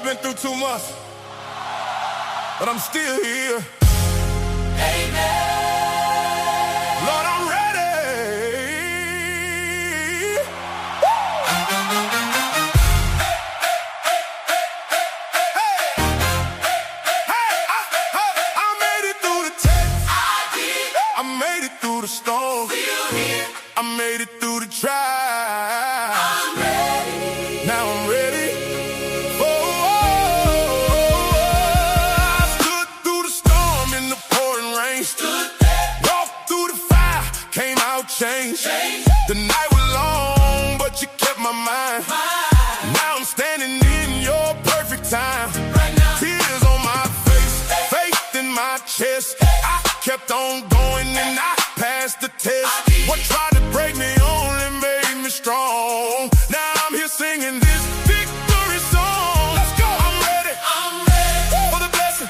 I've been through too much, but I'm still here. Amen. Lord, I'm ready. I made it through the test. I made it through the storm. I made it through the trial. I'm ready. Now I'm ready. I stood through the storm in the pouring rain. Walked through the fire, came out changed. The night was long, but you kept my mind. Now I'm standing in your perfect time. Tears on my face, faith in my chest. I kept on going and I passed the test. What tried to break me only made me strong. Now I'm here singing this victory song. Let's go. I'm ready. I'm ready for the blessing.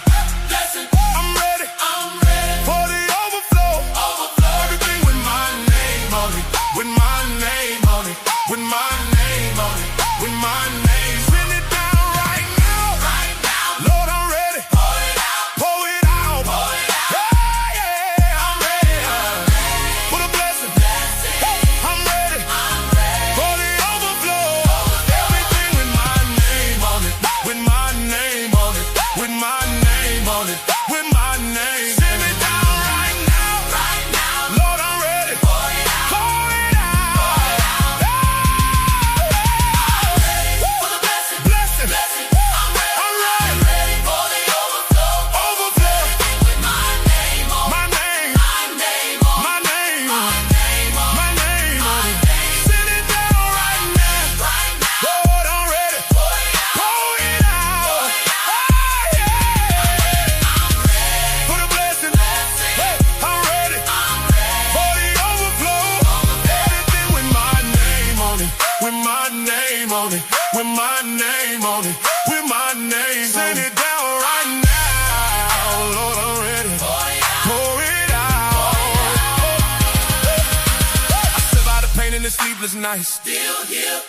I'm ready. I'm ready for the overflow. Everything with my name on it. With my name on it. With my name on it. With my name. Send it down right now. Right now. Lord, I'm ready. Pour it out. Pour it out. Pour it out. Yeah. I'm ready. For the blessing. I'm ready. For the overflow. Everything with my name on it. With my name on it. With my name on it. With my name. Send it down right now. Right now. Lord, I'm ready. Pour it out. Pour it out. For the blessing. I'm ready. For the overflow. With my name on it. My name. My name. My name on it. Send it down right now. Lord, I'm ready. Pour it out. For the blessing. I'm ready. For the overflow. Everything with my name on it. With my name on it. With my name on it. With my name. Send it down right now. Lord, I'm ready. Pour it out. I survived the pain and the sleepless nights. Still here.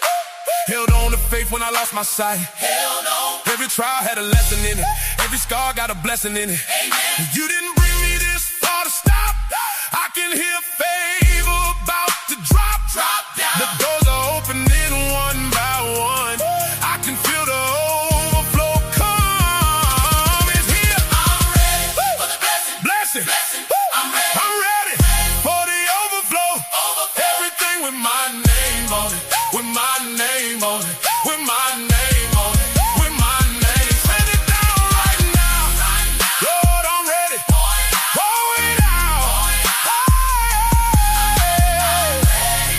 Held on to faith when I lost my sight. Held on. Every trial had a lesson in it. Every scar got a blessing in it. Amen. You didn't bring me this far to stop. I can hear favor about to drop. Down. The doors are opening one by one. I can feel the overflow come. It's here. I'm ready for the blessing. I'm ready for the overflow. Everything with my name on it. With my name on it. With my name on it. With my name. Send it down right now. Lord, I'm ready. Pour it out.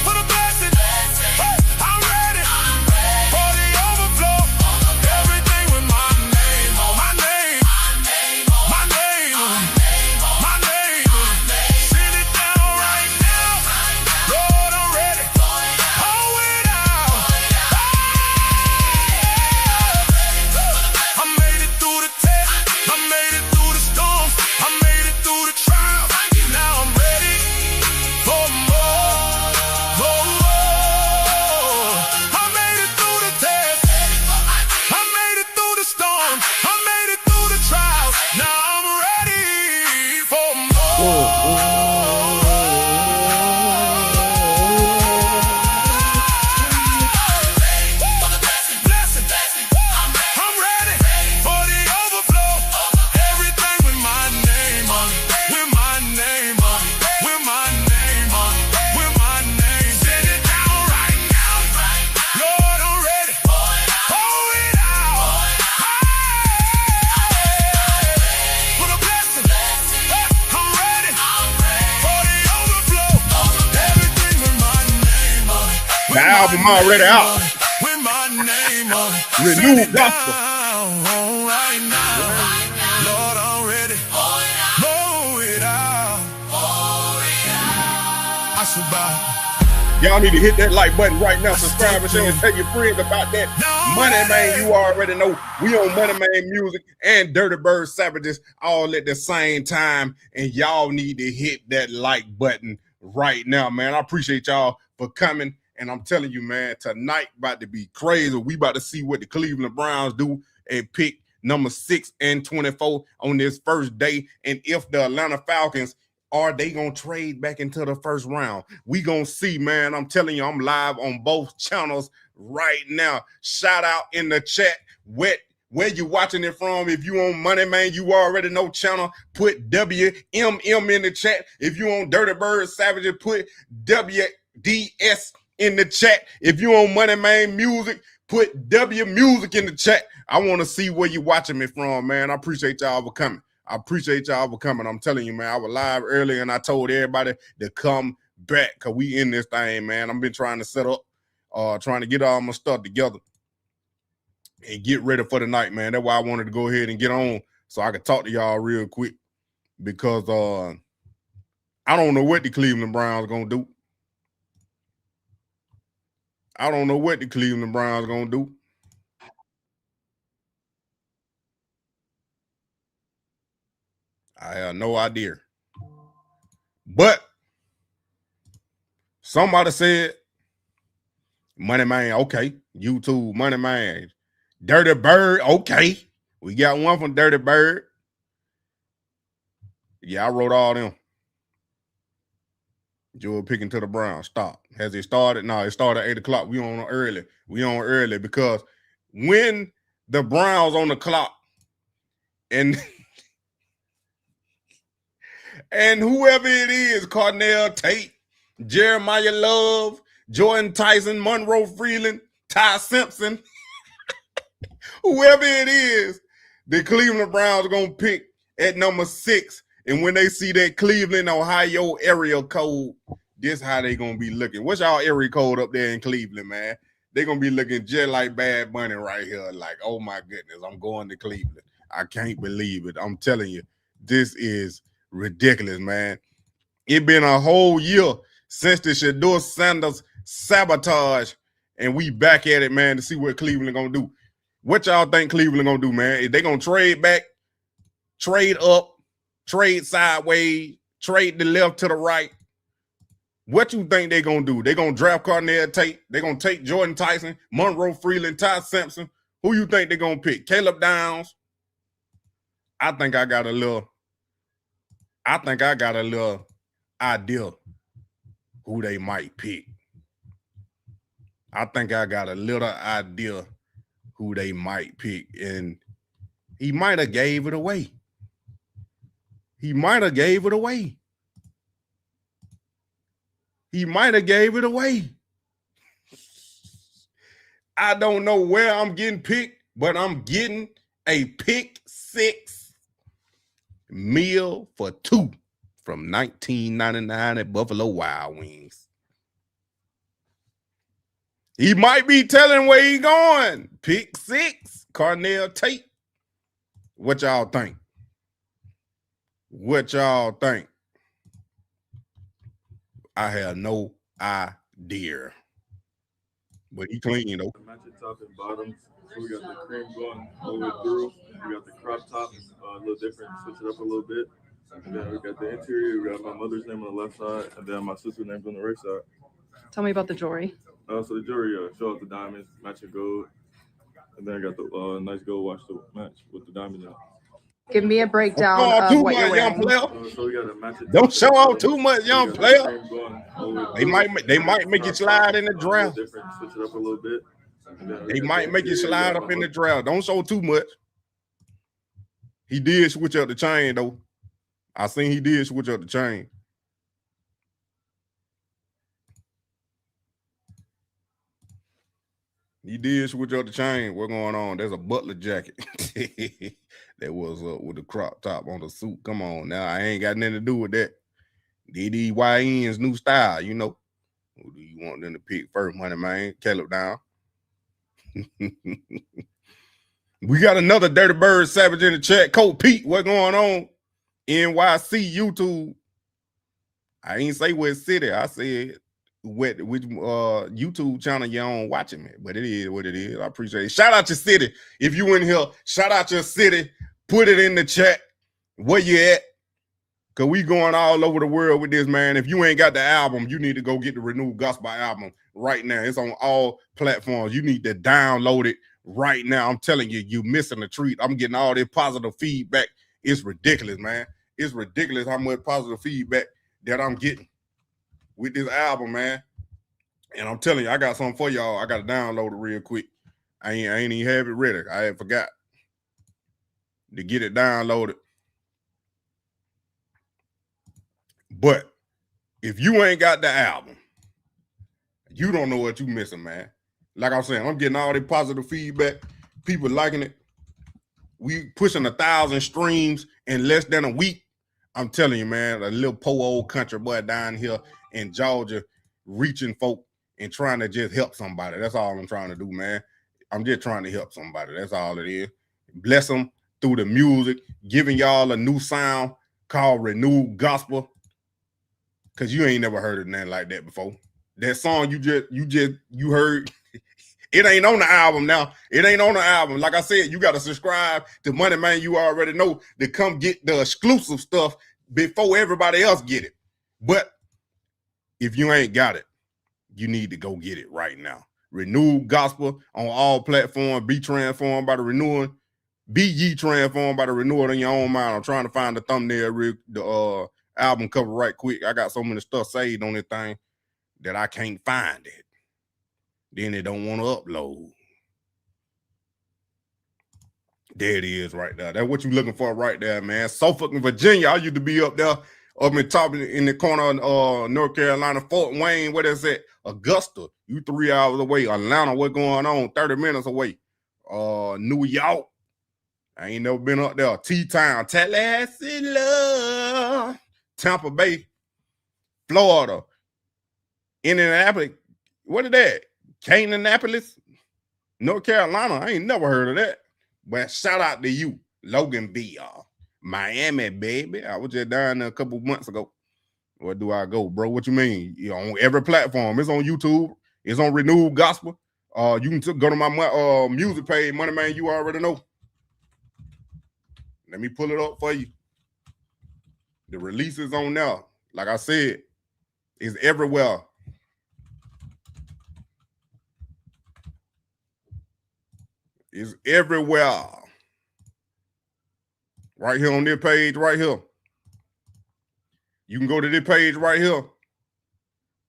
For the blessing. I'm ready for the overflow. Everything with my name on my name. My name. My name. Send it down right now. Lord, I'm ready. Pour it out. I made it through the test. I made it through the storm. I made it through the trial. Now I'm ready for more. I made it through the test. I made it through the storm. I made it through the trial. Now I'm ready for more. Blessing. I'm ready for the overflow. Everything with my name on it. With my name on it. With my name on it. With my name. Send it down right now. Lord, I'm ready. Pour it out. For the blessing. I'm ready for the overflow. Everything with my name on it. The album already out. With my name on it. Renewed gospel. Down right now. Lord, I'm ready. Pour it out. I survived. Y'all need to hit that like button right now. Subscribe and share and tell your friends about that. Money Man, you already know. We on Money Man Music and Dirty Bird Savages all at the same time. And y'all need to hit that like button right now, man. I appreciate y'all for coming. And I'm telling you, man, tonight about to be crazy. We about to see what the Cleveland Browns do at pick number 6 and 24 on this first day. And if the Atlanta Falcons are they gonna trade back into the first round? We gonna see, man. I'm telling you, I'm live on both channels right now. Shout out in the chat. Where you watching it from? If you on Money Man, you already know channel. Put WMM in the chat. If you on Dirty Bird Savages, put WDS in the chat. If you on Money Man Music, put W Music in the chat. I want to see where you watching me from, man. I appreciate y'all for coming. I appreciate y'all for coming. I'm telling you, man, I was live earlier and I told everybody to come back because we in this thing, man. I've been trying to set up, trying to get all my stuff together and get ready for the night, man. That's why I wanted to go ahead and get on so I could talk to y'all real quick because I don't know what the Cleveland Browns going to do. I don't know what the Cleveland Browns going to do. I have no idea. But somebody said, Money Man, okay. YouTube, Money Man. Dirty Bird, okay. We got one from Dirty Bird. Yeah, I wrote all them. Joe picking to the Browns. Stop. Has it started? No, it started at 8 o'clock. We on early. We on early because when the Browns on the clock and whoever it is, Cornell Tate, Jeremiah Love, Jordan Tyson, Monroe Freeland, Ty Simpson, whoever it is, the Cleveland Browns are going to pick at number 6. And when they see that Cleveland, Ohio area code, this how they going to be looking. What's y'all area code up there in Cleveland, man? They're going to be looking just like Bad Bunny right here. Like, oh, my goodness, I'm going to Cleveland. I can't believe it. I'm telling you, this is ridiculous, man. It been a whole year since the Shedeur Sanders sabotage, and we back at it, man, to see what Cleveland gonna do. What y'all think Cleveland gonna do, man? Is they gonna trade back, trade up, trade sideways, trade the left to the right? What you think they gonna do? They gonna draft Cornell Tate? They gonna take Jordan Tyson, Monroe Freeland, Ty Simpson? Who you think they gonna pick? Caleb Downs? I think I got a little idea who they might pick. I think I got a little idea who they might pick, and he might have gave it away. He might have gave it away. I don't know where I'm getting picked, but I'm getting a pick 6 meal for 2 from 1999 at Buffalo Wild Wings. He might be telling where he going. Pick 6, Cornell Tate. What y'all think? I have no idea. But he clean, though. Match the top and bottoms. So we got the cream going all the way through. We got the crop top, a little different, switch it up a little bit. And then we got the interior. We got my mother's name on the left side, and then my sister's name on the right side. Tell me about the jewelry. So the jewelry, show off the diamonds, matching gold. And then I got the nice gold watch to match with the diamonds in it. Give me a breakdown of what you're wearing. So we got to match it. Don't show off too much, young player. They might make you slide in the draft. Switch it up a little bit. They might make you slide up in the draft. Don't show too much. He did switch up the chain, though. I seen he did switch up the chain. He did switch up the chain. What's going on? There's a Butler jacket. That was with the crop top on the suit. Come on now. I ain't got nothing to do with that. DDYN's new style, you know. Who do you want them to pick first, Money Man? Caleb Down. We got another Dirty Bird Savage in the chat. Coach Pete, what's going on? NYC YouTube. I ain't say what city. I said which YouTube channel you on watching me. But it is what it is. I appreciate it. Shout out your city. If you in here, shout out your city. Put it in the chat. Where you at? Because we going all over the world with this, man. If you ain't got the album, you need to go get the Renewed Gospel album right now. It's on all platforms. You need to download it right now. I'm telling you, you missing a treat. I'm getting all this positive feedback. It's ridiculous, man. It's ridiculous how much positive feedback that I'm getting with this album, man. And I'm telling you, I got something for y'all. I got to download it real quick. I ain't even have it ready. I had forgot to get it downloaded. But if you ain't got the album, you don't know what you missing, man. Like I'm saying, I'm getting all the positive feedback. People liking it. We pushing 1,000 streams in less than a week. I'm telling you, man, a little poor old country boy down here in Georgia reaching folk and trying to just help somebody. That's all I'm trying to do, man. I'm just trying to help somebody. That's all it is. Bless them through the music, giving y'all a new sound called Renewed Gospel. Cause you ain't never heard of nothing like that before. That song you heard, it ain't on the album now. It ain't on the album. Like I said, you got to subscribe to Money Man You Already Know to come get the exclusive stuff before everybody else get it. But if you ain't got it, you need to go get it right now. Renewed Gospel on all platforms. Be transformed by the renewing. Be ye transformed by the renewal in your own mind. I'm trying to find the thumbnail, the album cover right quick. I got so many stuff saved on this thing that I can't find it. Then it don't want to upload. There it is right there. That's what you looking for right there, man. Suffolk, Virginia. I used to be up there, up in top in the corner of North Carolina, Fort Wayne. What is it? Augusta. You 3 hours away. Atlanta, what's going on? 30 minutes away. New York. I ain't never been up there. T-Town. Tallahassee, love. Tampa Bay, Florida, Indianapolis. What is that? Canaannapolis, North Carolina. I ain't never heard of that. But shout out to you, Logan B. Miami, baby. I was just down there a couple months ago. Where do I go, bro? What you mean? You on every platform. It's on YouTube. It's on Renewed Gospel. You can go to my music page, Money Man You Already Know. Let me pull it up for you. The release is on now. Like I said, it's everywhere. It's everywhere. Right here on this page, right here. You can go to this page right here.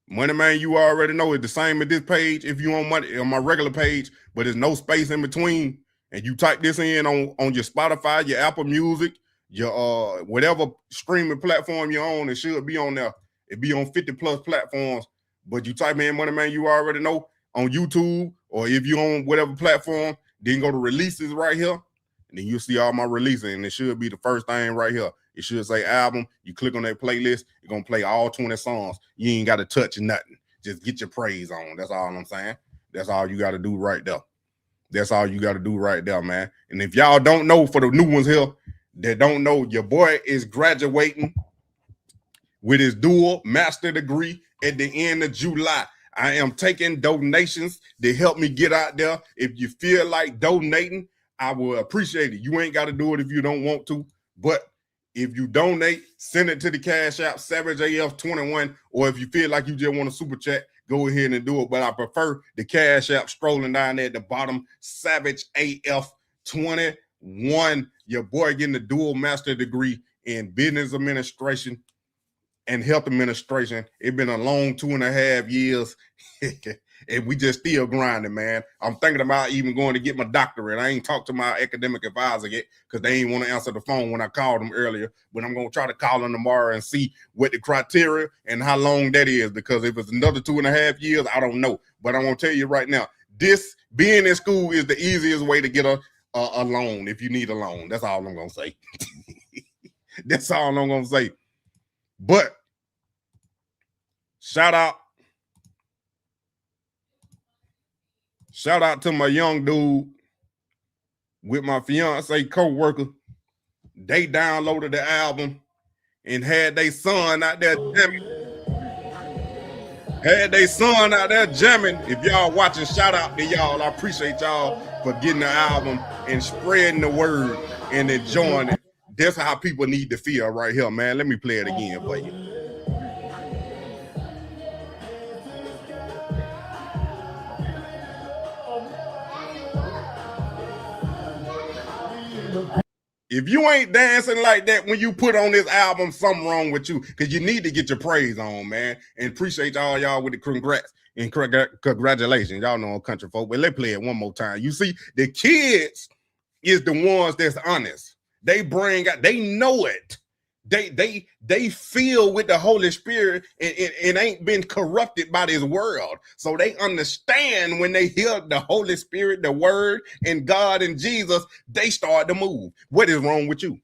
Money Man You Already Know. It's the same as this page if you on my regular page, but there's no space in between. And you type this in on your Spotify, your Apple Music, your whatever streaming platform you're on, it should be on there. It be on 50 plus platforms. But you type in Money Man You Already Know on YouTube, or if you on whatever platform, then go to releases right here, and then you'll see all my releases, and it should be the first thing right here. It should say album. You click on that playlist, it's gonna play all 20 songs. You ain't got to touch nothing. Just get your praise on. That's all I'm saying. That's all you got to do right there. That's all you got to do right there, man. And if y'all don't know, for the new ones here that don't know, your boy is graduating with his dual master degree at the end of July. I am taking donations to help me get out there. If you feel like donating, I will appreciate it. You ain't got to do it if you don't want to, but if you donate, send it to the Cash App, SavageAF21, or if you feel like you just want a super chat, go ahead and do it. But I prefer the Cash App strolling down there at the bottom, SavageAF21. Your boy getting a dual master degree in business administration and health administration. It's been a long 2.5 years, and we just still grinding, man. I'm thinking about even going to get my doctorate. I ain't talked to my academic advisor yet because they ain't want to answer the phone when I called them earlier. But I'm going to try to call them tomorrow and see what the criteria and how long that is, because if it's another 2.5 years, I don't know. But I'm going to tell you right now, this being in school is the easiest way to get a loan if you need a loan. That's all I'm going to say. That's all I'm going to say. But shout out to my young dude with my fiance co-worker. They downloaded the album and had their son out there jamming. If y'all watching, shout out to y'all. I appreciate y'all for getting the album and spreading the word and enjoying it. That's how people need to feel right here, man. Let me play it again for you. If you ain't dancing like that when you put on this album, something wrong with you, because you need to get your praise on, man. And appreciate all y'all with the congrats and congratulations. Y'all know country folk, but let's play it one more time. You see, the kids is the ones that's honest. They bring out, they know it. They feel with the Holy Spirit and ain't been corrupted by this world. So they understand when they hear the Holy Spirit, the word, and God and Jesus, they start to move. What is wrong with you?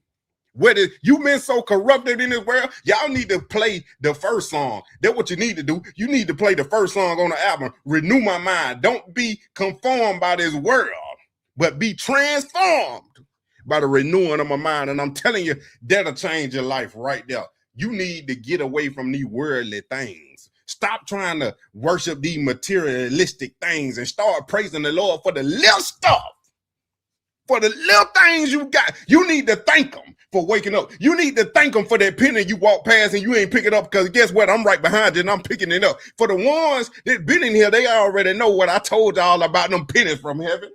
What is you been so corrupted in this world? Y'all need to play the first song. That's what you need to do. You need to play the first song on the album. Renew my mind. Don't be conformed by this world, but be transformed by the renewing of my mind. And I'm telling you, that'll change your life right there. You need to get away from these worldly things. Stop trying to worship these materialistic things and start praising the Lord for the little stuff. For the little things you got. You need to thank him for waking up. You need to thank him for that penny you walk past and you ain't pick it up, because guess what? I'm right behind you and I'm picking it up. For the ones that been in here, they already know what I told y'all about them pennies from heaven.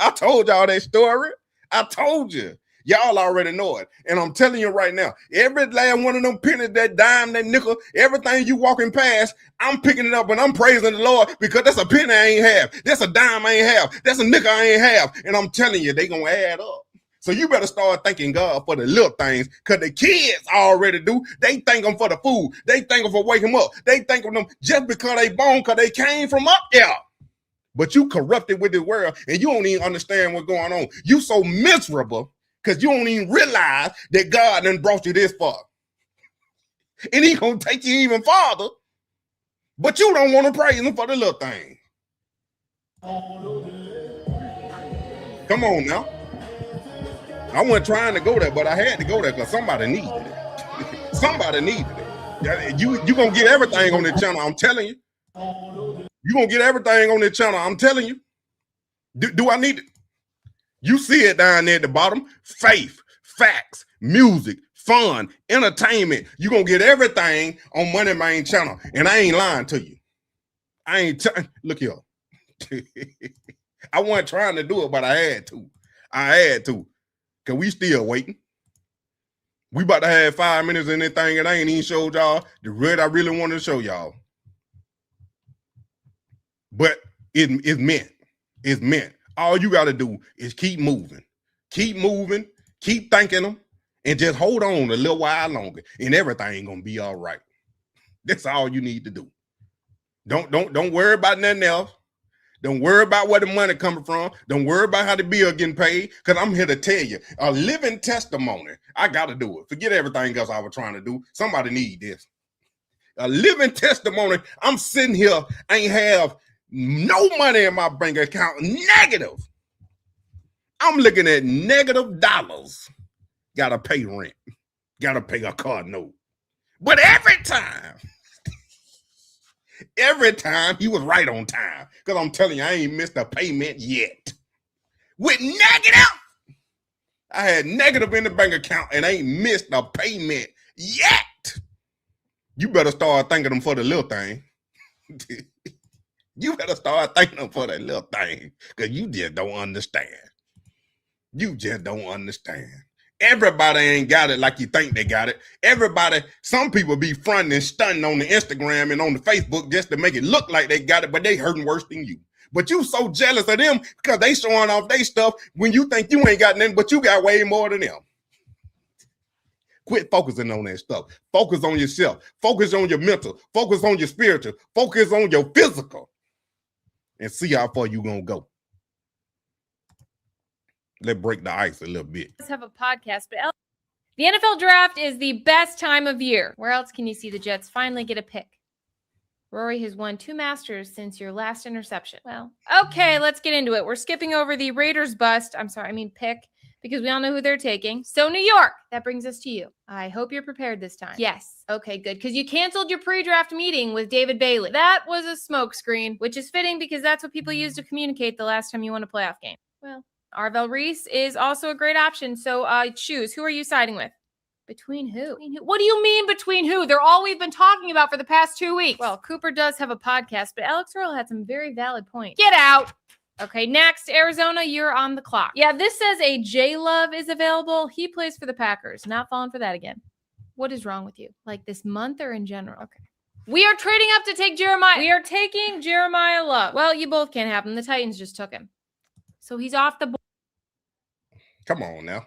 I told y'all that story. I told you. Y'all already know it. And I'm telling you right now, every last one of them pennies, that dime, that nickel, everything you walking past, I'm picking it up and I'm praising the Lord, because that's a penny I ain't have. That's a dime I ain't have. That's a nickel I ain't have. And I'm telling you, they gonna add up. So you better start thanking God for the little things, because the kids already do. They thank him for the food. They thank him for waking them up. They thank them just because they born, because they came from up there. But you corrupted with the world and you don't even understand what's going on. You so miserable because you don't even realize that God done brought you this far. And he gonna take you even farther, but you don't want to praise him for the little thing. Come on now. I wasn't trying to go there, but I had to go there because somebody needed it. Somebody needed it. You gonna get everything on this channel, I'm telling you. You're going to get everything on this channel. I'm telling you. Do I need it? You see it down there at the bottom. Faith, facts, music, fun, entertainment. You're going to get everything on Money Main channel. And I ain't lying to you. I ain't look here. I wasn't trying to do it, but I had to. I had to. Because we still waiting. We about to have 5 minutes in this thing, and I ain't even showed y'all the red I really wanted to show y'all. But it's meant. It's meant. All you got to do is keep moving. Keep moving. Keep thanking them. And just hold on a little while longer. And everything going to be all right. That's all you need to do. Don't worry about nothing else. Don't worry about where the money coming from. Don't worry about how the bill getting paid. Because I'm here to tell you, a living testimony. I got to do it. Forget everything else I was trying to do. Somebody need this. A living testimony. I'm sitting here. I ain't have no money in my bank account. Negative. I'm looking at negative dollars. Gotta pay rent. Gotta pay a car note. But every time he was right on time. Because I'm telling you, I ain't missed a payment yet. With negative, I had negative in the bank account and I ain't missed a payment yet. You better start thanking them for the little thing. You better start thanking them for that little thing, because you just don't understand. You just don't understand. Everybody ain't got it like you think they got it. Everybody, some people be fronting and stunting on the Instagram and on the Facebook just to make it look like they got it, but they hurting worse than you. But you so jealous of them because they showing off their stuff when you think you ain't got nothing, but you got way more than them. Quit focusing on that stuff. Focus on yourself. Focus on your mental. Focus on your spiritual. Focus on your physical. And see how far you gonna go. Let's break the ice a little bit. Let's have a podcast, but the NFL draft is the best time of year. Where else can you see the Jets finally get a pick? Rory has won 2 Masters since your last interception. Well, okay, let's get into it. We're skipping over the Raiders pick, because we all know who they're taking. So New York, that brings us to you. I hope you're prepared this time. Yes. Okay, good. Because you canceled your pre-draft meeting with David Bailey. That was a smokescreen, which is fitting because that's what people use to communicate the last time you won a playoff game. Well, Arvell Reese is also a great option. So choose. Who are you siding with? Between who? What do you mean between who? They're all we've been talking about for the past 2 weeks. Well, Cooper does have a podcast, but Alex Earl had some very valid points. Get out. Okay, next, Arizona, you're on the clock. Yeah, this says a J-Love is available. He plays for the Packers. Not falling for that again. What is wrong with you? Like this month or in general? Okay. We are trading up to take Jeremiah. We are taking Jeremiah Love. Well, you both can't have him. The Titans just took him. So he's off the board. Come on now.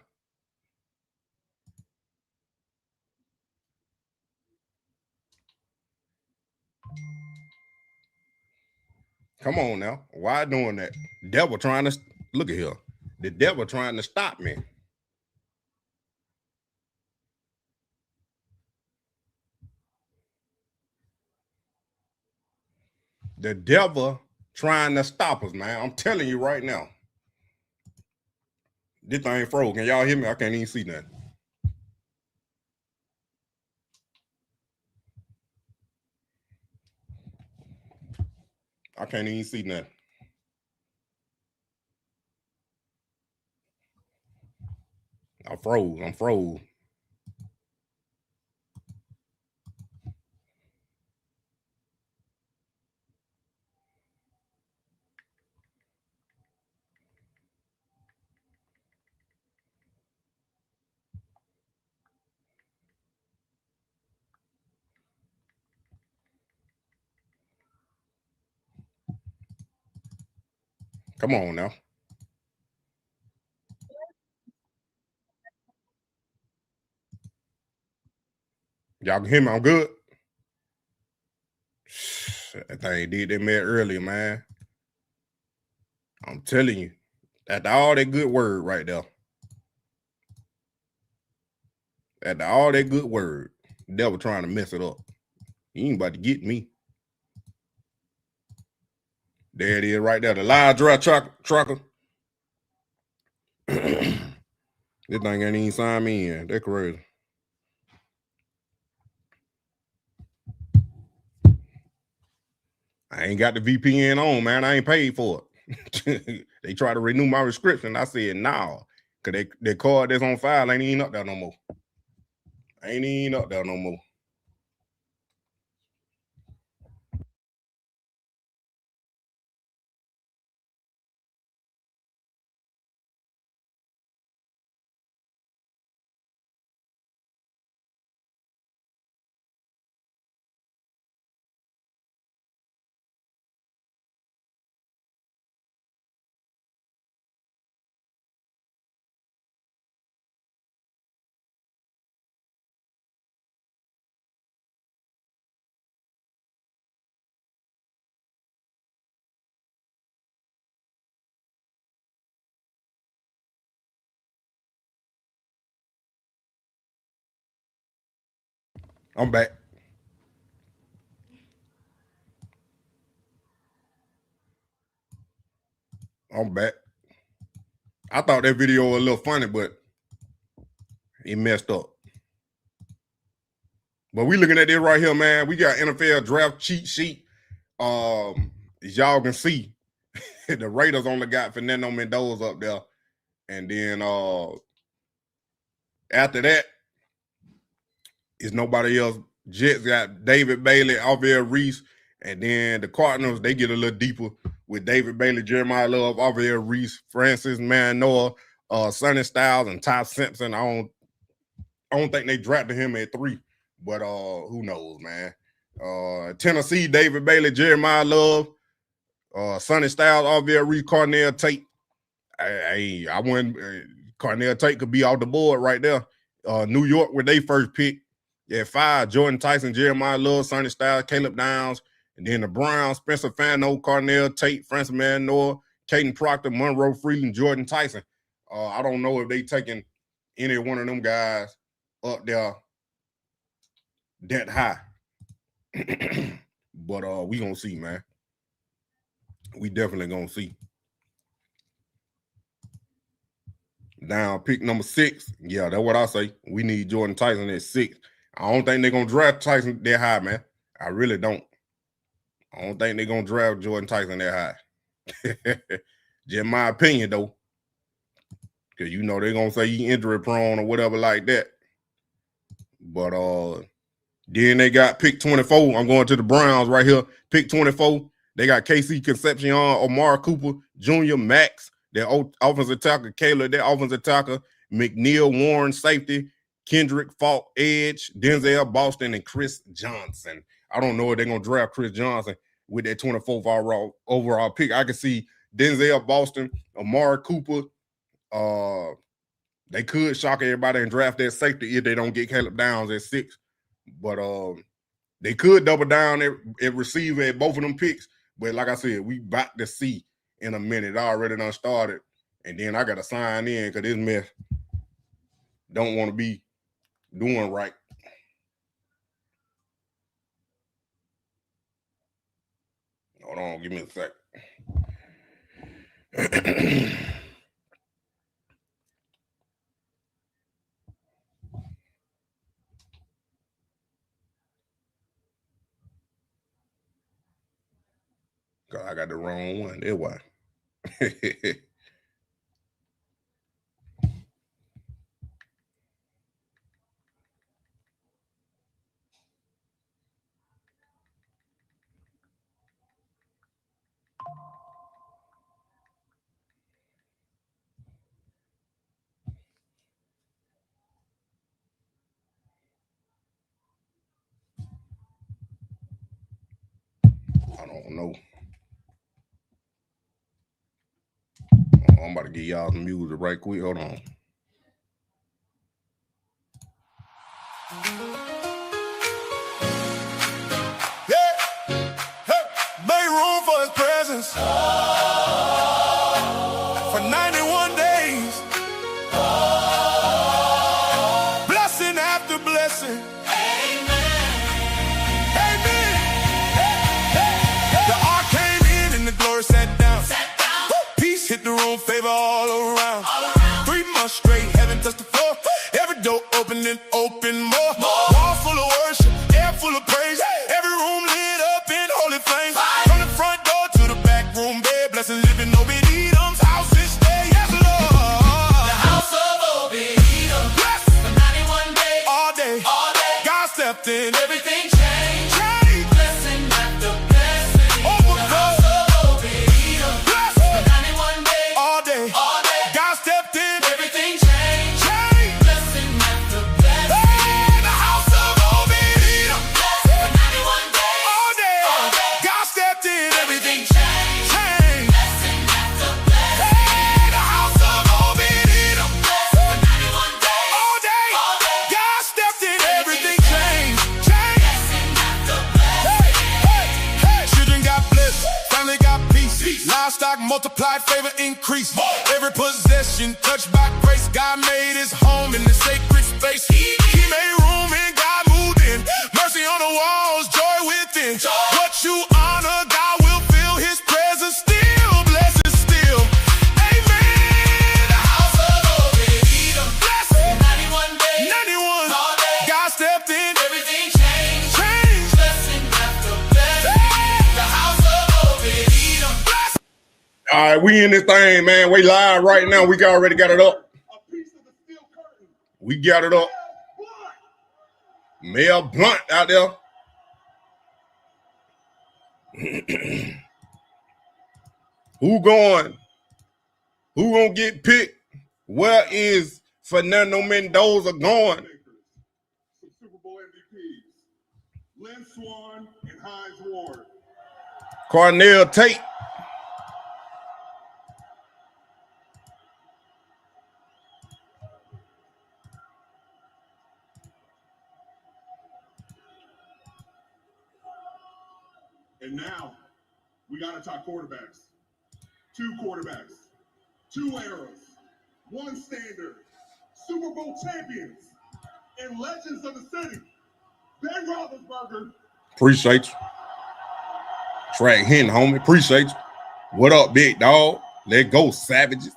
Come on now. Why doing that? Devil trying to look at here. The devil trying to stop me. The devil trying to stop us, man. I'm telling you right now. This thing froze. Can y'all hear me? I can't even see nothing. I can't even see nothing. I froze. I'm froze. Come on now. Y'all can hear me? I'm good. That thing did that man earlier, man. I'm telling you. After all that good word right there. After all that good word. Devil trying to mess it up. He ain't about to get me. There it is right there. The live dry trucker. This thing ain't even sign me in. That's crazy. I ain't got the VPN on, man. I ain't paid for it. They try to renew my subscription. I said, no. Because their card that's on file ain't even up there no more. Ain't even up there no more. I'm back. I'm back. I thought that video was a little funny, but it messed up. But we looking at this right here, man. We got NFL draft cheat sheet. As y'all can see, the Raiders only got Fernando Mendoza up there. And then after that, is nobody else. Jets got David Bailey, Alvin Reese, and then the Cardinals, they get a little deeper with David Bailey, Jeremiah Love, Alvin Reese, Francis Manoa, Sonny Styles, and Ty Simpson. I don't think they drafted him at 3, but who knows, man. Tennessee, David Bailey, Jeremiah Love, Sonny Styles, Alvin Reese, Cornell Tate. I wouldn't. Cornell Tate could be off the board right there. New York, where they first pick. Yeah, 5, Jordan Tyson, Jeremiah Love, Sonny Styles, Caleb Downs, and then the Browns, Spencer Fano, Cornell Tate, Francis Manoa, Caden Proctor, Monroe Freeland, Jordan Tyson. I don't know if they taking any one of them guys up there that high. But we gonna see, man. We definitely gonna see. Now, pick number 6. Yeah, that's what I say. We need Jordan Tyson at 6. I don't think they're going to draft Tyson that high, man. I really don't. I don't think they're going to draft Jordan Tyson that high. Just my opinion, though. Because, you know, they're going to say he injury prone or whatever like that. But then they got pick 24. I'm going to the Browns right here. Pick 24. They got KC Concepcion, Omar Cooper, Junior, Max, their offensive tackle, Kayla, their offensive tackle, McNeil, Warren, safety, Kendrick, Falk, edge, Denzel Boston, and Chris Johnson. I don't know if they're going to draft Chris Johnson with that 24th overall pick. I can see Denzel Boston, Amari Cooper. They could shock everybody and draft that safety if they don't get Caleb Downs at 6. But they could double down at receiver at both of them picks. But like I said, we about to see in a minute. I already done started. And then I got to sign in because this mess don't want to be doing right. Hold on, give me a sec. God, I got the wrong one. That's why. I don't know. I'm about to get y'all some music right quick. Hold on. Yeah. Hey. Made room for his presence. For 91 days. Blessing after blessing. Amen. Amen. The ark came in and the glory sat down. Peace hit the room, favor all around. 3 months straight, heaven touched the floor. Every door open and open more. Wall full of worship, air full of praise. Every room lit up in holy flames. From the front door to the back room, bed, blessing living Obed-Edom's house this day. Yes, Lord. The house of Obed-Edom. Bless. For 91 days. All day. God stepped in. Everything changed. Change. Blessing after blessing. Overflow. The house of Obed-Edom. Bless. For 91 days. All day. God stepped in. Everything changed. Change. Blessing after blessing. Hey, the house of Obed-Edom. For 91 days. All day. God stepped in. Everything changed. Change. Blessing after blessing. Hey, the house of Obed-Edom. For 91 days. All day. God stepped in. Everything changed. Change. Blessing after blessing. Hey. Children got blessed. Family got peace. Livestock multiplied. Favor increased. Every possession touched by grace. God made his home in the sacred space. He made room and God moved in. Mercy on the walls, joy within. What you honor, God will fill. His presence still blesses still. Amen. The house of Obed-Edom. Blessing. 91 days. 91. All day. God stepped in. Everything changed. Change. Blessing after blessing. The house of Obed-Edom. All right, we in this thing, man. We live right now. We already got it up. We got it up. Mel Blunt out there. Who going? Who gonna get picked? Where is Fernando Mendoza going? Some Super Bowl MVPs. Lynn Swan and Hines Ward. Cornell Tate. And now, we got to talk quarterbacks. 2 quarterbacks. 2 eras. 1 standard. Super Bowl champions. And legends of the city. Ben Roethlisberger. Appreciate you. Track Hen, homie. Appreciate you. What up, big dog? Let go, savages.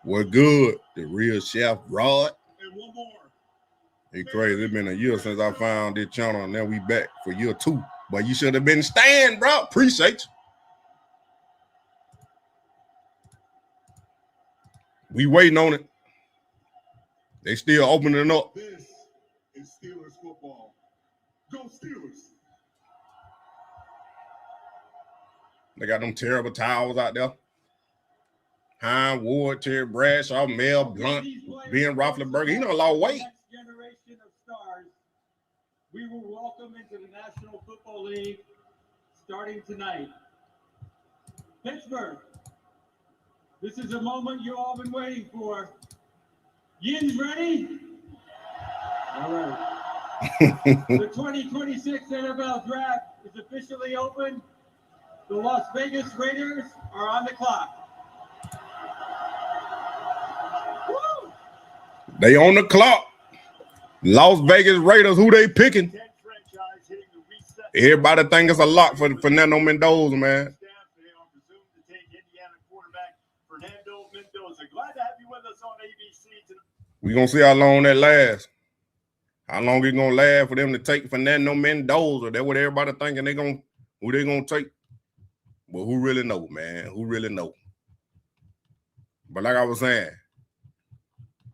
What good? The real chef, Rod. And 1 more. It's crazy. It's been a year since I found this channel, and now we back for year 2. But you should have been staying, bro. Appreciate you. We waiting on it. They still opening up. This is Steelers football. Go Steelers. They got them terrible towels out there. Hein Ward, Terry Bradshaw, Mel Blunt, Ben Roethlisberger. He done lost weight. Next generation of stars, we will welcome into the National Football League starting tonight. Pittsburgh, this is a moment you all been waiting for. Yin's ready? All right. The 2026 NFL Draft is officially open. The Las Vegas Raiders are on the clock. Woo! They on the clock. Las Vegas Raiders, who they picking? Everybody think it's a lock for Fernando Mendoza, man. We gonna see how long that lasts. How long it gonna last for them to take Fernando Mendoza? That's what everybody thinking who they gonna take. But who really know, man? Who really know? But like I was saying,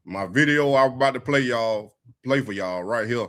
my video I was about to play for y'all right here.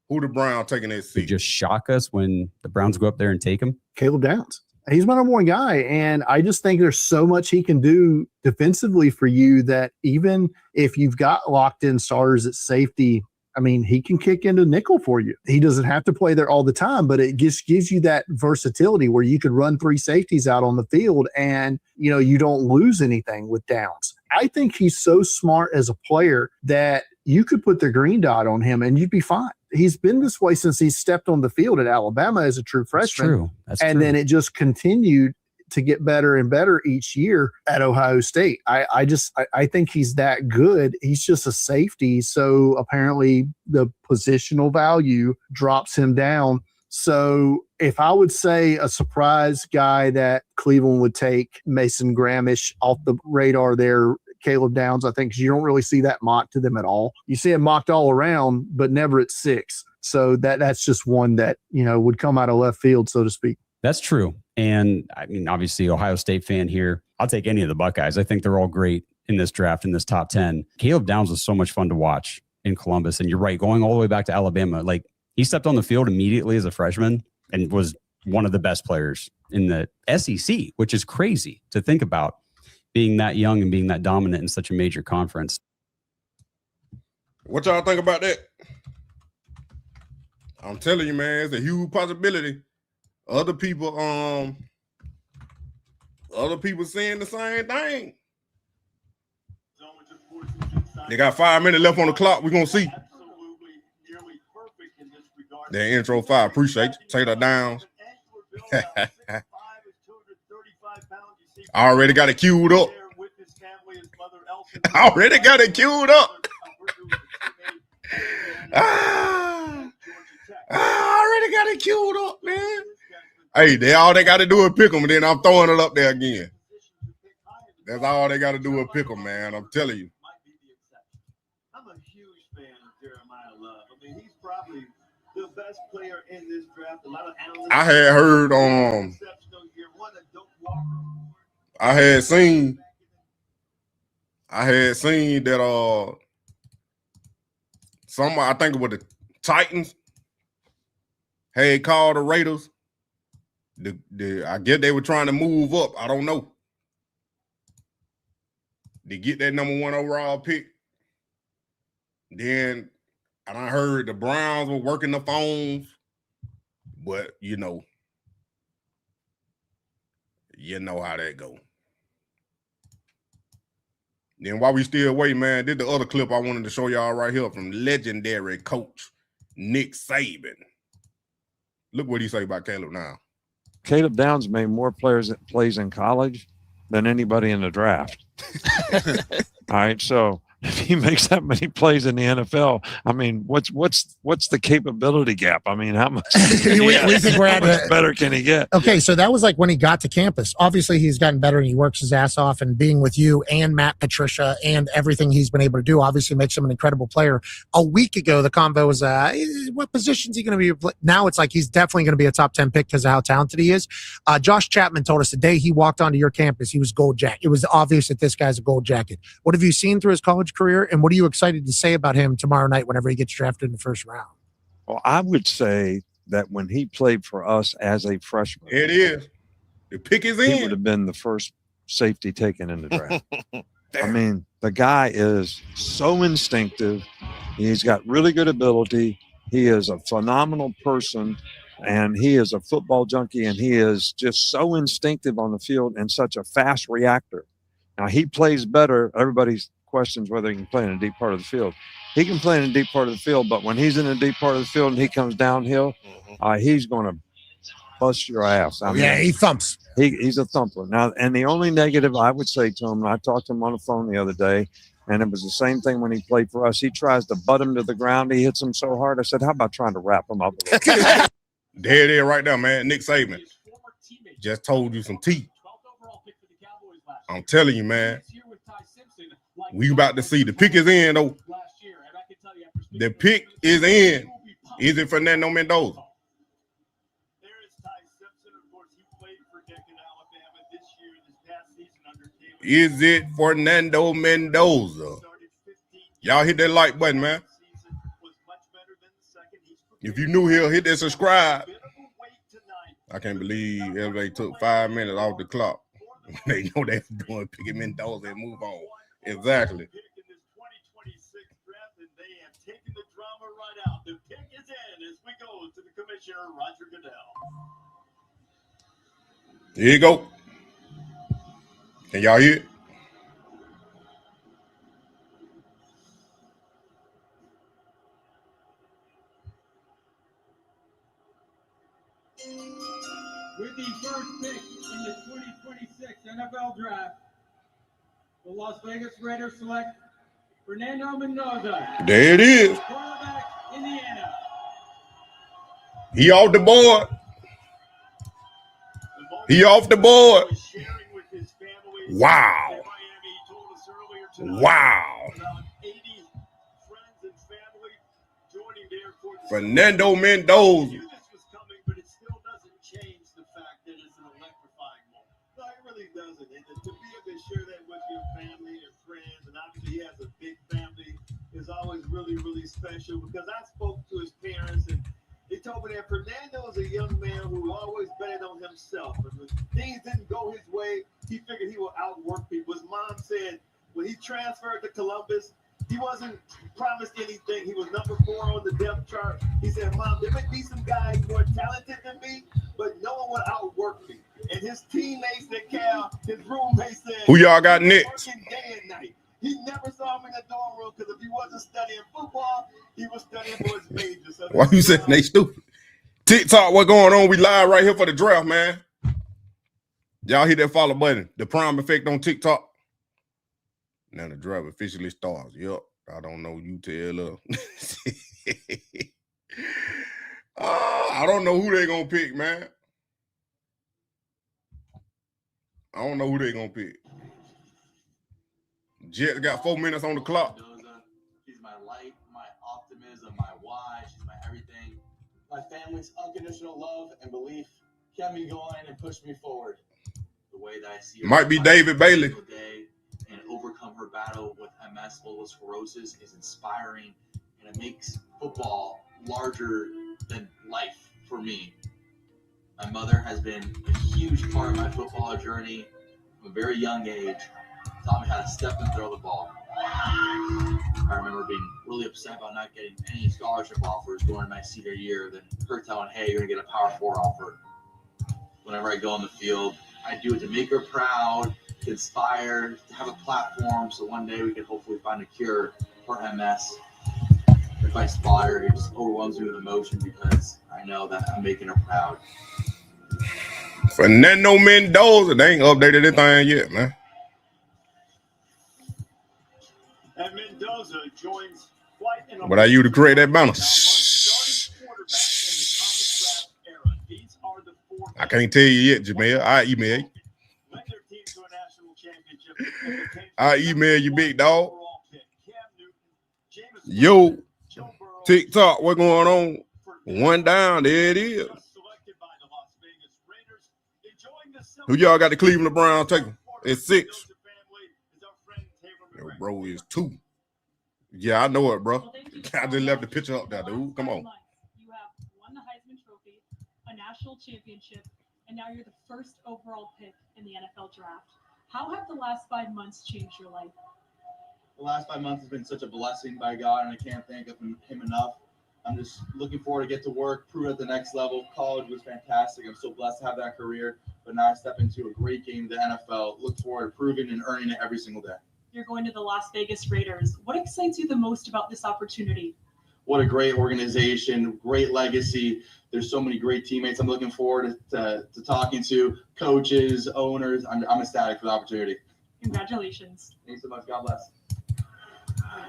Who the Browns taking that seat? Just shock us when the Browns go up there and take him. Caleb Downs. He's my number one guy, and I just think there's so much he can do defensively for you that even if you've got locked in starters at safety, I mean, he can kick into nickel for you. He doesn't have to play there all the time, but it just gives you that versatility where you could run three safeties out on the field and, you don't lose anything with Downs. I think he's so smart as a player that you could put the green dot on him and you'd be fine. He's been this way since he stepped on the field at Alabama as a true freshman. That's true. Then it just continued to get better and better each year at Ohio State. I think he's that good. He's just a safety. So apparently the positional value drops him down. So if I would say a surprise guy that Cleveland would take, Mason Grahamish off the radar there, Caleb Downs, I think, 'cause you don't really see that mocked to them at all. You see it mocked all around, but never at 6. So that's just one that, would come out of left field, so to speak. That's true. And I mean, obviously, Ohio State fan here. I'll take any of the Buckeyes. I think they're all great in this draft, in this top 10. Caleb Downs was so much fun to watch in Columbus. And you're right, going all the way back to Alabama. Like, he stepped on the field immediately as a freshman and was one of the best players in the SEC, which is crazy to think about, being that young and being that dominant in such a major conference. What y'all think about that? I'm telling you, man, it's a huge possibility. Other people saying the same thing. They got 5 minutes left on the clock. We're gonna see. That intro 5. Appreciate you. Taylor Downs. I already got it queued up. I already got it queued up. I already got it queued up, man. Hey, all they got to do is pick them, and then I'm throwing it up there again. That's all they got to do is pick them, man. I'm telling you. I'm a huge fan of Jeremiah Love. I mean, he's probably the best player in this draft. A lot of analysts. I had heard I had seen that somebody, I think it was the Titans, had called the Raiders. I guess they were trying to move up. I don't know. To get that number 1 overall pick. Then I heard the Browns were working the phones, but you know how that go. Then while we still wait, man, this is the other clip I wanted to show y'all right here from legendary coach Nick Saban. Look what he say about Caleb now. Caleb Downs made more plays in college than anybody in the draft. All right, so if he makes that many plays in the NFL, I mean, what's the capability gap? I mean, how much we think we're at better can he get? Okay, so that was like when he got to campus. Obviously, he's gotten better and he works his ass off, and being with you and Matt Patricia and everything he's been able to do obviously makes him an incredible player. A week ago, the convo was, what position is he going to be? Now it's like he's definitely going to be a top 10 pick because of how talented he is. Josh Chapman told us the day he walked onto your campus, he was gold jacket. It was obvious that this guy's a gold jacket. What have you seen through his college career, and what are you excited to say about him tomorrow night whenever he gets drafted in the first round? Well, I would say that when he played for us as a freshman, it is. The pick is he would in. have been the first safety taken in the draft. I mean, the guy is so instinctive. He's got really good ability. He is a phenomenal person, and he is a football junkie, and he is just so instinctive on the field and such a fast reactor. Now, he plays better. Everybody questions whether he can play in a deep part of the field. He can play in a deep part of the field, but when he's in a deep part of the field and he comes downhill, he's going to bust your ass. I mean, Yeah, he thumps. He's a thumper. Now, and the only negative I would say to him, and I talked to him on the phone the other day, and it was the same thing when he played for us. He tries to butt him to the ground. He hits him so hard. I said, how about trying to wrap him up a little bit? There it is right there, man. Nick Saban just told you some tea. I'm telling you, man. We about to see. The pick is in, though. The pick is in. Is it Fernando Mendoza? Is it Fernando Mendoza? Y'all hit that like button, man. If you new here, hit that subscribe. I can't believe everybody took 5 minutes off the clock. They know they're doing picking Mendoza and move on. Exactly. The pick is in as we go to the commissioner, Roger Goodell. Here you go. Can y'all hear it? With the first pick in the 2026 NFL Draft, the Las Vegas Raiders select Fernando Mendoza. There it is. Quarterback, Indiana. He off the board. He off the board. Wow. Wow. Fernando Mendoza. But it still doesn't change the fact that it's an electrifying moment. No, it really doesn't. And to be able to share that with your family and friends, and obviously he has a big family, is always really, really special. Because I spoke to his parents, and they told me that Fernando is a young man who always betted on himself. And when things didn't go his way, he figured he would outwork people. His mom said when he transferred to Columbus, he wasn't promised anything. He was number 4 on the depth chart. He said, Mom, there may be some guys more talented than me, but no one would outwork me. And his teammates at Cal, his roommates said, who y'all got next? Working day and night. He never saw him in the dorm room because if he wasn't studying football, he was studying for his major. So why you saying they stupid? TikTok, what going on? We live right here for the draft, man. Y'all hit that follow button. The Prime Effect on TikTok. Now the draft officially starts. Yup. I don't know. You tell her. I don't know who they gonna pick, man. I don't know who they gonna pick. Jets got 4 minutes on the clock. She's my light, my optimism, my why. She's my everything. My family's unconditional love and belief kept me going and pushed me forward. The way that I see her Might be David Bailey. And overcome her battle with MS, multiple sclerosis, is inspiring, and it makes football larger than life for me. My mother has been a huge part of my football journey from a very young age. Taught me how to step and throw the ball. I remember being really upset about not getting any scholarship offers during my senior year, then her telling, hey, you're going to get a Power 4 offer. Whenever I go on the field, I do it to make her proud, to inspire, to have a platform, so one day we can hopefully find a cure for MS. If I inspire, it just overwhelms me with emotion because I know that I'm making her proud. Fernando Mendoza, they ain't updated anything yet, man. And Mendoza joins flight in But I used to create that banner. I can't tell you yet, Jamel. I email you. I email you, big dog. Yo, TikTok, what going on? One down, there it is. Who y'all got the Cleveland Browns taking? It's 6. Yo, bro, is 2. Yeah, I know it, bro. I just left the picture up there, dude. Come on. You have won the Heisman Trophy, a national championship, and now you're the first overall pick in the NFL draft. How have the last 5 months changed your life? The last 5 months has been such a blessing by God, and I can't thank him enough. I'm just looking forward to get to work, prove at the next level. College was fantastic. I'm so blessed to have that career, but now I step into a great game, the NFL. Look forward to proving and earning it every single day. You're going to the Las Vegas Raiders. What excites you the most about this opportunity? What a great organization, great legacy. There's so many great teammates I'm looking forward to talking to, coaches, owners. I'm ecstatic for the opportunity. Congratulations. Thanks so much. God bless.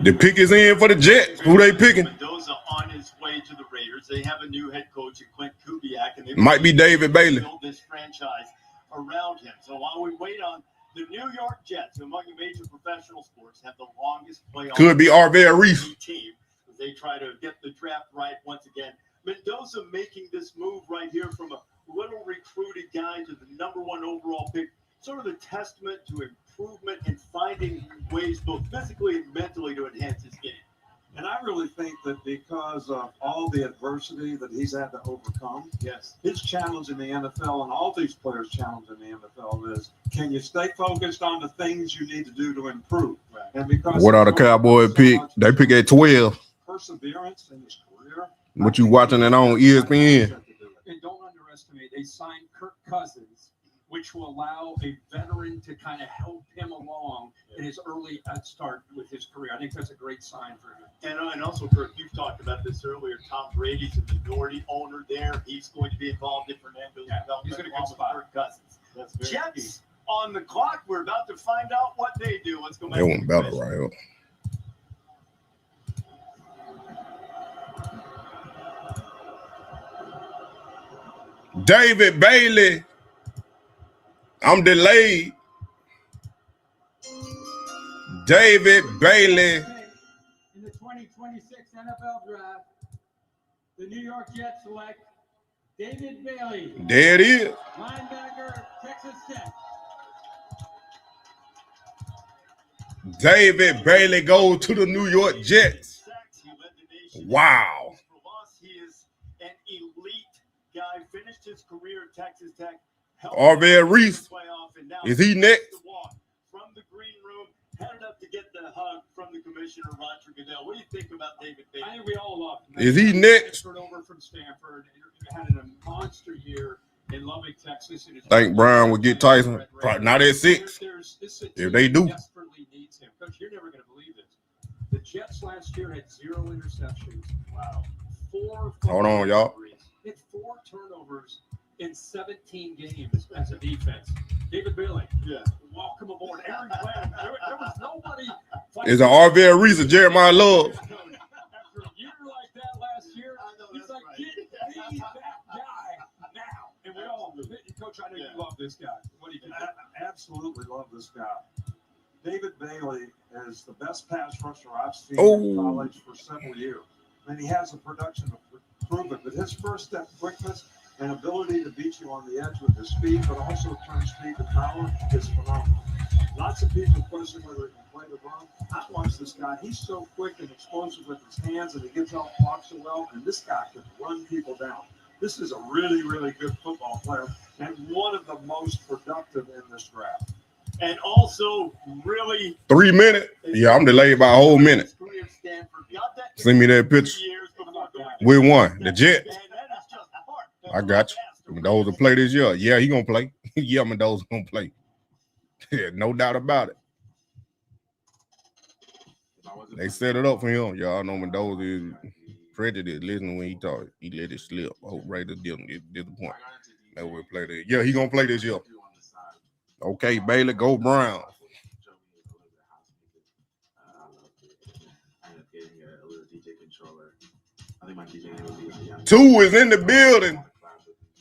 The pick is in for the Jets. Who they picking? Mendoza on his way to the Raiders. They have a new head coach in Clint Kubiak, and they Might be David Bailey. build this franchise around him. So while we wait on the New York Jets, among the major professional sports, have the longest playoff. Could be Arvell Reese. Team as they try to get the draft right once again. Mendoza making this move right here from a little recruited guy to the #1 overall pick, sort of a testament to improvement and finding ways both physically and mentally to enhance his game. And I really think that because of all the adversity that he's had to overcome, yes, his challenge in the NFL and all these players' challenge in the NFL is, can you stay focused on the things you need to do to improve? Right. And because What are the Cowboys pick? They pick at 12. Perseverance in his career. What you watching it on ESPN? And don't underestimate, they signed Kirk Cousins, which will allow a veteran to kind of help him along in his early start with his career. I think that's a great sign for him. And also, Kirk, you've talked about this earlier. Tom Brady's a minority owner there. He's going to be involved in Fernando. He's going to get Kirk Cousins. That's very Jets on the clock. We're about to find out what they do. Let's go back. They want better right up. David Bailey. I'm delayed. David Bailey. In the 2026 NFL Draft, the New York Jets select David Bailey. There it is. Linebacker, Texas Tech. David Bailey goes to the New York Jets. Wow. He is an elite guy. Finished his career at Texas Tech. Arvell Reese. Is he next? From the green room, headed up to get the hug from the commissioner, Roger Goodell. What do you think about David Bailey? I think we all love him. Is he next? Transferred over from Stanford, had a monster year in Lubbock, Texas. Think Brown would get Tyson? Probably not at 6. If they do. Desperately needs him. Coach, you're never going to believe this. The Jets last year had 0 interceptions. Wow. 4. Hold on, y'all. Had 4 turnovers in 17 games as a defense. David Bailey, welcome aboard. Aaron Glenn, there was nobody. Is it Arvell Reese or Jeremiah Love? After a year like that last year, he's like, get me that guy now. And we all, Coach, I know you love this guy. What do you think? I absolutely love this guy. David Bailey is the best pass rusher I've seen in college for several years. And he has the production to prove it. But his first step quickness and ability to beat you on the edge with his speed, but also turn speed to power is phenomenal. Lots of people question whether he can play the run. I watched this guy. He's so quick and explosive with his hands, and he gets off blocks so well, and this guy can run people down. This is a really, really good football player and one of the most productive in this draft. And also really 3 minutes? Yeah, I'm delayed by a whole minute. Send me that picture. We won. The Jets. I got you. Mendoza play this year. Yeah, he gonna play. Yeah, Mendoza gonna play. Yeah, no doubt about it. They set it up for him. Y'all know Mendoza is prejudiced. Listen when he talk, he let it slip. I hope Raiders disappoint. That will play this. Yeah, he gonna play this year. Okay, Bailey, go Brown. 2 is in the building.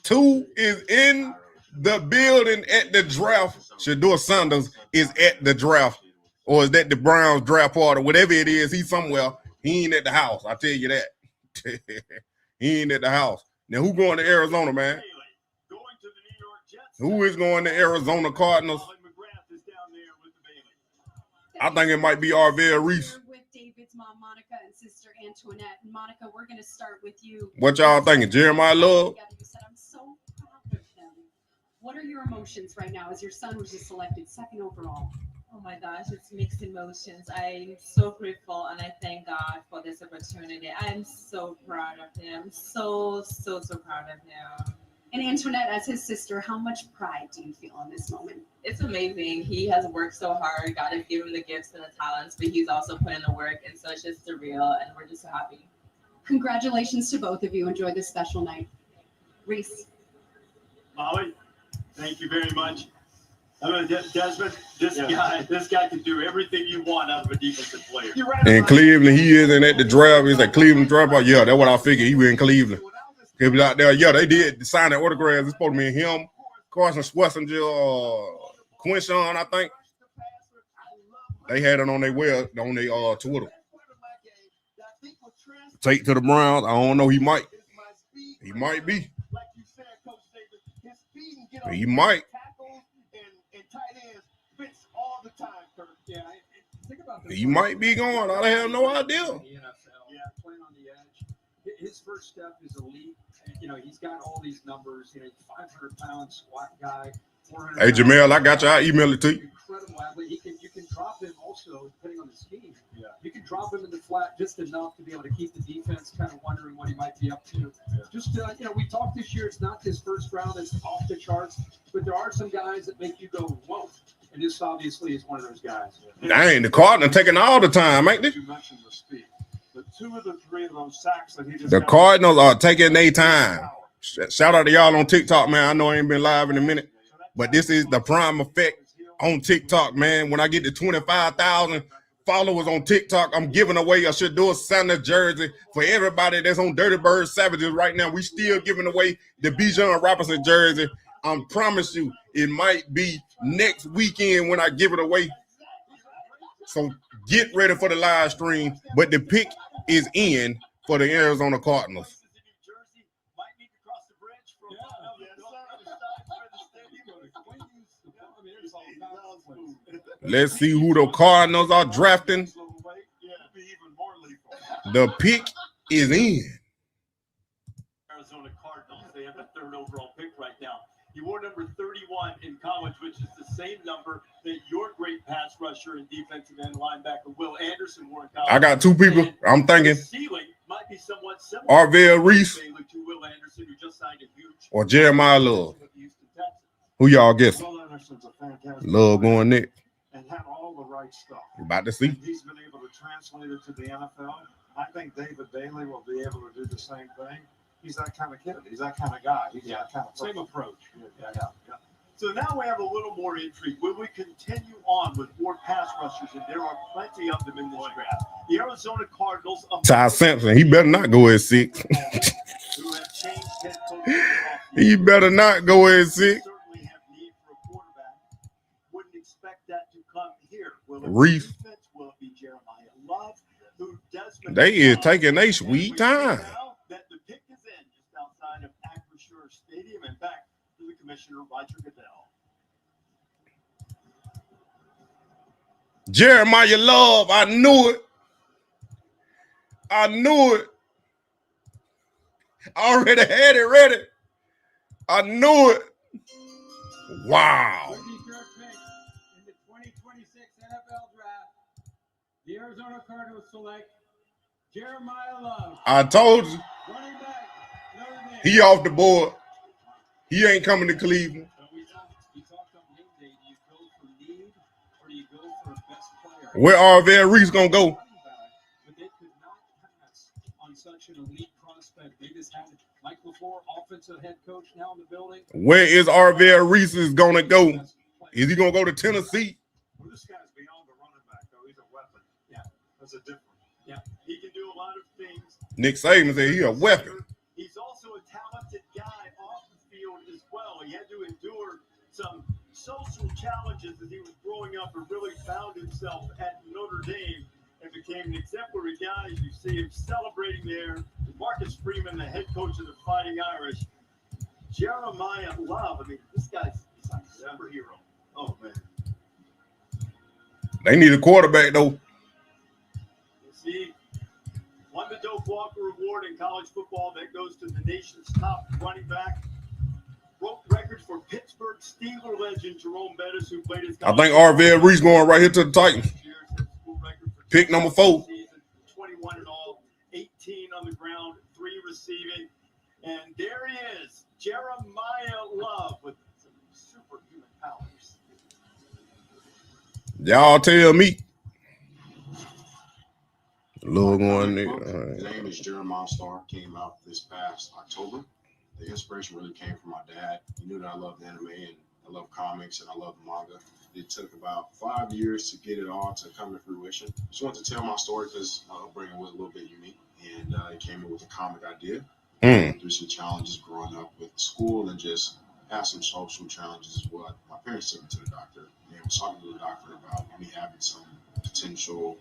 2 is in the building at the draft. Shedeur Sanders is at the draft. Or is that the Browns draft party? Whatever it is, he's somewhere. He ain't at the house. I tell you that. He ain't at the house. Now, who going to Arizona, man? Who is going to Arizona Cardinals? I think it might be Arvell Reese. With David's mom, Monica, and sister Antoinette. And Monica, we're going to start with you. What y'all thinking? Jeremiah Love? You said, I'm so proud of him. What are your emotions right now as your son was just selected second overall? Oh my gosh, it's mixed emotions. I'm so grateful and I thank God for this opportunity. I'm so proud of him. So proud of him. And Antoinette, as his sister, how much pride do you feel in this moment? It's amazing. He has worked so hard. God has given him the gifts and the talents, but he's also put in the work. And so it's just surreal and we're just so happy. Congratulations to both of you. Enjoy this special night. Reese. Molly, thank you very much. I mean, Desmond, this guy can do everything you want out of a defensive player. In Cleveland, he is in at the draft. He's at Cleveland draft. Yeah, that's what I figured. He was in Cleveland. He'll be out there. Yeah, they did sign that autograph. It's supposed to be him, Carson Schwarzenegger, Quinshawn, I think. They had it on their Twitter. Take to the Browns. I don't know. He might. He might be. He might. He might be going. I have no idea. Playing on the edge. His first step is elite. You know, he's got all these numbers. You know, 500-pound squat guy. Hey, Jamel, I got you. I emailed it to you. Incredible athlete. You can drop him also, depending on the scheme. Yeah. You can drop him in the flat just enough to be able to keep the defense kind of wondering what he might be up to. Yeah. Just, you know, we talked this year. It's not this first round that's off the charts, but there are some guys that make you go, whoa. And this obviously is one of those guys. Dang, the Cardinals taking all the time, ain't they? You mentioned the speed. The 2 of the 3 of those sacks that he just The Cardinals are taking their time. Shout out to y'all on TikTok, man. I know I ain't been live in a minute, but this is the prime effect on TikTok, man. When I get to 25,000 followers on TikTok, I'm giving away a Shedeur Sanders jersey for everybody that's on Dirty Bird Savages right now. We still giving away the Bijan Robinson jersey. I promise you, it might be next weekend when I give it away. So get ready for the live stream. But the pick is in for the Arizona Cardinals. Let's see who the Cardinals are drafting. The pick is in. Arizona Cardinals, they have the 3rd overall pick right now. He wore number 31 in college, which is the same number that your great pass rusher and defensive end linebacker Will Anderson wore in college. I got 2 people. I'm thinking ceiling might be somewhat similar Arvell Reese to Will Anderson, who just signed a huge or Jeremiah Love. Who y'all guess? Love going Nick. And had all the right stuff. About to see. And he's been able to translate it to the NFL. I think David Bailey will be able to do the same thing. He's that kind of kid. He's that kind of guy. He's that kind of same approach. Yeah. So now we have a little more intrigue. Will we continue on with more pass rushers? And there are plenty of them in this draft. The Arizona Cardinals. Ty Sampson, he better not go at 6. Who have changed head coaches. He better not go at 6. Certainly have need for a quarterback. Wouldn't expect that to come here. Will it Reef. be defense? Will it be Jeremiah Love? Who Desmond They is taking a sweet time. that the pick is in just outside of Acrisure Stadium and back to the Commissioner Roger Goodell. Jeremiah Love, I knew it. I already had it ready. I knew it. Wow. In the 2026 NFL Draft, the Arizona Cardinals select Jeremiah Love. I told you. Running back, Notre Dame. He off the board. He ain't coming to Cleveland. We talked on game day. Do you go for need or do you go for a best player? Where Arvell Reese gonna go? But they could not pass on such an elite prospect. They just had Mike LaFleur, offensive head coach, now in the building. Where is Arvell Reese gonna go? Is he gonna go to Tennessee? Well, this guy's beyond the running back, though. He's a weapon. Yeah. That's a difference. Yeah. He can do a lot of things. Nick Saban said he a weapon. He's also a talented guy off the field as well. He had to endure some social challenges as he was growing up and really found himself at Notre Dame and became an exemplary guy. You see him celebrating there. Marcus Freeman, the head coach of the Fighting Irish. Jeremiah Love. I mean, this guy's a superhero. Oh, man. They need a quarterback, though. You see, won the Doak Walker Award in college football. That goes to the nation's top running back. broke records for Pittsburgh Steelers legend Jerome Bettis, who played his I think Arvell Reese going right here to the Titans. Pick number 4. 21 in all, 18 on the ground, 3 receiving. And there he is, Jeremiah Love with some superhuman powers. Y'all tell me. Little one there. His name is Jeremiah Starr. Came out this past October. The inspiration really came from my dad. He knew that I loved anime and I love comics and I love manga. It took about 5 years to get it all to come to fruition. Just wanted to tell my story because my upbringing was a little bit unique, and it came in with a comic idea. Through some challenges growing up with school and just had some social challenges as well. My parents took me to the doctor and was talking to the doctor about me having some potential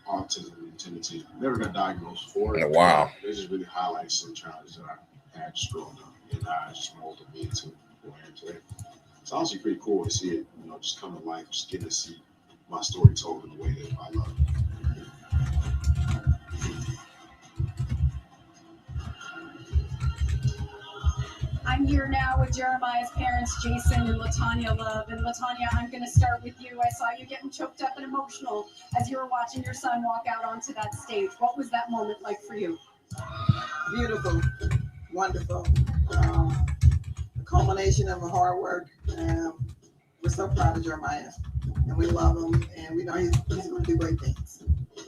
autism tendency. Never got diagnosed for it. Wow. It just really highlights some challenges that I had just growing up, and I just molded me into who I am today. It's honestly pretty cool to see it, just come to life, just getting to see my story told in the way that I love. I'm here now with Jeremiah's parents, Jason and Latanya Love. And Latanya, I'm going to start with you. I saw you getting choked up and emotional as you were watching your son walk out onto that stage. What was that moment like for you? Beautiful, wonderful. The culmination of a hard work. We're so proud of Jeremiah, and we love him, and we know he's going to do great things.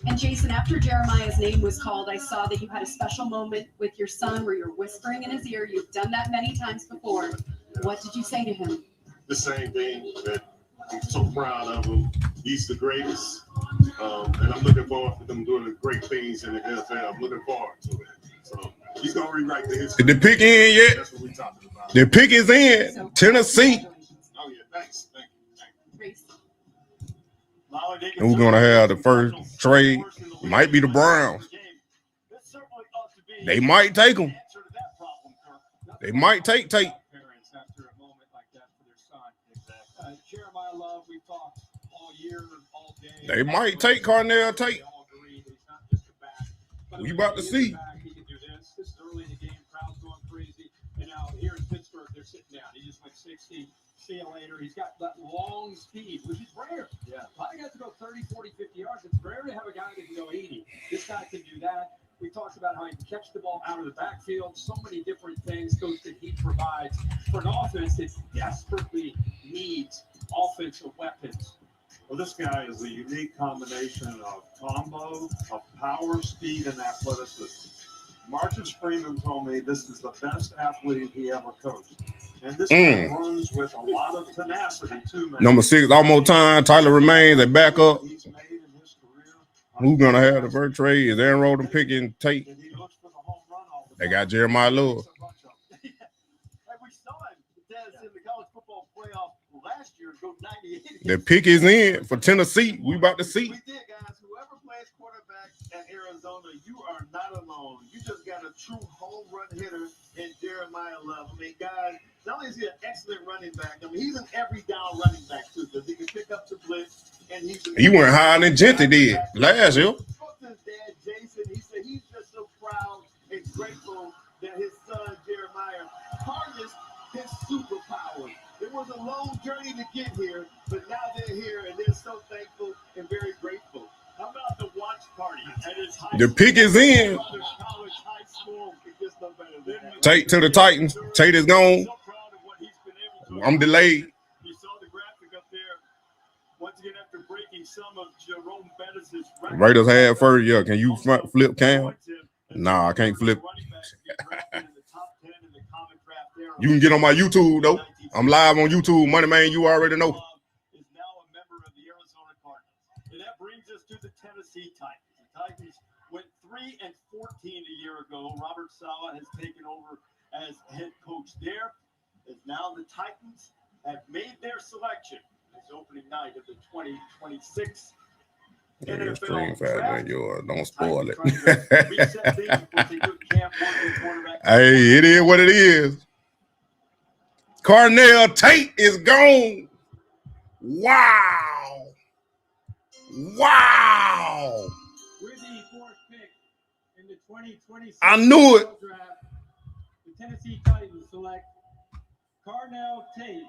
And Jason, after Jeremiah's name was called, I saw that you had a special moment with your son where you're whispering in his ear. You've done that many times before. What did you say to him? The same thing, that I'm so proud of him. He's the greatest. And I'm looking forward to them doing the great things in the NFL. I'm looking forward to it. So he's going to rewrite the history. Did the pick in yet? That's what we're talking about. The pick is in. Tennessee. Oh, yeah. Thanks. Thank you. And we're going to have the first trade. Might be the Browns. They might take them. They might take Tate. Jeremiah Love, we've talked all year, all day. They might take Cornell Tate. We about to see. He can do this. This is early in the game. Crowd's going crazy. And now here in Pittsburgh, they're sitting down. He just went 60. See you later. He's got that long speed, which is rare. Yeah. A lot of guys go 30, 40, 50 yards. It's rare to have a guy that can go 80. This guy can do that. We talked about how he can catch the ball out of the backfield. So many different things, Coach, that he provides for an offense that desperately needs offensive weapons. Well, this guy is a unique combination of combo, of power, speed, and athleticism. Marcus Freeman told me this is the best athlete he ever coached. And this guy runs with a lot of tenacity, too, man. Number 6, almost time. Tyler remains a backup. Who's going to have the first trade? Is Aaron Rodham picking Tate? They got Jeremiah Love. We saw him in the college football playoff last year go 98. The pick is in for Tennessee. We about to see. We did, guys. Whoever plays quarterback at Arizona, you are not alone. You just got a true home run hitter in Jeremiah Love. I mean, guys, not only is he an excellent running back, I mean, he's an every down running back, too, because he can pick up the blitz. And he went higher than Genty did last year. Spoke to his dad, Jason. He said he's just so proud and grateful that his son, Jeremiah, harnessed his superpowers. It was a long journey to get here, but now they're here, and they're so thankful and very grateful. How about the watch party at his high The pick is in. college high school? It gets no better than that. Tate to the Titans. Tate is gone. I'm delayed. You saw the graphic up there. Once again, after breaking some of Jerome Bettis' Raiders had first. Yeah, can you flip Cam? Nah, I can't flip. You can get on my YouTube though. I'm live on YouTube. Money Man, you already know. Is now a member of the Arizona Cardinals. And that brings us to the Tennessee Titans. The Titans went 3-14 a year ago. Robert Saleh has taken over as head coach there. As now the Titans have made their selection. It's opening night of the 2026 Yeah, stream faster than yours. Don't spoil it. Hey, it is what it is. Cornell Tate is gone. Wow. Wow. With the fourth pick in the 2026 I knew it. draft, the Tennessee Titans select Carnell Tate.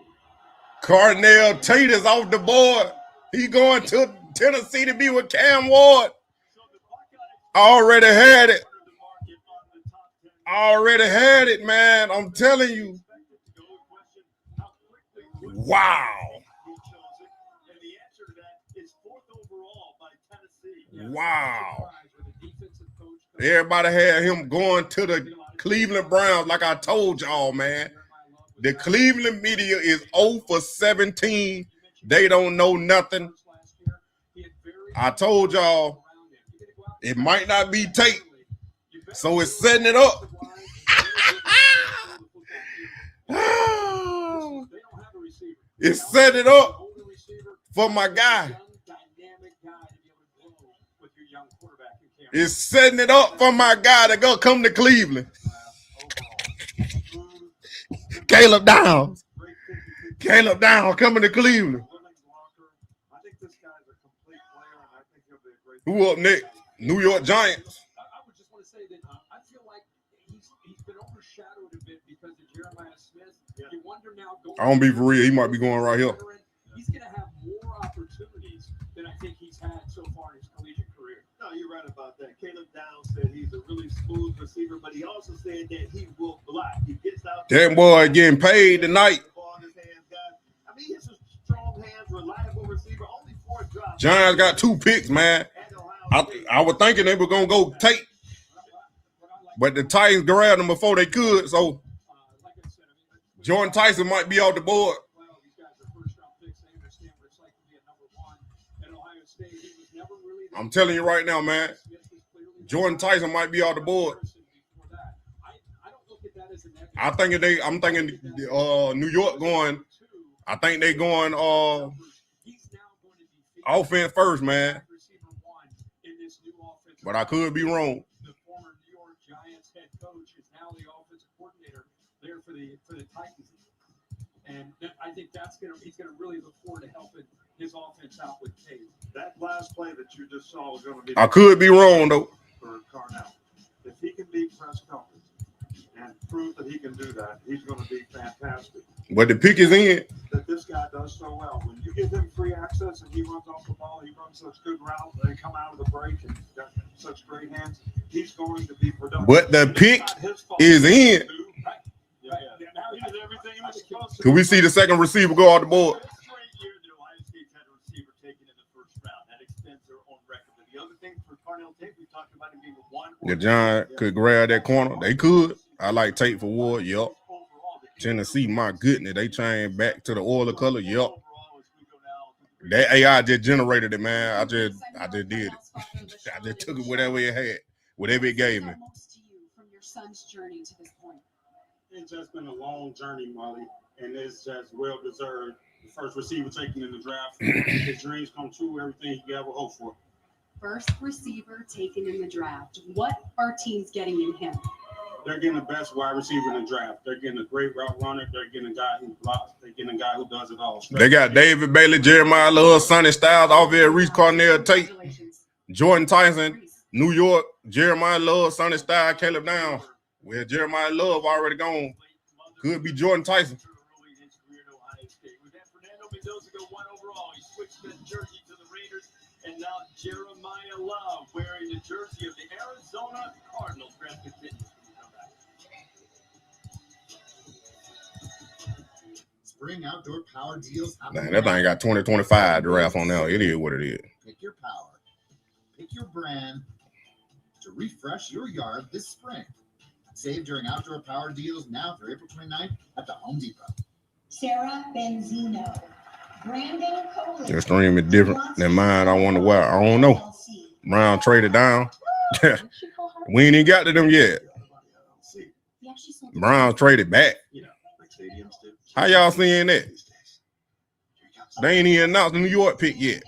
Carnell Tate is off the board. He going to Tennessee to be with Cam Ward. Already had it. Already had it, man. I'm telling you. Wow. Wow. Everybody had him going to the Cleveland Browns like I told y'all, man. The Cleveland media is 0 for 17. They don't know nothing. I told y'all it might not be Tate. So it's setting it up. It's setting it up for my guy. It's setting it up for my guy to go come to Cleveland. Caleb Downs. Caleb Downs coming to Cleveland. Who up next? New York Giants. I would just want to say that I feel like he's been overshadowed a bit because of Jeremiah Smith. You wonder now. I don't be for real. He might be going right here. He's going to have more opportunities than I think he's had so far in his collegiate career. No, you're right about that. Caleb Downs said he's a really smooth receiver, but he also said that he will block. He gets out. That boy getting paid tonight. I mean, he's a strong hands, reliable receiver. Only 4 drops. Giants got 2 picks, man. I was thinking they were gonna go Tate, but the Titans grabbed them before they could. So Jordan Tyson might be off the board. I'm telling you right now, man. Jordan Tyson might be off the board. I'm thinking New York going. I think they going offense first, man. But I could be wrong. The former New York Giants head coach is now the offensive coordinator there for the Titans, and I think he's gonna really look forward to helping his offense out with Tate. That last play that you just saw was going to be. I could be wrong though. For Carnell, if he can beat Prescott and prove that he can do that, he's going to be fantastic. But the pick is in. That this guy does so well. When you give him free access and he runs off the ball, he runs such good routes, and come out of the break and got such great hands, he's going to be productive. But the pick is in. Yeah. He did everything he was supposed to. Can we see the second receiver go off the board? The Giants could grab that corner. They could. I like Tate for Ward. Yup. Tennessee, my goodness, they changed back to the oil color. Yup. That AI just generated it, man. I just did it. I just took it whatever it had, whatever it gave me. From your son's journey to this point. It's just been a long journey, Molly, and it's just well deserved. The first receiver taken in the draft. His dreams come true. Everything he could ever hope for. First receiver taken in the draft. What are teams getting in him? They're getting the best wide receiver in the draft. They're getting a great route runner. They're getting a guy who blocks. They're getting a guy who does it all. They got David Bailey, Jeremiah Love, Sonny Styles, off here, Reese Carnell Tate, Jordan Tyson, New York, Jeremiah Love, Sonny Styles, Caleb Downs. Well, Jeremiah Love already gone. Could be Jordan Tyson. And now Jeremiah Love wearing the jersey of the Arizona Cardinals. Draft continues. Spring outdoor power deals. Man, that thing got 2025 draft on there. It is what it is. Pick your power. Pick your brand to refresh your yard this spring. Save during outdoor power deals now through April 29th at the Home Depot. Sarah Benzino. Brandon Coley. Your stream is different than mine. I wonder why. I don't know. Brown traded down. We ain't even got to them yet. Brown traded back. How y'all seeing that? They ain't even announced the New York pick yet.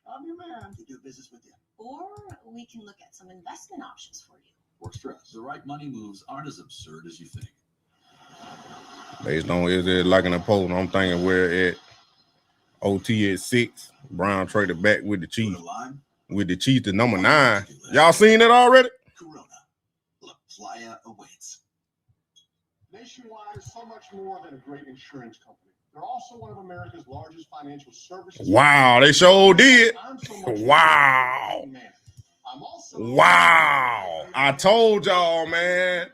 I'm your man to do business with you. Or we can look at some investment options for you. Works for us. The right money moves aren't as absurd as you think. Based on is it like an opponent, I'm thinking we're at OT at 6. Brown traded back with the Chiefs. With the Chiefs to number 9. Y'all seen it already? Corona. La Playa awaits. Nationwide is so much more than a great insurance company. They're also one of America's largest financial services. Wow, they sure did. I'm so much Wow. I'm also Wow. I told y'all, man.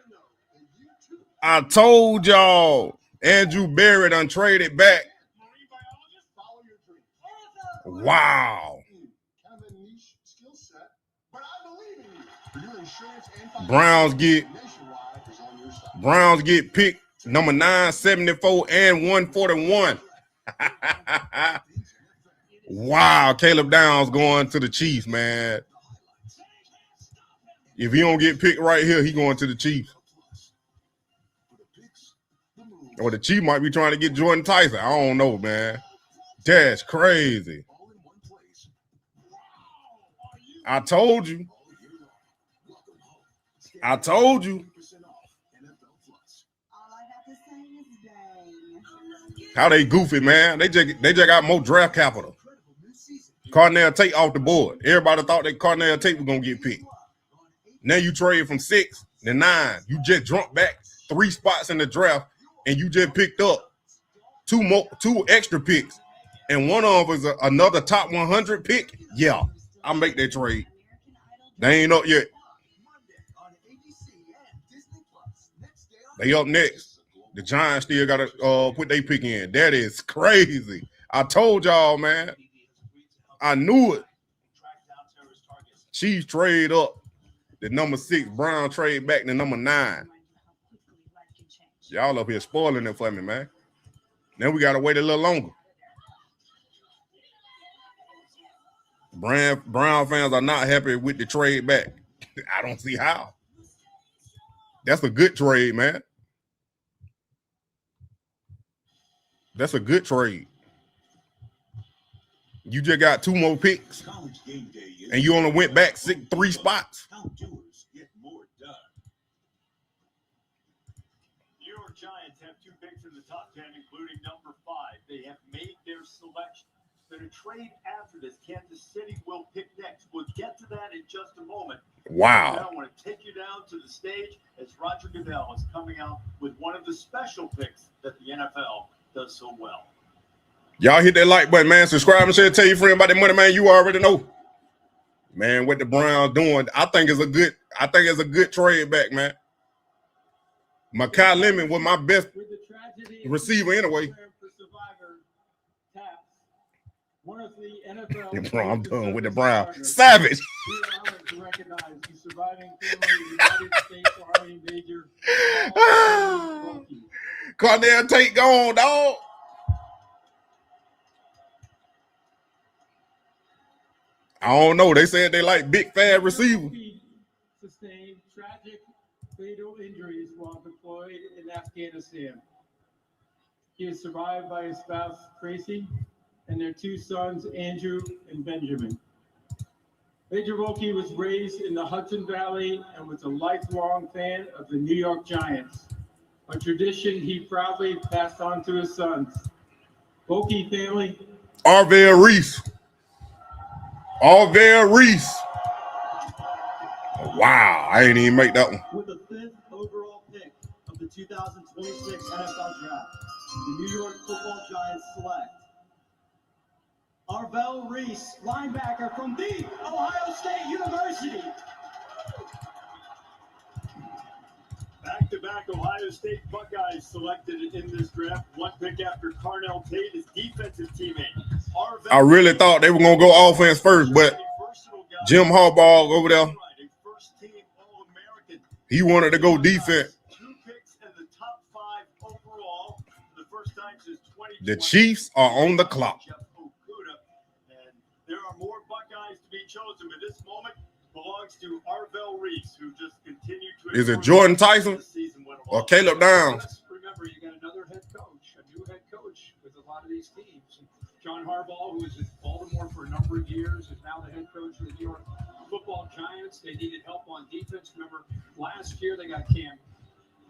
I told y'all. Andrew Berry done traded back. Wow. kind of a niche skill set, but I believe in you. For your insurance and Browns get Nationwide is on your side. Browns get picked number 974 and 141. Wow, Caleb Downs going to the Chiefs, man. If he don't get picked right here, he going to the Chiefs. Or the Chiefs might be trying to get Jordan Tyson. I don't know, man. That's crazy. I told you. I told you. How they goofy, man. They just got more draft capital. Cornell Tate off the board. Everybody thought that Cornell Tate was going to get picked. Now you trade from 6 to 9. You just jumped back 3 spots in the draft, and you just picked up 2 extra picks. And one of them is another top 100 pick. Yeah, I'll make that trade. They ain't up yet. They up next. The Giants still got to put their pick in. That is crazy. I told y'all, man. I knew it. Chiefs trade up. The number 6, Brown trade back to number 9. Y'all up here spoiling it for me, man. Now we got to wait a little longer. Brown fans are not happy with the trade back. I don't see how. That's a good trade, man. That's a good trade. You just got 2 more picks, and you only went back 3 spots. New York Giants have 2 picks in the top 10, including number 5. They have made their selection. But a trade after this, Kansas City will pick next. We'll get to that in just a moment. Wow. Now I want to take you down to the stage as Roger Goodell is coming out with one of the special picks that the NFL does so well. Y'all hit that like button, man. Subscribe and share. Tell your friend about that money, man. You already know. Man, what the Browns doing, I think it's a good trade back, man. Makai Lemon was my best receiver anyway. One of the NFL. I'm done with the Browns. Savage. To recognize the surviving family United States Army Major. Cornell Tate gone, dog. I don't know. They said they like big, fat receiver. Sustained tragic fatal injuries while deployed in Afghanistan. He is survived by his spouse, Tracy, and their 2 sons, Andrew and Benjamin. Major Wilkie was raised in the Hudson Valley and was a lifelong fan of the New York Giants, a tradition he proudly passed on to his sons. Wilkie family. Arvell Reese. Wow, I ain't even make that one. With the 5th overall pick of the 2026 NFL Draft, the New York Football Giants select Arvell Reese, linebacker from the Ohio State University. Back-to-back Ohio State Buckeyes selected in this draft. 1 pick after Cornell Tate, his defensive teammate. I really thought they were going to go offense first, but Jim Harbaugh over there, he wanted to go defense. 2 picks in the top 5 overall. The first time since 2020. The Chiefs are on the clock. And there are more Buckeyes to be chosen, but this moment belongs to Arvell Reese, who just continued to. Is it Jordan Tyson or Caleb Downs? Remember, you got another head coach, a new head coach with a lot of these teams. John Harbaugh, who was in Baltimore for a number of years, is now the head coach of the New York Football Giants. They needed help on defense. Remember, last year they got Cam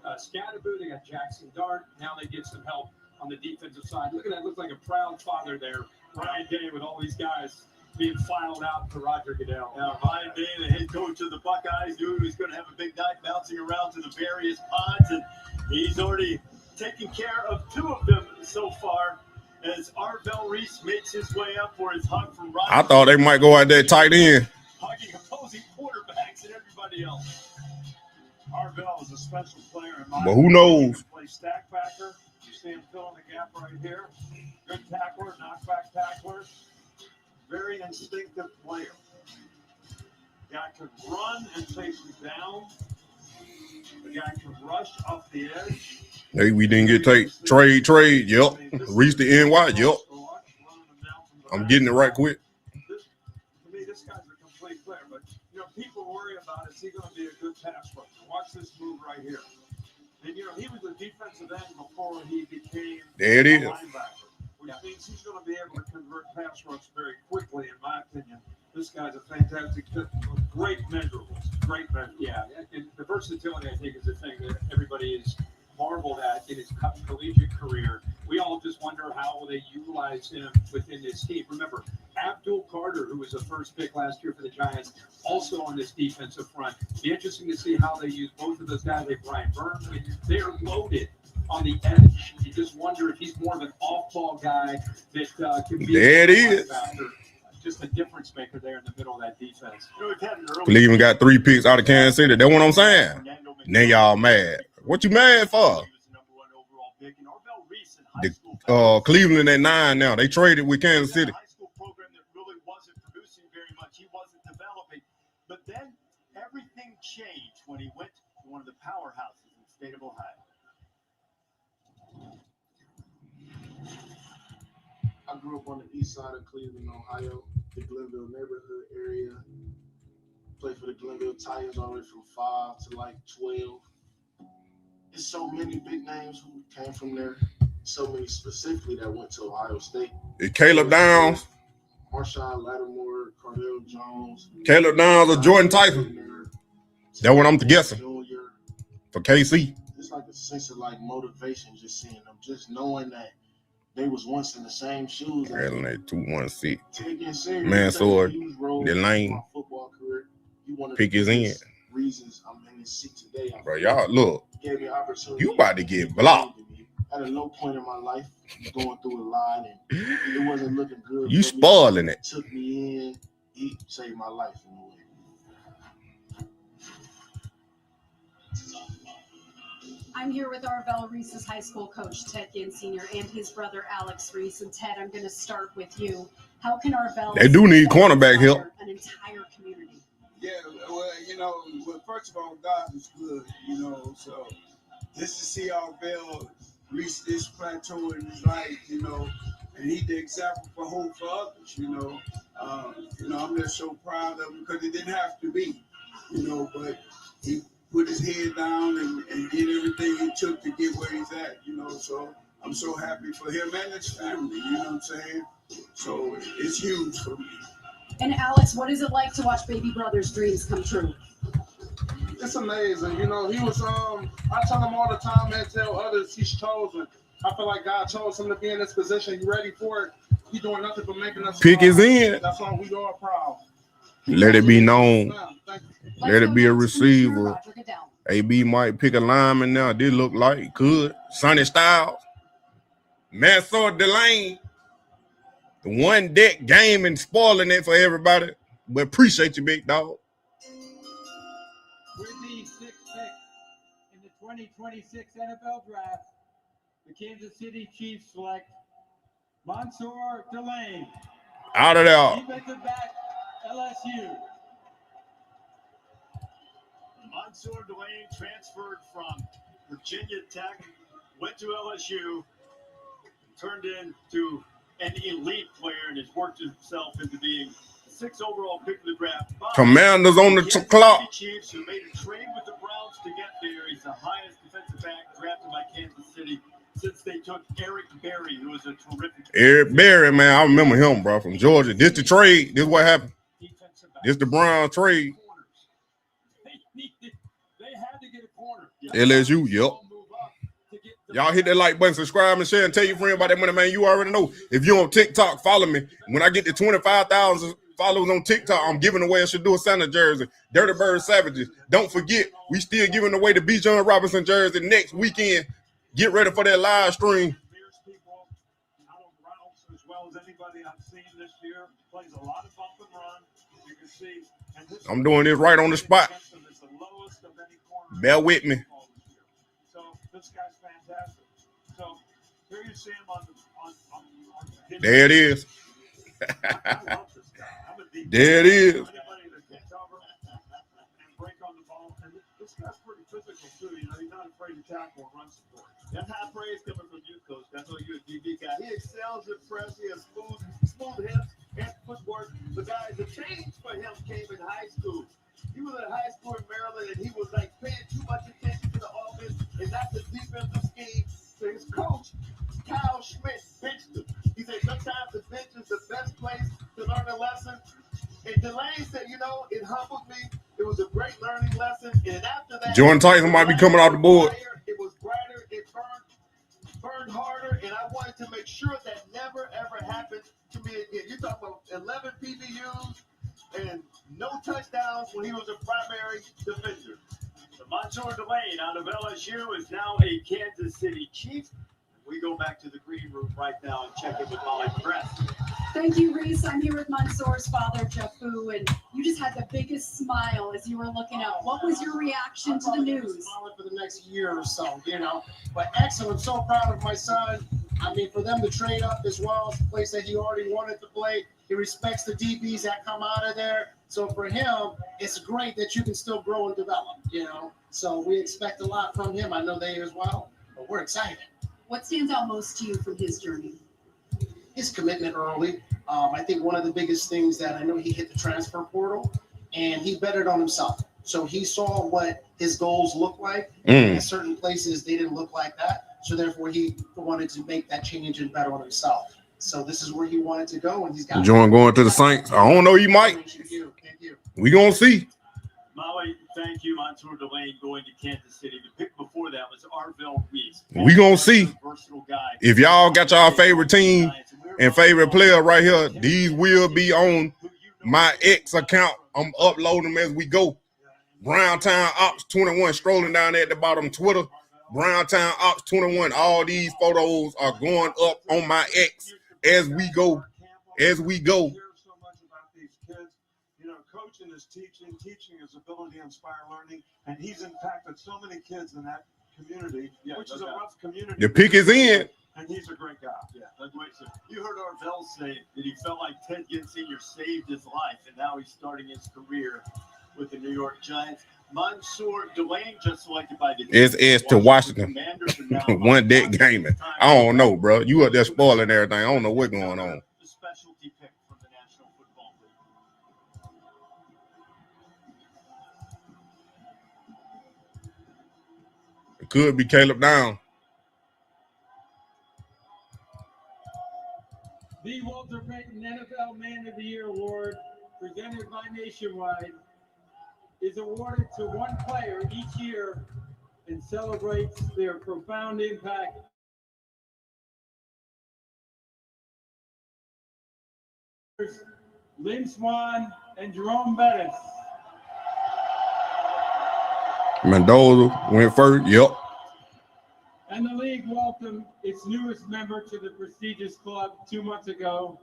Scatterboo, they got Jackson Dart. Now they get some help on the defensive side. Look at that. Looks like a proud father there. Brian Day with all these guys being filed out for Roger Goodell. Now, Ryan Day, the head coach of the Buckeyes, knew he was going to have a big night bouncing around to the various pods, and he's already taken care of 2 of them so far as Arvell Reese makes his way up for his hug from Roger. I thought they might go out there tight end. Hugging opposing quarterbacks and everybody else. Arvell is a special player in my But who knows? Play stack backer. You see him filling the gap right here. Good tackler, knockback tackler. Very instinctive player. Guy can run and chase you down. The guy can rush off the edge. Hey, we didn't get trade. Yep. Reach the NY. Yep. I'm getting it right quick. To me, this guy's a complete player. But, people worry about is he going to be a good pass rusher. Watch this move right here. And, he was a defensive end before he became There it is. a linebacker, which means he's going to be able to convert pass rush very quickly, in my opinion. This guy's a fantastic fit. Great measurables. Great measurables. Yeah, and the versatility, I think, is the thing that everybody is marveled at in his collegiate career. We all just wonder how will they utilize him within this team. Remember, Abdul Carter, who was the first pick last year for the Giants, also on this defensive front. Be interesting to see how they use both of those guys. They Brian Burns. They're loaded on the edge. You just wonder if he's more of an off-ball guy that can be There it is. just a difference maker there in the middle of that defense. Cleveland got 3 picks out of Kansas City. That's what I'm saying. Now y'all mad. What you mad for? The Cleveland at 9 now. They traded with Kansas City. But then everything changed when he went to one of the powerhouses in the state of Ohio. I grew up on the east side of Cleveland, Ohio, the Glenville neighborhood area. Played for the Glenville Tigers all the way from 5 to like 12. There's so many big names who came from there. So many specifically that went to Ohio State. Caleb Downs. Marshawn Lattimore, Cardell Jones. Caleb Downs or Jordan Tyson. That's what I'm guessing. For KC. It's like a sense of like motivation just seeing them, just knowing that they was once in the same shoes. Taking 216. serious. Mansour, the lane. My football career. Pick his end. Reasons I'm in this seat today. Bro, y'all look. Gave me opportunity. You about to get blocked. At a low point in my life, going through a lot, and it wasn't looking good. You spoiling it. Took me in. He saved my life in a way. I'm here with Arvell Reese's high school coach, Ted Ginn Sr., and his brother, Alex Reese. And Ted, I'm going to start with you. How can Arvell... They do need cornerback help. ...an entire community? Yeah, well, first of all, God is good, so just to see Arvell reach this plateau in his life, and he the example for hope for others, I'm just so proud of him because it didn't have to be, but he put his head down and did everything he took to get where he's at, so I'm so happy for him and his family, you know what I'm saying? So it's huge for me. And Alex, what is it like to watch baby brother's dreams come true? It's amazing. He was, I tell him all the time and tell others he's chosen. I feel like God chose him to be in this position. You ready for it? He's doing nothing but making us Pick proud. his end. That's why we are proud. Let it be known. Let it be a receiver. AB might pick a lineman now. Did look like he could. Sonny Styles. Mansour Delane. The one deck game and spoiling it for everybody. But appreciate you, big dog. With the 6th pick in the 2026 NFL Draft, the Kansas City Chiefs select Mansour Delane. Out of there. Defensive back, LSU. Mansour Delane transferred from Virginia Tech, went to LSU, turned into an elite player, and has worked himself into being the 6th overall pick of the draft. Commanders on the clock. Chiefs who made a trade with the Browns to get there. He's the highest defensive back drafted by Kansas City since they took Eric Berry, who was a terrific. Eric Berry, man, I remember him, bro, from Georgia. This the trade. This what happened. This the Brown trade. They had to get a corner. LSU, yep. Y'all hit that like button, subscribe, and share, and tell your friend about that money, man. You already know. If you're on TikTok, follow me. When I get to 25,000 followers on TikTok. I'm giving away a Shedeur Sanders jersey. Dirty Bird Savages. Don't forget, we still giving away the B. John Robinson jersey next weekend. Get ready for that live stream. As well as anybody I've seen this year, plays a lot of bump and run. You can see, I'm doing this right on the spot. Bear with me. So this guy's fantastic. So here you see him on there it is. There it is. Anybody that can cover and break on the ball, and this guy's pretty physical too. You know, he's not afraid to tackle and run support. That's high praise coming from you, Coach. I know you're a DB guy. He excels in press. He has smooth hips and footwork. The guys, the change for him came in high school. He was in high school in Maryland, and he was like paying too much attention to the offense and not the defensive scheme. So his coach, Kyle Schmidt, benched him. He said sometimes the bench is the best place to learn a lesson. And Delane said, you know, it humbled me. It was a great learning lesson. And after that, Jordan Tyson might be coming off the board. It was brighter. It burned harder. And I wanted to make sure that never, ever happened to me again. You're talking about 11 PBUs and no touchdowns when he was a primary defender. So Mansour Delane out of LSU is now a Kansas City Chief. We go back to the green room right now and check in with Molly Press. Thank you, Reese. I'm here with Mansour's father, Jafu, and you just had the biggest smile as you were looking out. What was your reaction to the news? Smiling for the next year or so, you know. But excellent. So proud of my son. I mean, for them to trade up as well as the place that he already wanted to play. He respects the DBs that come out of there. So for him, it's great that you can still grow and develop, you know. So we expect a lot from him. I know they as well, but we're excited. What stands out most to you from his journey? His commitment early. I think one of the biggest things that I know he hit the transfer portal and he betted on himself. So he saw what his goals look like. In certain places, they didn't look like that. So therefore, he wanted to make that change and bet on himself. So this is where he wanted to go, and he's got. Jordan going to the Saints. I don't know. He might. Thank you. We gonna see. Molly, thank you. Mansour Delane going to Kansas City. The pick before that was Arvell Reese. We gonna see. If y'all got y'all favorite team and favorite player right here, these will be on my X account. I'm uploading them as we go. Browntown Ops 21 strolling down there at the bottom. Twitter, Browntown Ops 21. All these photos are going up on my X as we go. As we go. Coaching is teaching is ability to inspire learning, and he's impacted so many kids in that community, which is a rough community. The pick is in. And he's a great guy. Yeah, that's great. So you heard Arvell say that he felt like Ted Ginn Sr. saved his life, and now he's starting his career with the New York Giants. Mansour Delane just selected by the SS to Washington. One deck gaming. I don't know, bro. You up there spoiling everything. I don't know what's going on. The specialty pick from the National Football League. It could be Caleb Down. The Walter Payton NFL Man of the Year Award, presented by Nationwide, is awarded to one player each year and celebrates their profound impact. Lynn Swan and Jerome Bettis. Mendoza went first. Yep. And the league welcomed its newest member to the prestigious club 2 months ago,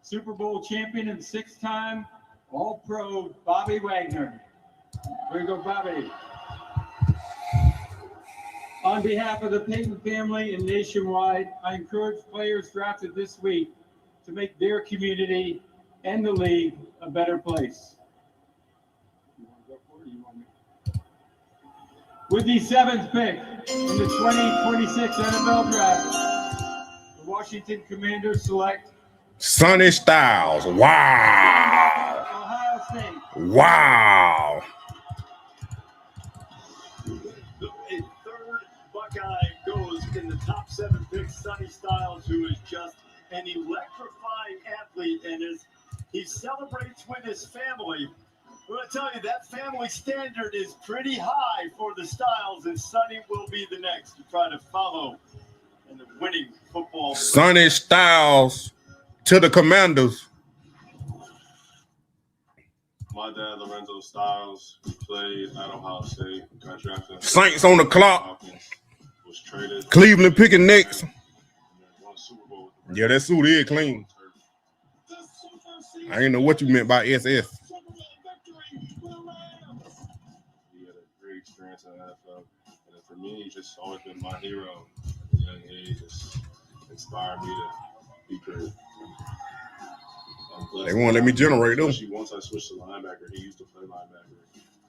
Super Bowl champion and six-time All-Pro Bobby Wagner. Here you go, Bobby. On behalf of the Payton family and Nationwide, I encourage players drafted this week to make their community and the league a better place. With the seventh pick in the 2026 NFL Draft, the Washington Commanders select Sonny Styles. Wow. Ohio State. Wow. A third Buckeye goes in the top 7 picks. Sonny Styles, who is just an electrifying athlete, and he celebrates with his family. I'm going to tell you, that family standard is pretty high for the Styles, and Sonny will be the next to try to follow in the winning football. Sonny Styles to the Commanders. My dad, Lorenzo Styles, played at Ohio State. Got drafted. Saints on the clock. Was traded. Cleveland picking next. Yeah, that suit is clean. I didn't know what you meant by SS. He had a great experience in the NFL. And for me, he's just always been my hero. At a young age, just inspired me to be great. They won't let me generate them. Especially once I switched to linebacker, he used to play linebacker.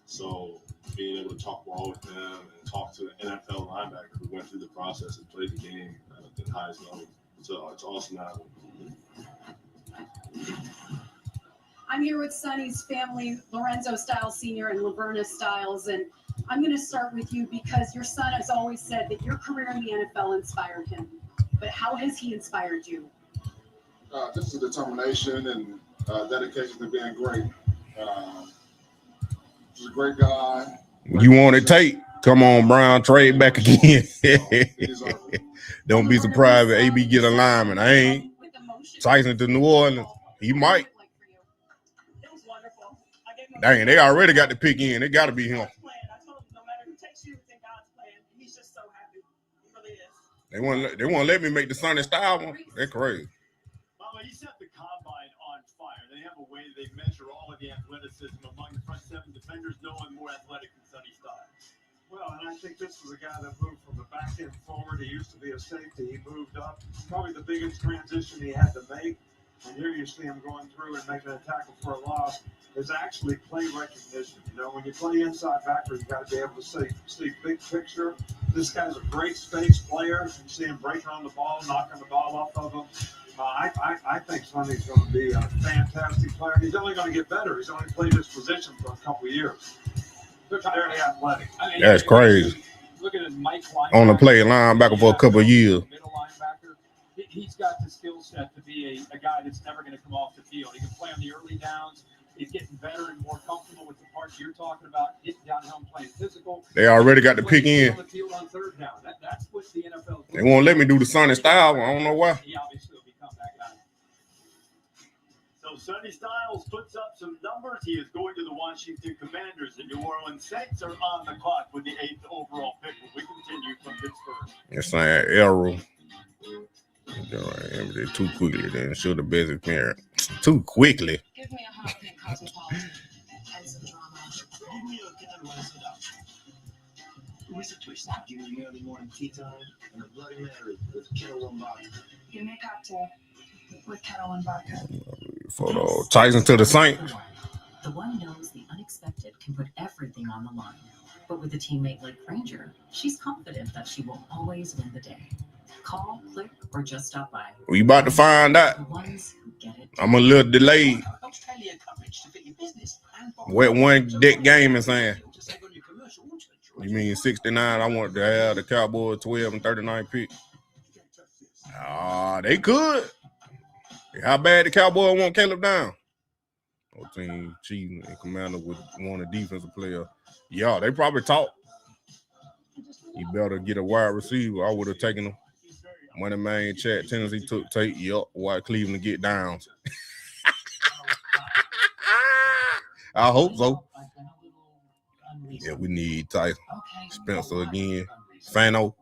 So being able to talk ball with him and talk to an NFL linebacker who went through the process and played the game at the highest level. So it's awesome now. I'm here with Sonny's family, Lorenzo Styles Sr. and Laverna Styles, and I'm going to start with you because your son has always said that your career in the NFL inspired him. But how has he inspired you? Just the determination and dedication to being great. He's a great guy. You want it, Tate? Come on, Brown, trade back again. Don't be surprised if AB get a lineman. I ain't. Tyson to New Orleans. He might. Dang, they already got the pick in. It got to be him. They won't let me make the Sonny Style one. They're crazy. Mama, he set the combine on fire. They have a way they measure all of the athleticism among the front seven defenders. No one more athletic than Sonny Style. Well, and I think this was a guy that moved from the back end forward. He used to be a safety. He moved up. Probably the biggest transition he had to make. And here you see him going through and making a tackle for a loss. Is actually play recognition. You know, when you play inside backer, you got to be able to see big picture. This guy's a great space player. You see him breaking on the ball, knocking the ball off of him. I think Sonny's going to be a fantastic player. He's only going to get better. He's only played this position for a couple of years. Very athletic. That's crazy. Look at Mike linebacker. On the play linebacker for a couple of years. Middle linebacker. He's got the skill set to be a guy that's never going to come off the field. He can play on the early downs. He's getting better and more comfortable with the parts you're talking about, hitting downhill and playing physical. They already got the pick in. On the field on third down. That's what the NFL. They won't let me do the Sonny Style one. I don't know why. He obviously will become that guy. So Sonny Styles puts up some numbers. He is going to the Washington Commanders. The New Orleans Saints are on the clock with the 8th overall pick. We continue from Pittsburgh. It's saying arrow. Too quickly, then show the basic parent. Too quickly. Give me a hot pink cosmopolitan and some drama. Give me a cat when I sit up. What's a twist? Give me an early morning tea time and a Bloody Mary with kettle and vodka. Give me a cocktail with kettle and vodka. Photo. Tyson to the Saint. The one knows the unexpected can put everything on the line. But with a teammate like Granger, she's confident that she will always win the day. Call, click, or just stop by. We about to find out. I'm a little delayed. What one deck game is saying? You mean 69? I want to have the Cowboys 12 and 39 pick. They could. How bad the Cowboys want Caleb down? Whole team cheating and Commander would want a defensive player. Yeah, they probably talk. You better get a wide receiver. I would have taken him. Money Man chat. Tennessee took Tate. Yup. Why Cleveland get downs? I hope so. Yeah, we need Tyson. Spencer again. Fano.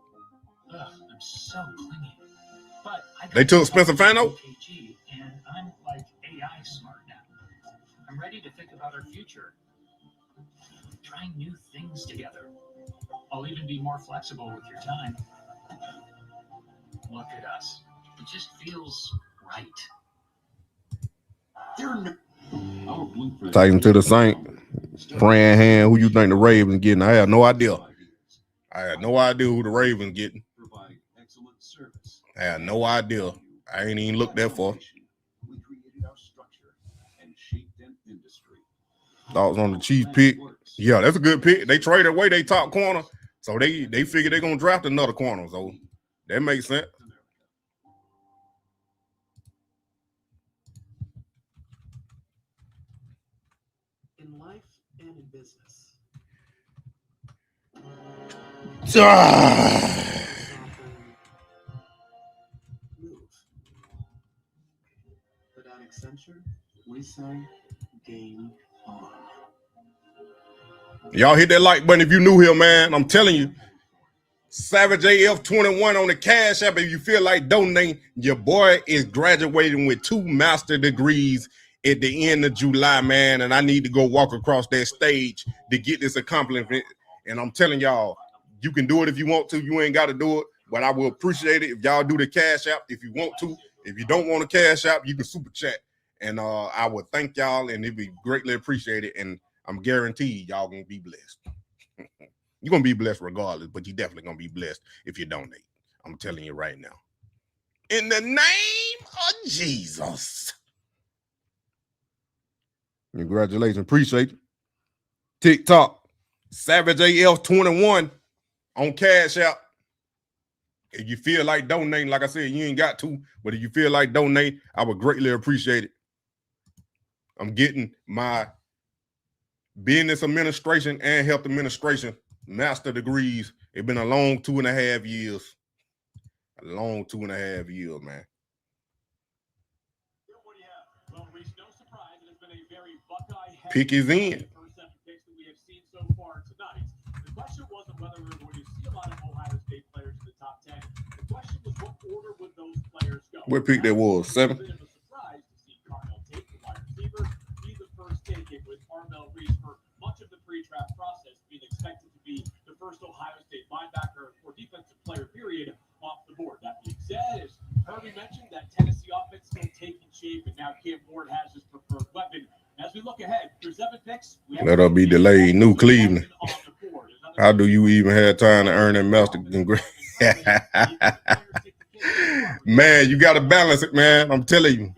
They took Spencer Fano? And I'm like AI smart now. I'm ready to think about our future. Trying new things together. I'll even be more flexible with your time. Look at us. It just feels right. Tyson to the Saint. Praying hand. Who you think the Ravens getting? I have no idea. I had no idea who the Ravens getting. I had no idea. I ain't even looked that far. Thoughts on the Chiefs pick? Yeah, that's a good pick. They traded away their top corner, so they figure they're gonna draft another corner. So that makes sense. In life and in business. Move. But at Accenture, we say game on. Y'all hit that like button if you new here, man. I'm telling you. Savage AF21 on the Cash App. If you feel like donating, your boy is graduating with 2 master degrees at the end of July, man. And I need to go walk across that stage to get this accomplishment. And I'm telling y'all, you can do it if you want to. You ain't got to do it. But I will appreciate it if y'all do the Cash App if you want to. If you don't want to Cash App, you can super chat. And I would thank y'all, and it'd be greatly appreciated. And I'm guaranteed y'all gonna be blessed. You're gonna be blessed regardless, but you're definitely gonna be blessed if you donate. I'm telling you right now. In the name of Jesus. Congratulations. Appreciate you. TikTok, Savage AF21 on Cash App. If you feel like donating, like I said, you ain't got to, but if you feel like donating, I would greatly appreciate it. I'm getting my business administration and health administration master degrees. It's been a long 2.5 years. A long 2.5 years, man. Pick is in. The question wasn't whether we were going to see a lot of Ohio State players in the top 10. The question was what order would those players go? What pick that was? 7? A bit of a surprise to see Carmel take the wide receiver, be the first taken with Armel Reese for much of the pre-draft process, being expected to be the first Ohio State linebacker or defensive player, period, off the board. That being said, as Herbie mentioned, that Tennessee offense still taking shape, and now Cam Ward has his preferred weapon. As we look ahead, there's 7 picks. Let her be delayed. New Cleveland. How do you even have time to earn that master degree? Man, you got to balance it, man. I'm telling you.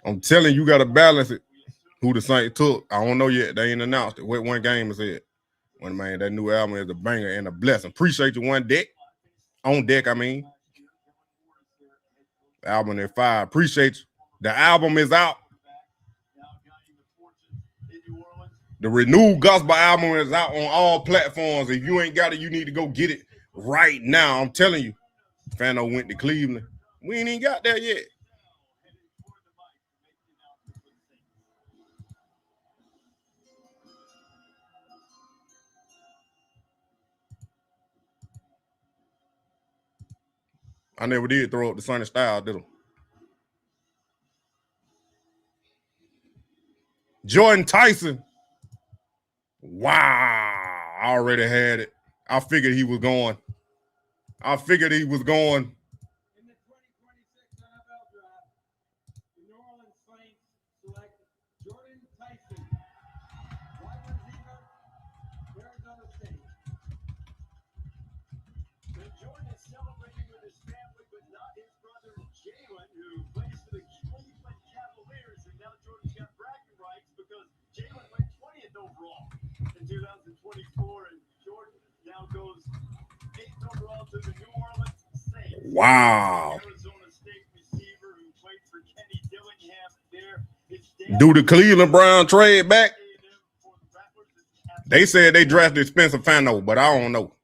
You got to balance it. Who the Saints took, I don't know yet. They ain't announced it. What one game is it? When, man, that new album is a banger and a blessing. Appreciate you on deck. On deck, I mean. The album at 5. Appreciate you. The album is out. The renewed gospel album is out on all platforms. If you ain't got it, you need to go get it right now. I'm telling you. Fano went to Cleveland. We ain't even got there yet. I never did throw up the Sunny Style, did I? Jordan Tyson. Wow. I already had it. I figured he was going. In the 2026 NFL Draft, the New Orleans Saints select Jordan Tyson, wide receiver, Arizona State. And Jordan is celebrating with his family, but not his brother Jalen, who plays for the Cleveland Cavaliers. And now Jordan's got bragging rights because Jalen went 20th overall in 2024, and Jordan now goes 8th overall to the New Orleans Saints. Wow. Arizona State receiver who played for Kenny Dillingham there. Do the Cleveland Brown trade back? They said they drafted Spencer Fano, but I don't know.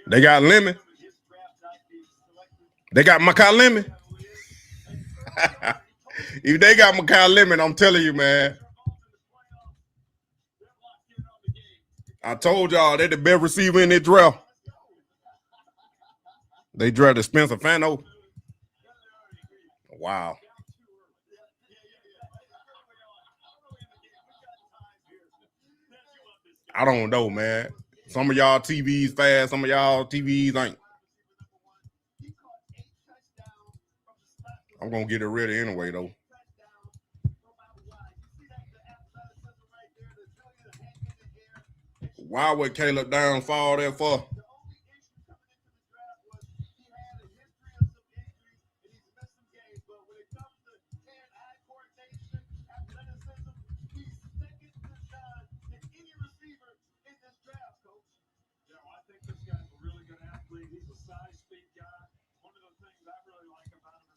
They got Lemon. They got Makai Lemon. If they got Makai Lemon, I'm telling you, man. I told y'all they're the best receiver in their draft. They drafted Spencer Fano. Wow. I don't know, man. Some of y'all TVs fast, some of y'all TVs ain't. I'm going to get it ready anyway, though. Why would Caleb Downs fall there for?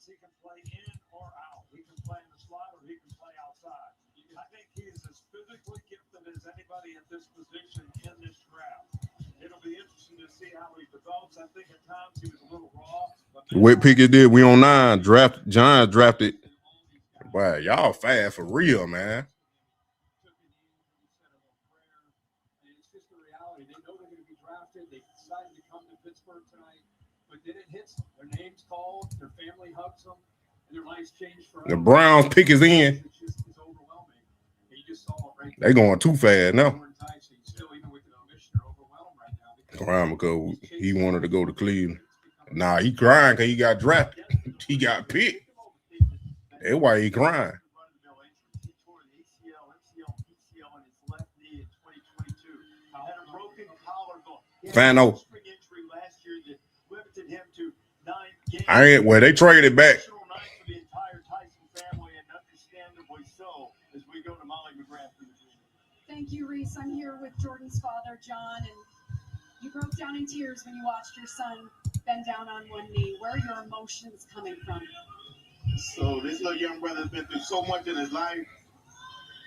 He can play in or out. He can play in the slot or he can play outside. I think he's as physically gifted as anybody at this position in this draft. It'll be interesting to see how he develops. I think at times he was a little raw, but What pick it did? We on 9. John drafted. Wow, y'all fast for real, man. It's just the reality. They know they're going to be drafted. They decided to come to Pittsburgh tonight, but then it hits them. Their name's called, their family hugs them, and their lives change forever. The Browns pick is in. It's overwhelming. And you just saw it right They going too fast now. Crying because he wanted to go to Cleveland. Nah, he crying because he got drafted. He got picked. That's why he crying. Fano. They traded back. Thank you, Reese. I'm here with Jordan's father, John, and you broke down in tears when you watched your son bend down on one knee. Where are your emotions coming from? So this little young brother's been through so much in his life.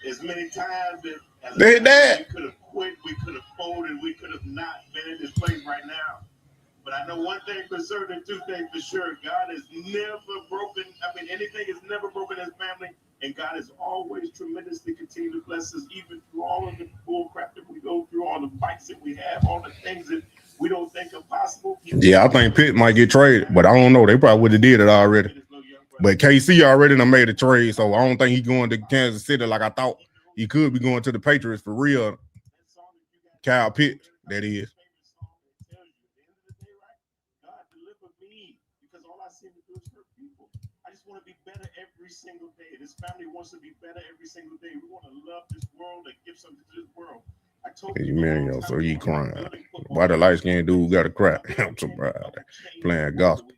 As many times as they did. We could have quit, we could have folded, we could have not been in this place right now. But I know one thing for certain, two things for sure. God has never broken, anything has never broken his family. And God has always tremendously continued to bless us, even through all of the bull crap that we go through, all the fights that we have, all the things that we don't think are possible. Yeah, I think Pitt might get traded, but I don't know. They probably would have did it already. But KC already done made a trade, so I don't think he's going to Kansas City like I thought. He could be going to the Patriots for real. Kyle Pitts, that is. Every single day. This family wants to be better every single day. We want to love this world and give something to this world. I told you, so he crying. Why the light skinned dude got to cry? I'm surprised. Playing gospel.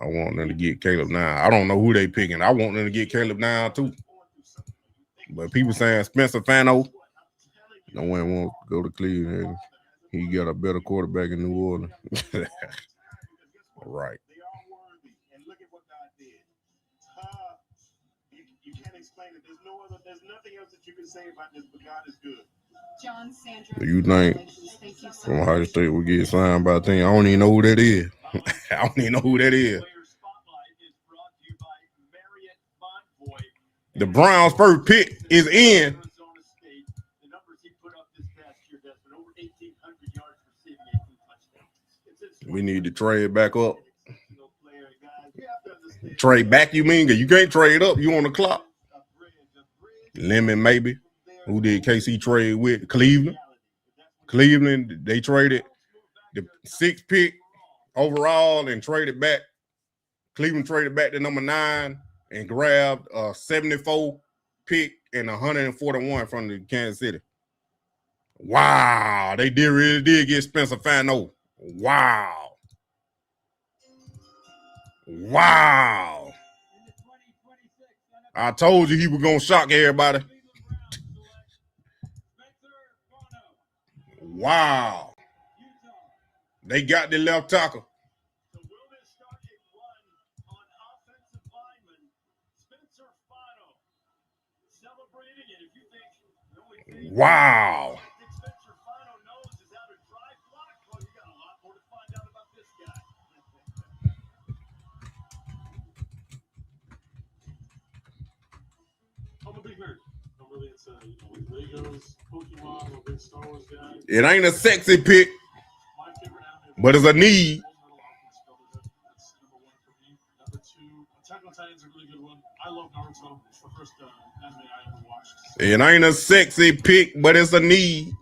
I want them to get Caleb now. I don't know who they picking. I want them to get Caleb now too. But people saying Spencer Fano. No one wants to go to Cleveland. He got a better quarterback in New Orleans. Right. There's nothing else that you can say about this, but God is good. John Sanders. Do you think from Ohio State will get signed by a thing? I don't even know who that is. I don't even know who that is. The Browns' first pick is in. We need to trade back up. Trade back, you mean? You can't trade up. You on the clock. Lemon, maybe. Who did KC trade with? Cleveland. Cleveland, they traded the 6th pick overall and traded back. Cleveland traded back to number 9 and grabbed a 74 pick and 141 from the Kansas City. Wow, they really did get Spencer Fano. Wow. I told you he was going to shock everybody. Wow. They got the left tackle. Wow. It ain't a sexy pick, but it's a need. It ain't a sexy pick, but it's a need.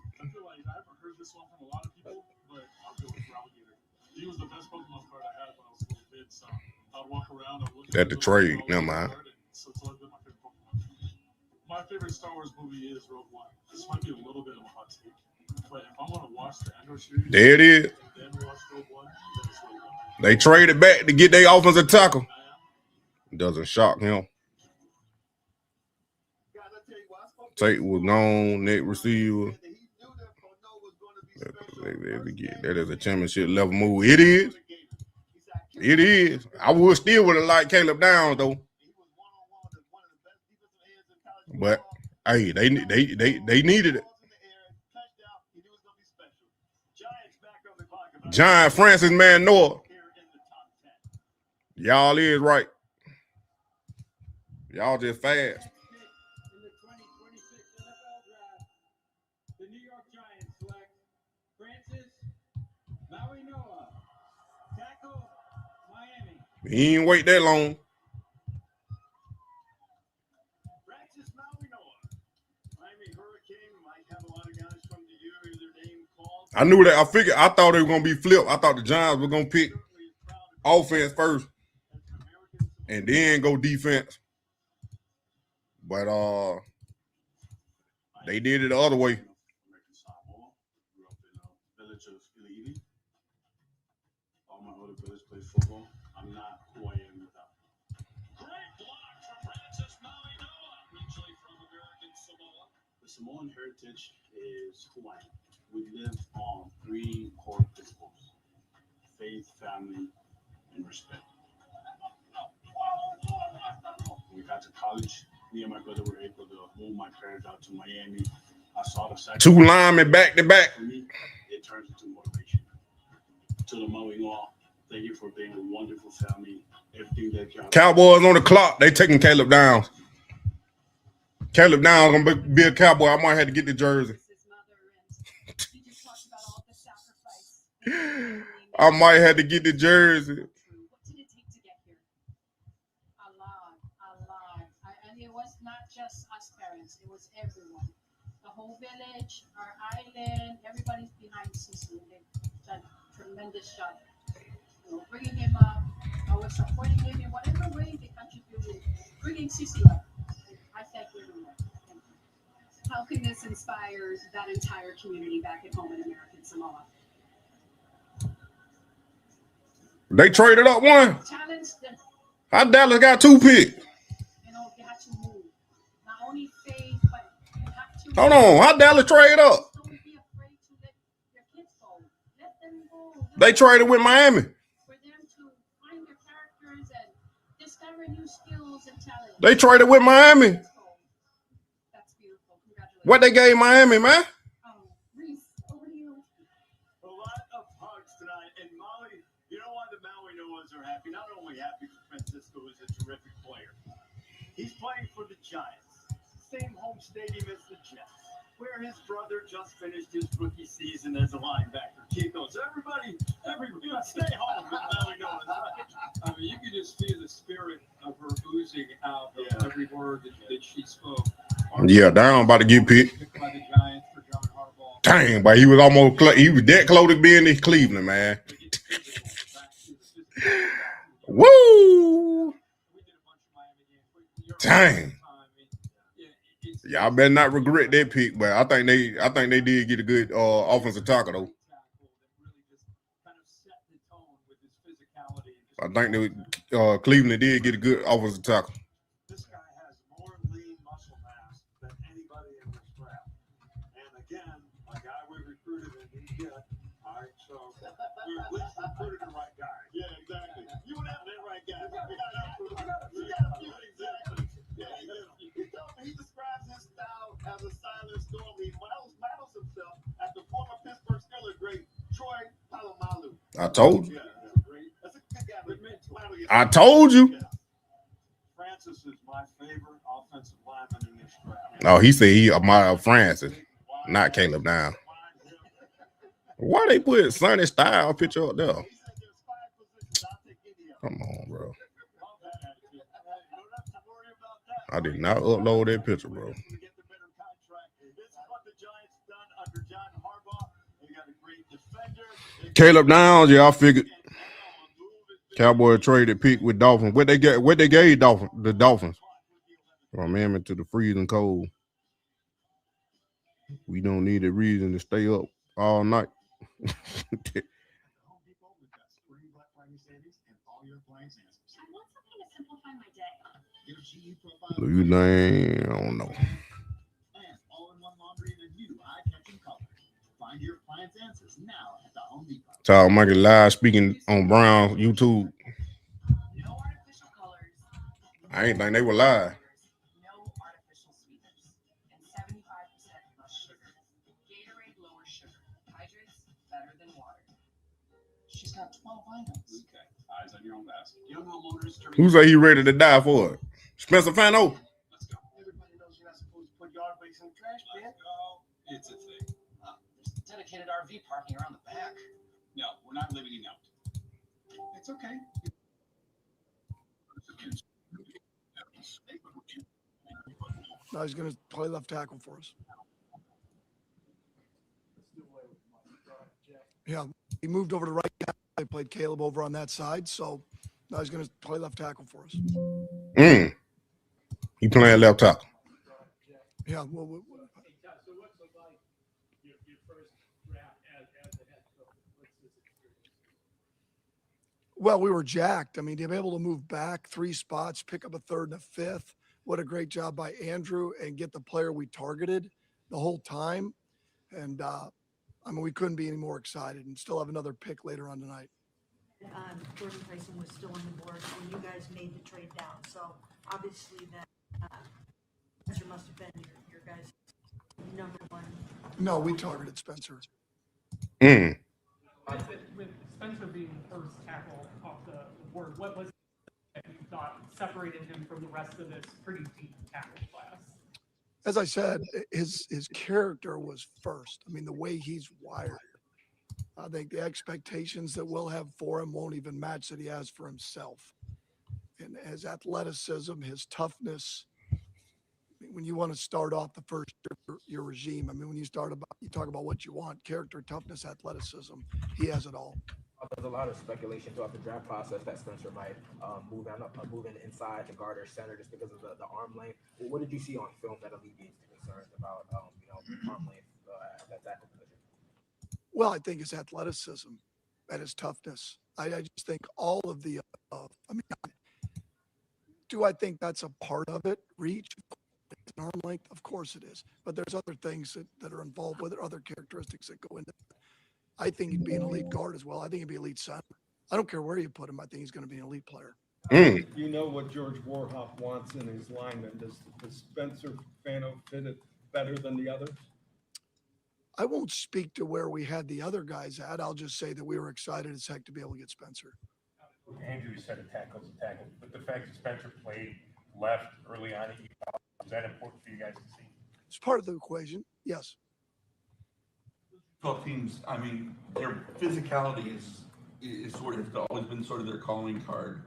That's the trade. Never mind. My favorite Star Wars movie is Rogue One. This might be a little bit of a hot take, but if I'm going to watch the Andor series, there it is. Then watch Rogue One, that's Rogue One. They traded back to get their offensive tackle. Doesn't shock him. Tate was gone, next receiver. That is a championship level move. It is. It is. I would still would have liked Caleb Downs though. But hey, they needed it. Giant Francis Manoa. Y'all is right. Y'all just fast. In the 2026 NFL Draft, the New York Giants select Francis Mauigoa, tackle, Miami. He ain't wait that long. Francis Mauigoa, Miami Hurricane, might have a lot of guys come to you, hear their name called. I knew that. I thought they were gonna be flipped. I thought the Giants were gonna pick offense first and then go defense. But they did it the other way. Village of Illegally. All my older brothers play football. I'm not who I am without. Great block from Francis Mauigoa, originally from American Samoa. The Samoan heritage is who I am. We live on 3 core principles: faith, family, and respect. When we got to college, me and my brother were able to move my parents out to Miami. I saw the sacrifice. 2 linemen back to back. For me, it turns into motivation. To the Mauigoa, thank you for being a wonderful family. Everything that y'all. Cowboys on the clock. They taking Caleb Downs. Caleb Downs gonna be a Cowboy. I might have to get the jersey. I might have to get the jersey. What did it take to get here? A lot. And it was not just us parents, it was everyone. The whole village, our island, everybody's behind Cece. They've done a tremendous job. Bringing him up, always supporting him in whatever way they contributed, bringing Cece up. I thank everyone. How can this inspire that entire community back at home in American Samoa? They traded up one. Challenge them. How Dallas got 2 picks? You have to move. Not only faith, but you have to. Hold on. How Dallas trade up? Don't be afraid to let your kids go. Let them go. They traded with Miami. For them to find their characters and discover new skills and talents. They traded with Miami. That's beautiful. Congratulations. What they gave Miami, man? Reese, over to you. A lot of hugs tonight, and Molly, you know why the Mauigoas are happy? Not only happy for Francisco is a terrific player. He's playing for the Giants, same home stadium as the Jets, where his brother just finished his rookie season as a linebacker. Kiko, so everybody, stay home with Mauigoas, right? I mean, you can just feel the spirit of her oozing out of every word that she spoke. Yeah, Down about to get picked. By the Giants for John Harbaugh. Dang, but he was that close to being in Cleveland, man. Woo! Dang. Y'all better not regret that pick, but I think they did get a good offensive tackle though. I think Cleveland did get a good offensive tackle. This guy has more lean muscle mass than anybody in this draft. And again, a guy we recruited and didn't get. All right, so we at least recruited the right guy. Yeah, exactly. You would have that right guy. Exactly. Yeah, he describes his style as a silent storm. He models himself at the former Pittsburgh Steelers great Troy Polamalu. I told you. Yeah, great. That's a good guy. I told you. Yeah. Francis is my favorite offensive lineman in this draft. Oh, he said he my Francis, not Caleb Down. Why they put Sonny Style picture up there? Come on, bro. I did not upload that picture, bro. Caleb Downs, yeah, I figured. Cowboy traded pick with Dolphins. What they gave the Dolphins? From Miami to the freezing cold. We don't need a reason to stay up all night. You dang, I don't know. Tyler Michael live speaking on Brown YouTube. I ain't think they were live. No artificial sweeteners and 75% less sugar. Gatorade lower sugar. Hydrates better than water. She's got 12 items. Okay. Eyes on your own basket. Young homeowners turning. Who say he ready to die for it? Spencer Fano. Everybody knows you're not supposed to put yard waste in the trash bin. It's a thing. There's dedicated RV parking around the back. No, we're not limiting out. It's okay. No, he's going to play left tackle for us. Yeah, he moved over to right tackle. They played Caleb over on that side, so now he's going to play left tackle for us. He playing left tackle. Yeah, So what's it like your first draft as a head coach? What's this experience? well, we were jacked. I mean, to be able to move back 3 spots, pick up a 3rd and a 5th. What a great job by Andrew and get the player we targeted the whole time. And, I mean, we couldn't be any more excited and still have another pick later on tonight. Jordan Tyson was still on the board when you guys made the trade down. So obviously that Spencer must have been your guys' number one. No, we targeted Spencer. With Spencer being the first tackle off the board, what was it that you thought separated him from the rest of this pretty deep tackle class? As I said, his character was first. I mean, the way he's wired. I think the expectations that we'll have for him won't even match that he has for himself. And his athleticism, his toughness. I mean, when you want to start off the first your regime, I mean, when you talk about what you want, character, toughness, athleticism, he has it all. There's a lot of speculation throughout the draft process that Spencer might move in inside to guard or center just because of the arm length. What did you see on film that alleviates the concerns about arm length at that tackle position? Well, I think his athleticism and his toughness. I just think all of the above. I mean, do I think that's a part of it? Reach, arm length, of course it is. But there's other things that are involved with it, other characteristics that go into it. I think he'd be an elite guard as well. I think he'd be elite center. I don't care where you put him. I think he's going to be an elite player. You know what George Warhop wants in his lineman. Does Spencer Fano fit it better than the others? I won't speak to where we had the other guys at. I'll just say that we were excited as heck to be able to get Spencer. Andrew said a tackle's a tackle, but the fact that Spencer played left early on at Utah, is that important for you guys to see? It's part of the equation, yes. 12 teams, I mean, their physicality is sort of always been sort of their calling card.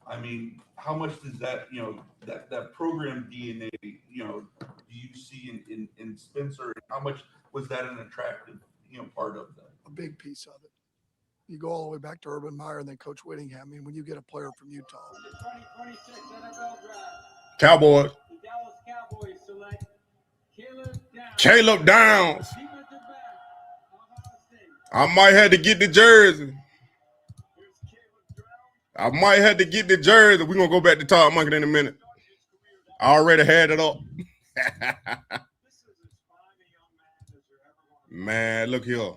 I mean, how much does that, that program DNA, do you see in Spencer? How much was that an attractive, part of that? A big piece of it. You go all the way back to Urban Meyer and then Coach Whittingham. I mean, when you get a player from Utah. 2026 NFL draft. Cowboys. The Dallas Cowboys select Caleb Downs. I might have to get the jersey. We're going to go back to Todd Monken in a minute. I already had it up. Man, look here.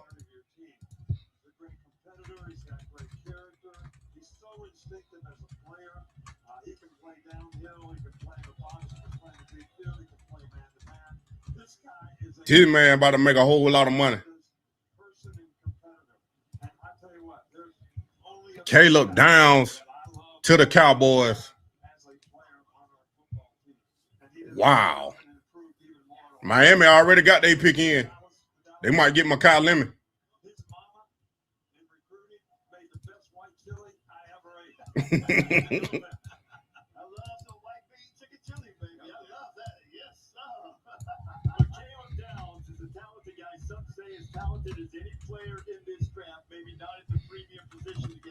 This man about to make a whole lot of money. Caleb Downs to the Cowboys. Wow. Miami already got their pick in. They might get Makai Lemon.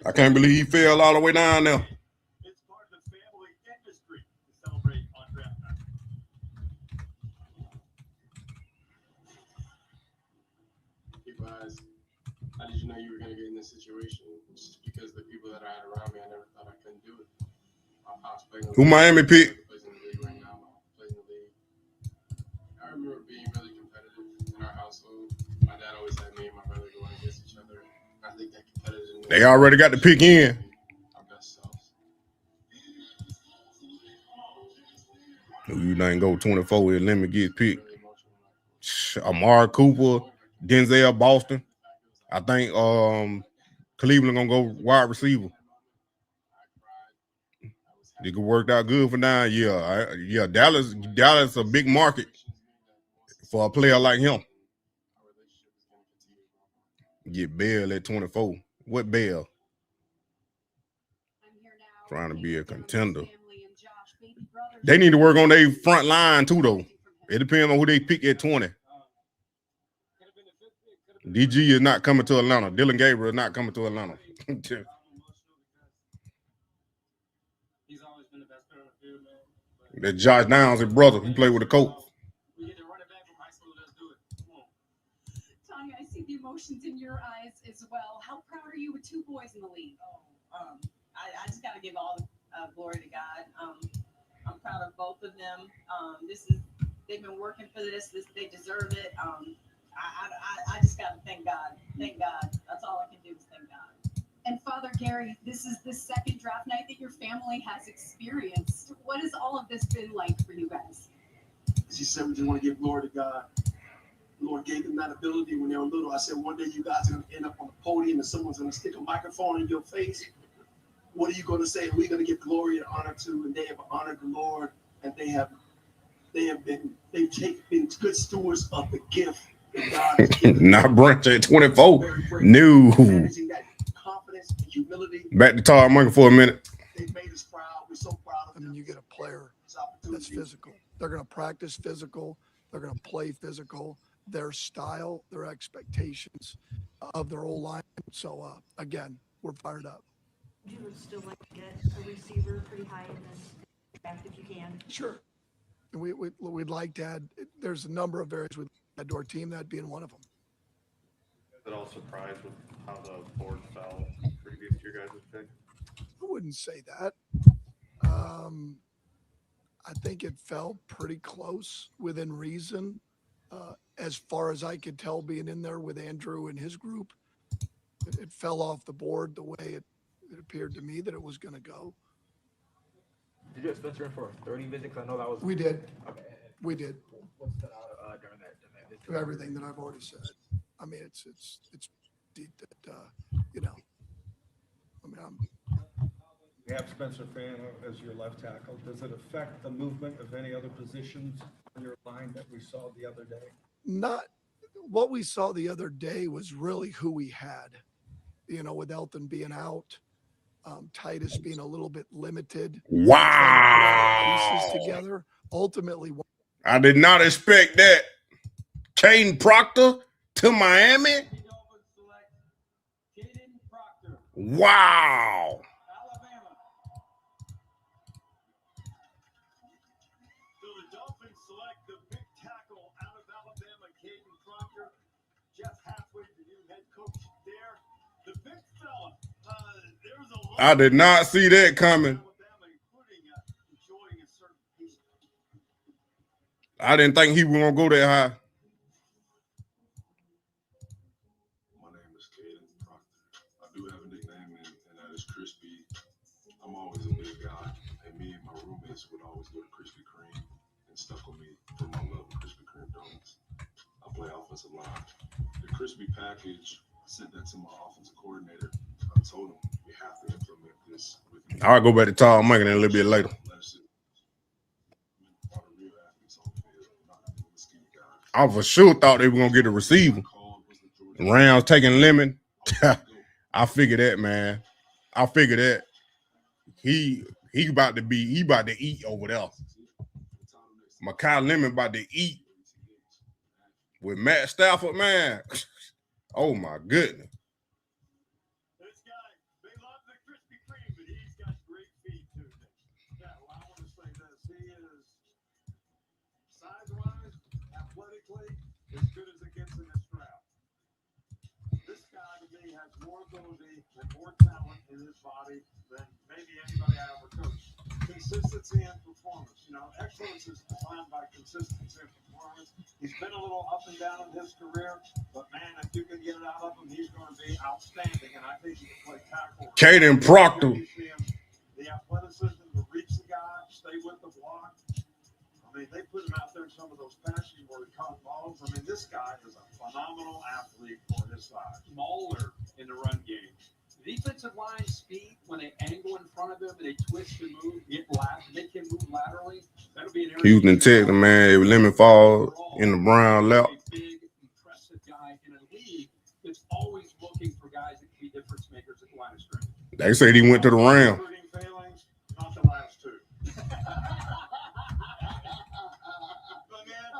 I can't believe he fell all the way down there. It's part of the family industry to celebrate on draft night. Hey, guys, how did you know you were going to get in this situation? Just because the people that I had around me, I never thought I couldn't do it. My pops playing Who Miami pick? plays in the league right now. Plays in the league. I remember being really competitive in our household. My dad always had me and my brother going against each other. I think that competitive. They already got the pick in. You ain't go 24 and let me get picked. Amari Cooper, Denzel Boston. I think Cleveland gonna go wide receiver. It worked out good for 9 years. Yeah, Dallas a big market for a player like him. Get Bell at 24. What Bell? Trying to be a contender. They need to work on their front line too, though. It depends on who they pick at 20. DG is not coming to Atlanta. Dylan Gabriel is not coming to Atlanta. That's Josh Downs' his brother. He played with the Colts. Tanya, I see the emotions in your eyes as well. How proud are you with 2 boys in the league? I just got to give all the glory to God. I'm proud of both of them. They've been working for this. They deserve it. I just got to thank God. Thank God. That's all I can do is thank God. And Father Gary, this is the second draft night that your family has experienced. What has all of this been like for you guys? As you said, we just want to give glory to God. The Lord gave them that ability when they were little. I said, one day you guys are going to end up on the podium and someone's going to stick a microphone in your face. What are you going to say? We're going to give glory and honor to, and they have honored the Lord, and they've been good stewards of the gift that God has given. Not Brunch at 24. No. Managing that confidence and humility. Back to Todd Munker for a minute. They've made us proud. We're so proud of them. I mean, you get a player that's physical. They're going to practice physical. They're going to play physical. Their style, their expectations of their old line. So, again, we're fired up. You would still like to get a receiver pretty high in this draft if you can. Sure. And we'd like to add, there's a number of areas we'd add to our team, that being one of them. Is it all surprised with how the board fell previous to your guys' pick? I wouldn't say that. I think it fell pretty close within reason. As far as I could tell, being in there with Andrew and his group, it fell off the board the way it appeared to me that it was going to go. Did you have Spencer in for a 30 visit? Because I know that was. We did. Okay. We did. What stood out during that visit? Everything that I've already said. I mean, it's deep that, You have Spencer Fano as your left tackle. Does it affect the movement of any other positions on your line that we saw the other day? Not what we saw the other day was really who we had, with Elton being out, Titus being a little bit limited. Wow. Pieces together. Ultimately, I did not expect that. Caden Proctor to Miami. Wow. So the Dolphins select the big tackle out of Alabama, Caden Proctor, just halfway to new head coach there. The big fella, there's a lot. I did not see that coming. I didn't think he was going to go that high. My name is Caden Proctor. I do have a nickname, and that is Crispy. I'm always a big guy, and me and my roommates would always go to Krispy Kreme and stuck with me for my love of Krispy Kreme donuts. I play offensive line. The Crispy package, I sent that to my offensive coordinator. I told him we have to implement this with me. I'll go back to Todd Munker a little bit later. I for sure thought they were going to get a receiver. Rams taking Lemon. I figured that, man. I figured that. He about to eat over there. Makai Lemon about to eat with Matt Stafford, man. Oh my goodness. This guy, they love the Krispy Kreme, but he's got great feet too. Yeah, well, I want to say this. He is size-wise, athletically, as good as it gets in this draft. This guy, to me, has more ability and more talent in his body than maybe anybody I ever coached. Consistency and performance. Excellence is defined by consistency and performance. He's been a little up and down in his career, but man, if you can get it out of him, he's going to be outstanding. And I think he can play tackle. Caden Proctor. The athleticism to reach the guy, stay with the block. I mean, they put him out there in some of those passes where he caught balls. I mean, this guy is a phenomenal athlete for his size. Smaller in the run game. The defensive line speed, when they angle in front of them and they twist and move, they can move laterally. That'll be an area. Houston, Texas, man. If Lemon fall in the Brown lap. A big, impressive guy in a league that's always looking for guys that can be difference makers at the line of scrimmage. They said he went to the Rams. Failings, not the last two. But man,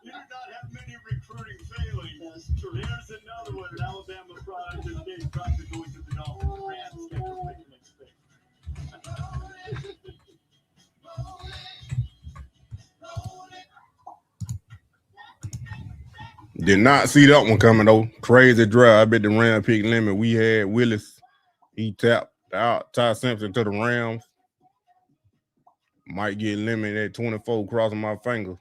you do not have many recruiting failings. There's another one. An Alabama product is Dave Proctor going to the Dolphins. The Rams schedule make the next pick. Did not see that one coming though. Crazy drive. I bet the Rams picked Lemon. We had Willis. He tapped out Ty Simpson to the Rams. Might get Lemon at 24 crossing my finger.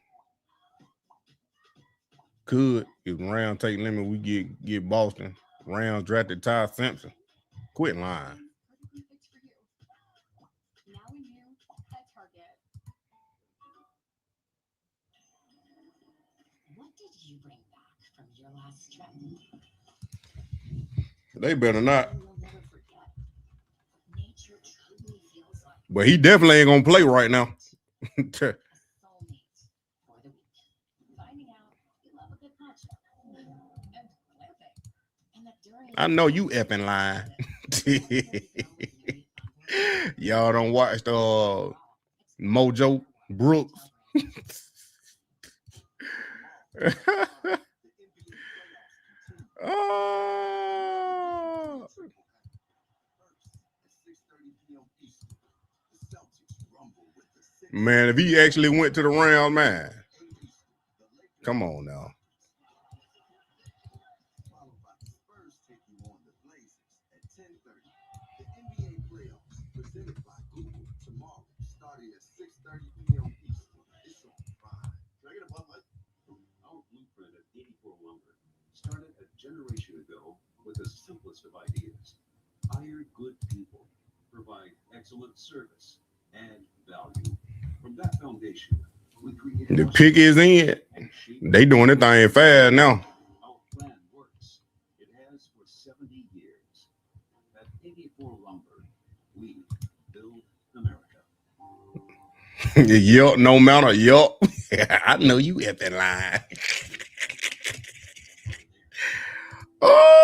Could if Rams take Lemon, we get Boston. Rams drafted Ty Simpson. Quit lying. What did you bring back from your last trip? They better not. You'll never forget what nature truly feels like. But he definitely ain't gonna play right now. I know you effing lying. Y'all don't watch the Mojo Brooks. Oh. Man, if he actually went to the Rams, man. Come on now. Our blueprint at 84 Lumber started a generation ago with the simplest of ideas. Hire good people, provide excellent service and value. From that foundation, we created The pick is in. They doing it thing fast now. Our plan works. It has for 70 years. At 84 Lumber, we build America. Yup, no matter. Yup. I know you effing lying. Oh.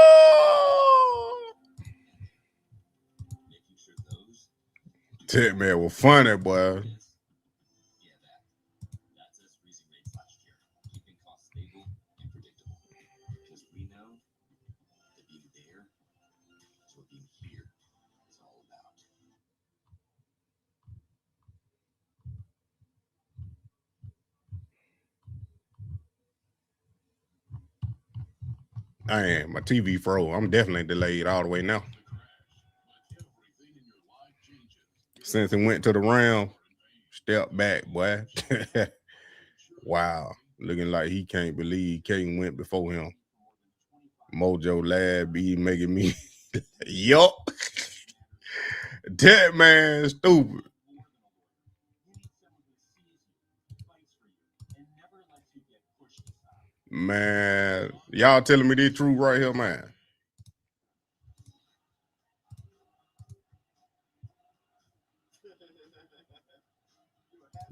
That man was funny, boy. That's us raising rates last year, keeping costs stable and predictable. Because we know that being there is what being here is all about. Dang, my TV froze. I'm definitely delayed all the way now. Since it went to the Rams, step back, boy. Wow. Looking like he can't believe Caden went before him. Mojo Lad be making me yup. That man stupid. Man, y'all telling me this truth right here, man.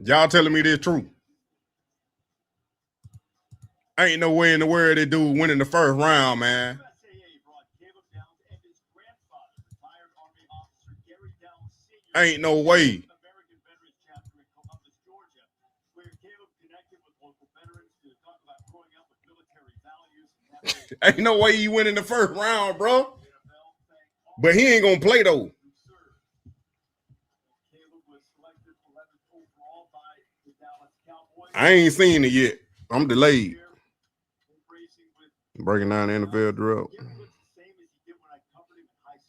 Y'all telling me this truth. Ain't no way in the world they do winning the first round, man. Ain't no way. Ain't no way you win in the first round, bro. But he ain't gonna play though. I ain't seen it yet. I'm delayed. Breaking down the NFL drill.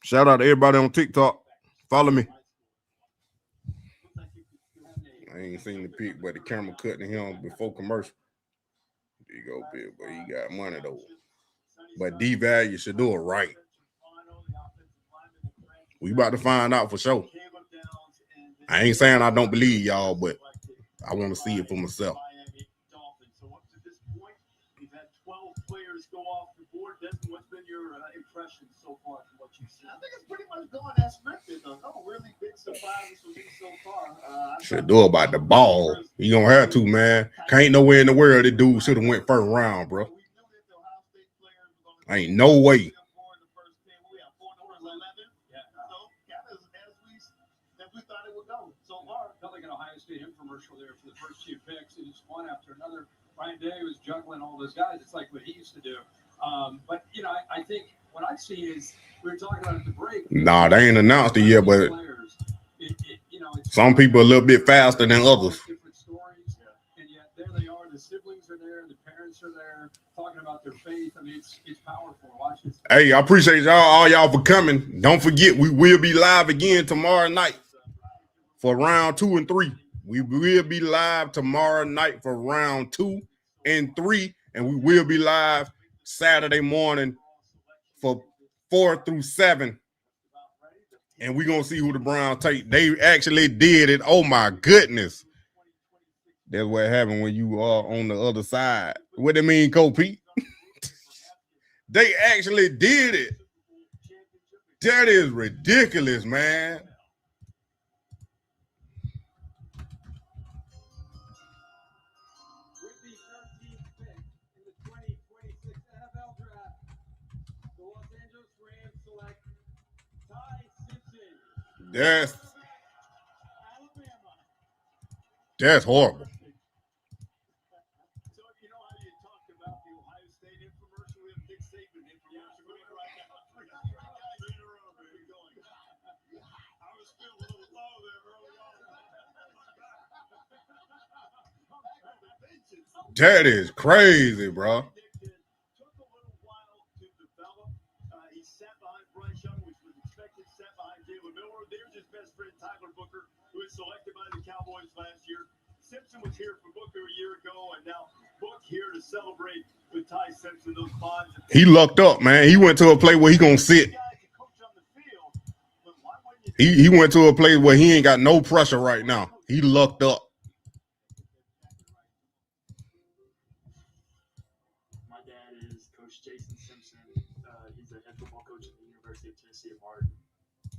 Shout out to everybody on TikTok. Follow me. I ain't seen the pick, but the camera cutting him before commercial. There you go, Bill. But he got money though. But devalue Shedeur right. We about to find out for sure. I ain't saying I don't believe y'all, but I want to see it for myself. So up to this point, we've had 12 players go off the board. Desmond, what's been your your impressions so far from what you've seen? I think it's pretty much going as scripted. No really big surprises for me so far. Shedeur about the ball. He gonna have to, man. Can't nowhere in the world that dude should have went first round, bro. Ain't no way. Like an Ohio State infomercial there for the first few picks. It just one after another. Ryan Day was juggling all those guys. It's like what he used to do. But, you know, I think what I see is we were talking about at the break. Nah, they ain't announced it yet, but some people a little bit faster than others. Different stories, and yet there they are. The siblings are there. The parents are there talking about their faith. I mean, it's powerful. Watch this. Hey, I appreciate all y'all for coming. Don't forget, we will be live again tomorrow night for round 2 and 3. We will be live tomorrow night for round 2 and 3, and we will be live Saturday morning for 4 through 7. And we're going to see who the Browns take. They actually did it. Oh, my goodness. That's what happened when you are on the other side. What it mean, Coach Pete? They actually did it. That is ridiculous, man. With the 13th pick in the 2026 NFL Draft, the Los Angeles Rams select Ty Simpson. That's horrible. So, you know how you talked about the Ohio State infomercial? We have Dick Saban infomercial going right now. I was feeling a little low there early on. That is crazy, bro. Took a little while to develop. He sat behind Bryce Young, which was expected, sat behind Jalen Miller. There's his best friend, Tyler Booker, who was selected by the Cowboys last year. Simpson was here for Booker a year ago, and now Book here to celebrate with Ty Simpson. Those bonds. He lucked up, man. He went to a place where he gonna sit. He went to a place where he ain't got no pressure right now. He lucked up. My dad is Coach Jason Simpson. He's the head football coach at the University of Tennessee at Martin.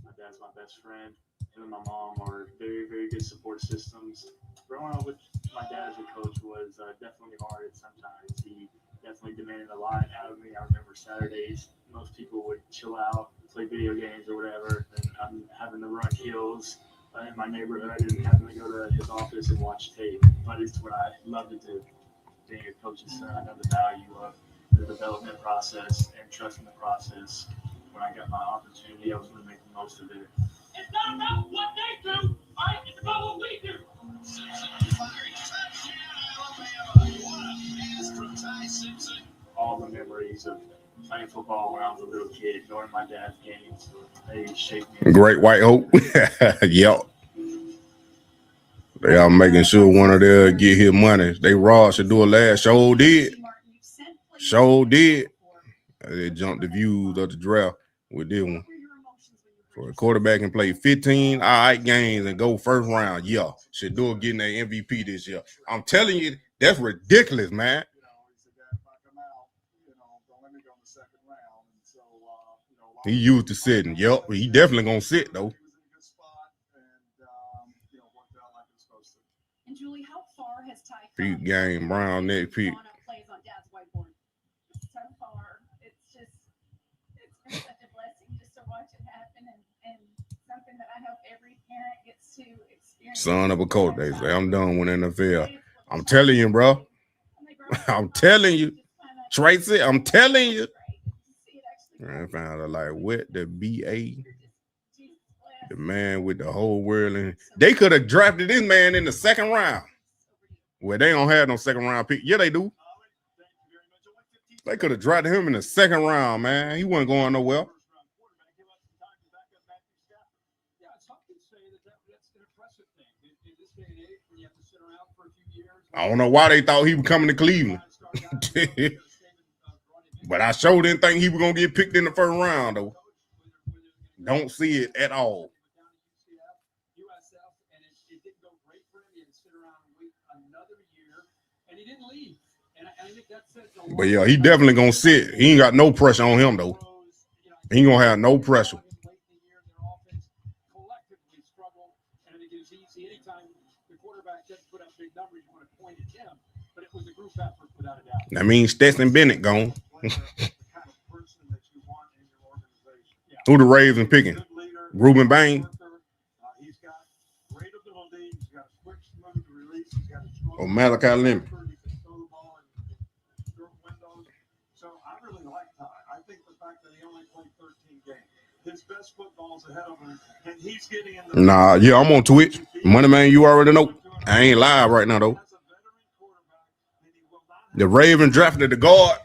My dad's my best friend. Him and my mom are very, very good support systems. Growing up with my dad as a coach was definitely hard at sometimes. He definitely demanded a lot out of me. I remember Saturdays, most people would chill out, play video games or whatever, and I'm having to run hills in my neighborhood and having to go to his office and watch tape. But it's what I love to do. Being a coach's son, I know the value of the development process and trusting the process. When I got my opportunity, I was going to make the most of it. It's not about what they do, right? It's about what we do. All the memories of playing football when I was a little kid, going to my dad's games, they shaped me. Great White Hope. Yep. They are making sure one of them get his money. They robbed Shedeur last. Sure did. Sure did. They jumped the views of the draft with this one. For a quarterback can play 15 all right games and go first round. Yeah. Shedeur getting that MVP this year. I'm telling you, that's ridiculous, man. He used to sitting. Yep. He definitely gonna sit though. And Julie, how far has Ty Pete game, Brown next pick. plays on Dad's whiteboard? So far, it's been such a blessing just to watch it happen and something that I hope every parent gets to experience. Son of a coach, they say. I'm done with NFL. I'm telling you, bro. I'm telling you. Tracy, I'm telling you. I found out like what the BA, the man with the whole world in. They could have drafted this man in the second round. Well, they don't have no second round pick. Yeah, they do. They could have drafted him in the second round, man. He wasn't going nowhere. Yeah, some could say that's an impressive thing. In this day and age, when you have to sit around for a few years. I don't know why they thought he was coming to Cleveland. But I sure didn't think he was going to get picked in the first round, though. Don't see it at all. USF, and it didn't go great for him. He had to sit around and wait another year, and he didn't leave. But yeah, he definitely gonna sit. He ain't got no pressure on him though. He ain't gonna have no pressure. That means Stetson Bennett gone. Who the Ravens picking? Ruben Bain? Or Malachi Lemon? So I really like Ty. I think the fact that he only played 13 games, his best football's ahead of him, and he's getting in the. Nah, yeah, I'm on Twitch. Money Man, you already know. I ain't live right now though. The Ravens drafted the guard.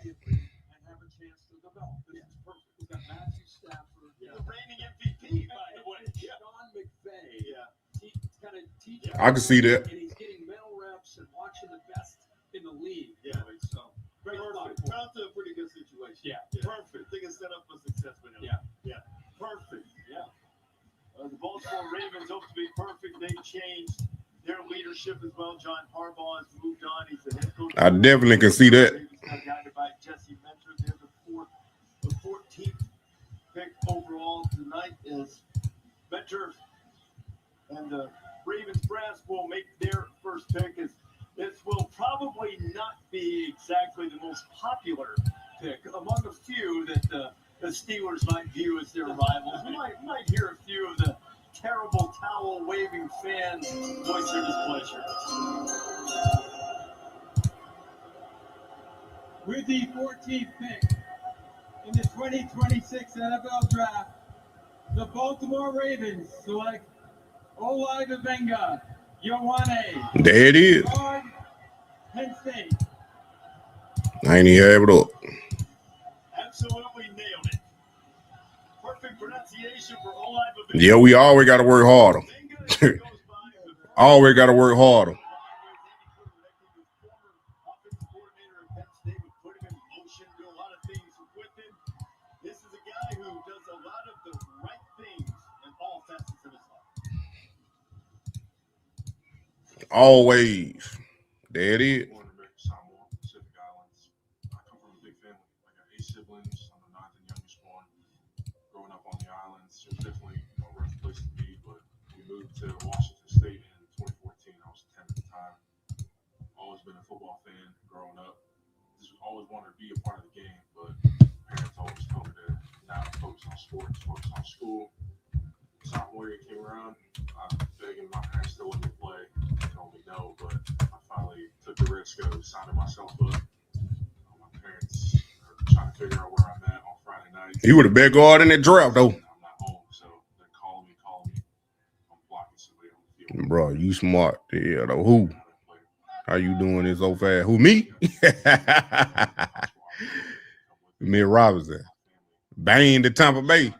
I can see that. And he's getting mental reps and watching the best in the league. Yeah. So perfect. Found to a pretty good situation. Yeah. Perfect. I think it's set up for success for him. Yeah. Yeah. Perfect. Yeah. The Baltimore Ravens hope to be perfect. They've changed their leadership as well. John Harbaugh has moved on. He's the head coach. I definitely can see that. Guided by Jesse Mentor. They're the 14th pick overall tonight is Mentor and the Ravens brass will make their first pick. This will probably not be exactly the most popular pick among a few that the Steelers might view as their rivals. We might hear a few of the terrible towel waving fans voice their displeasure. With the 14th pick in the 2026 NFL Draft, the Baltimore Ravens select Olajuwon Yowane. There it is. Guard, Penn State. I ain't even have it up. Absolutely nailed it. Perfect pronunciation for Olajuwon. Yeah, we always got to work harder. Always got to work harder. This is a guy who does a lot of the right things in all facets of his life. Always. There it is. Born and bred in Samoa, Pacific Islands. I come from a big family. I got 8 siblings. I'm the 9th and youngest one. Growing up on the islands, it was definitely a rough place to be, but we moved to Washington State in 2014. I was 10 at the time. Always been a football fan growing up. Just always wanted to be a part of the game, but parents always told me to not focus on sports, focus on school. Sophomore year came around, I'm begging my parents to let me play. They told me no, but I finally took the risk of signing myself up. My parents are trying to figure out where I'm at on Friday night. He would have been guard in that draft though. I'm not home, so they're calling me. I'm blocking somebody on the field. Bro, you smart. Yeah, though. Who? How you doing this so fast? Who, me? Me and Robinson. Bain to Tampa Bay.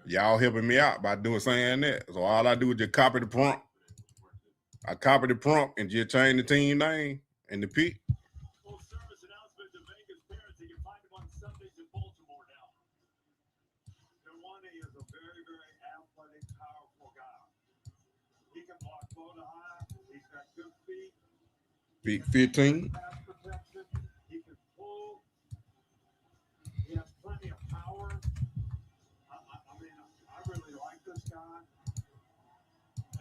Y'all helping me out by saying that. So all I do is just copy the prompt. I copy the prompt and just change the team name and the pick. Full service announcement to Vegas parents. You can find him on Sundays in Baltimore now. Yowane is a very, very athletic, powerful guy. He can block low to high. He's got good feet. Pick 15. Pass protection. He can pull. He has plenty of power. I mean, I really like this guy.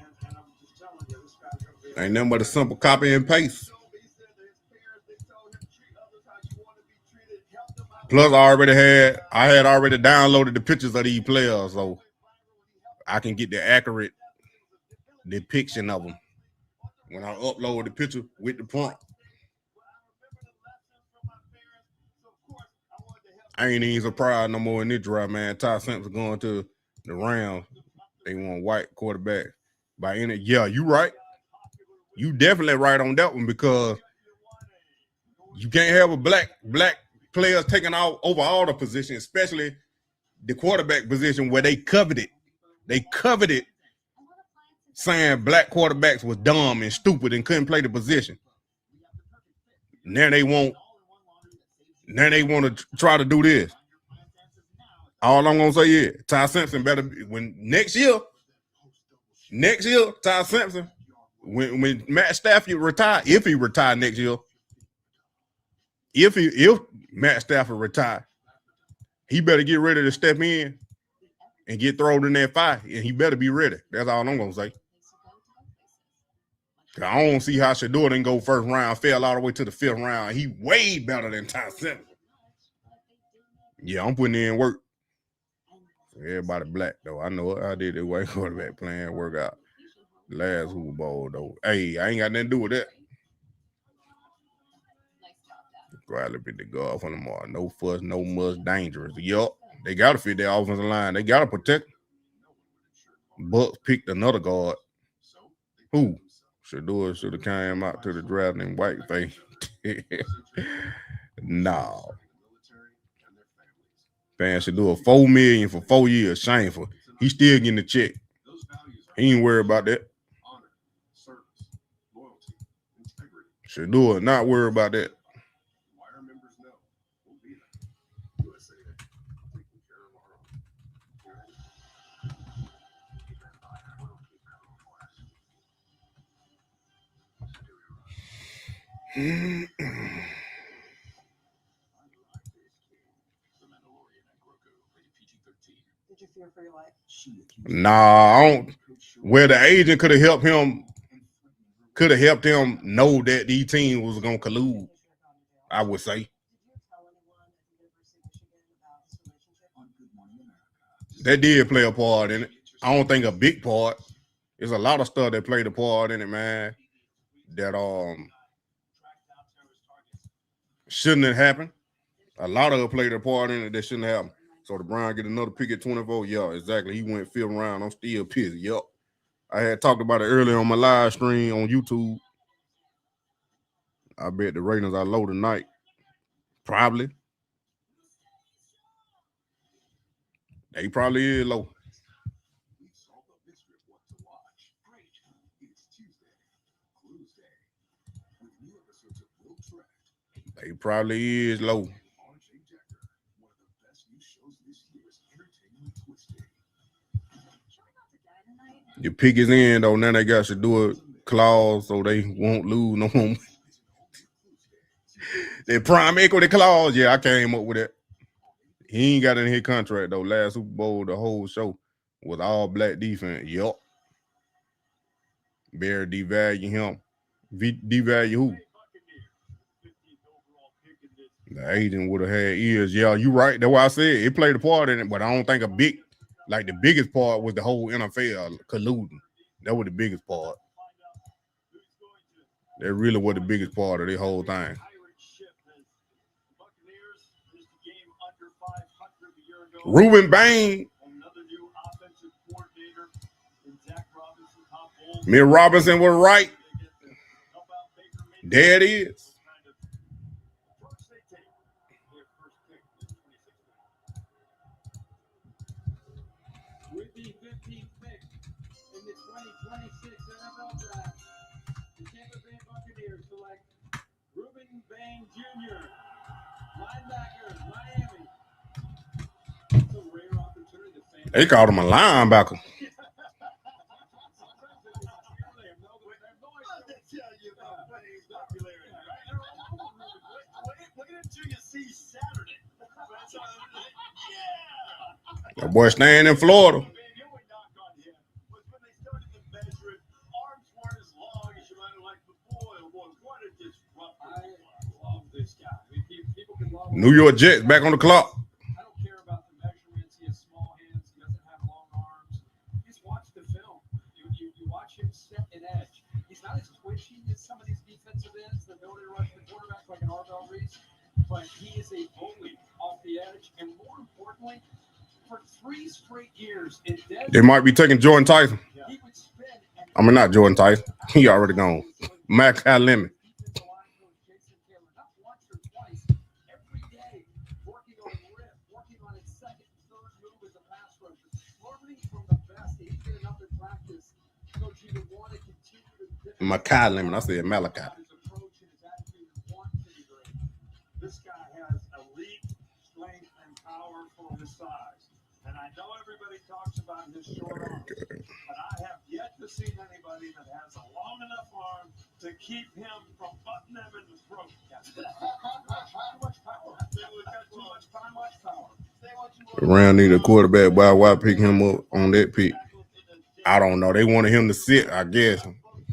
And I'm just telling you, this guy's going to be. Ain't nothing but a simple copy and paste. Plus, I had already downloaded the pictures of these players, so I can get the accurate depiction of them when I upload the picture with the prompt. I ain't even surprised no more in this draft, man. Ty Simpson going to the Rams. They want white quarterback. By any, yeah, you right. You definitely right on that one because you can't have a black players taking over all the positions, especially the quarterback position where they coveted. They coveted saying black quarterbacks was dumb and stupid and couldn't play the position. Now they want to try to do this. All I'm gonna say is Ty Simpson better when next year, Ty Simpson when Matt Stafford retire, if he retire next year, if Matt Stafford retire, he better get ready to step in and get thrown in that fire, and he better be ready. That's all I'm gonna say. I don't see how Shedeur didn't go first round, fell all the way to the 5th round. He way better than Ty Simmons. Yeah, I'm putting in work. Everybody black though. I know it. I did the white quarterback playing workout. Last Super Bowl though. Hey, I ain't got nothing to do with that. Bradley be the guard for tomorrow. No fuss, no muss, dangerous. Yup. They gotta fit their offensive line. They gotta protect them. Bucks picked another guard. Who? Shedeur should have came out to the draft in whiteface. Nah. Fan Shedeur $4 million for 4 years. Shameful. He still getting the check. He ain't worried about that. Shedeur not worried about that. Did you fear for your life? Nah, I don't. Well, the agent could have helped him know that these teams was gonna collude, I would say. That did play a part in it. I don't think a big part. There's a lot of stuff that played a part in it, man. That shouldn't have happened. A lot of it played a part in it that shouldn't have happened. So the Browns get another pick at 24. Yeah, exactly. He went 5th round. I'm still pissed. Yup. I had talked about it earlier on my live stream on YouTube. I bet the ratings are low tonight. Probably. They probably is low. They probably is low. Your pick is in though. Now they got to do a clause so they won't lose no more. Their prime equity clause. Yeah, I came up with it. He ain't got in his contract though. Last Super Bowl, the whole show was all black defense. Yup. Bear devalue him. Devalue who? The agent would have had ears. Yeah, you right. That's why I said it played a part in it, but I don't think the biggest part was the whole NFL colluding. That was the biggest part. That really was the biggest part of the whole thing. Ruben Bain. Mick Robinson was right. There it is. With the 15th pick in the 2026 NFL Draft, the Tampa Bay Buccaneers select Ruben Bain Jr., linebacker, Miami. It's a rare opportunity to fan. They called him a linebacker. That boy staying in Florida. New York Jets back on the clock. I don't care about the measurements. He has small hands. He doesn't have long arms. Just watch the film. You watch him set an edge. He's not as twitchy as some of these defensive ends that ability to rush the quarterback like an Arbel Reese, but he is a bully off the edge. And more importantly, for 3 straight years, They might be taking Jordan Tyson. I mean, not Jordan Tyson. He already gone. Mac Lemon. Makai Lemon. I said Malachi. This guy has elite strength and power for his size. And I know everybody talks about his short arms, but I have yet to seen anybody that has a long enough arm to keep him from butting them in the throat. Too much power. They've got too much power. Round need a quarterback. Why pick him up on that pick? I don't know. They wanted him to sit, I guess.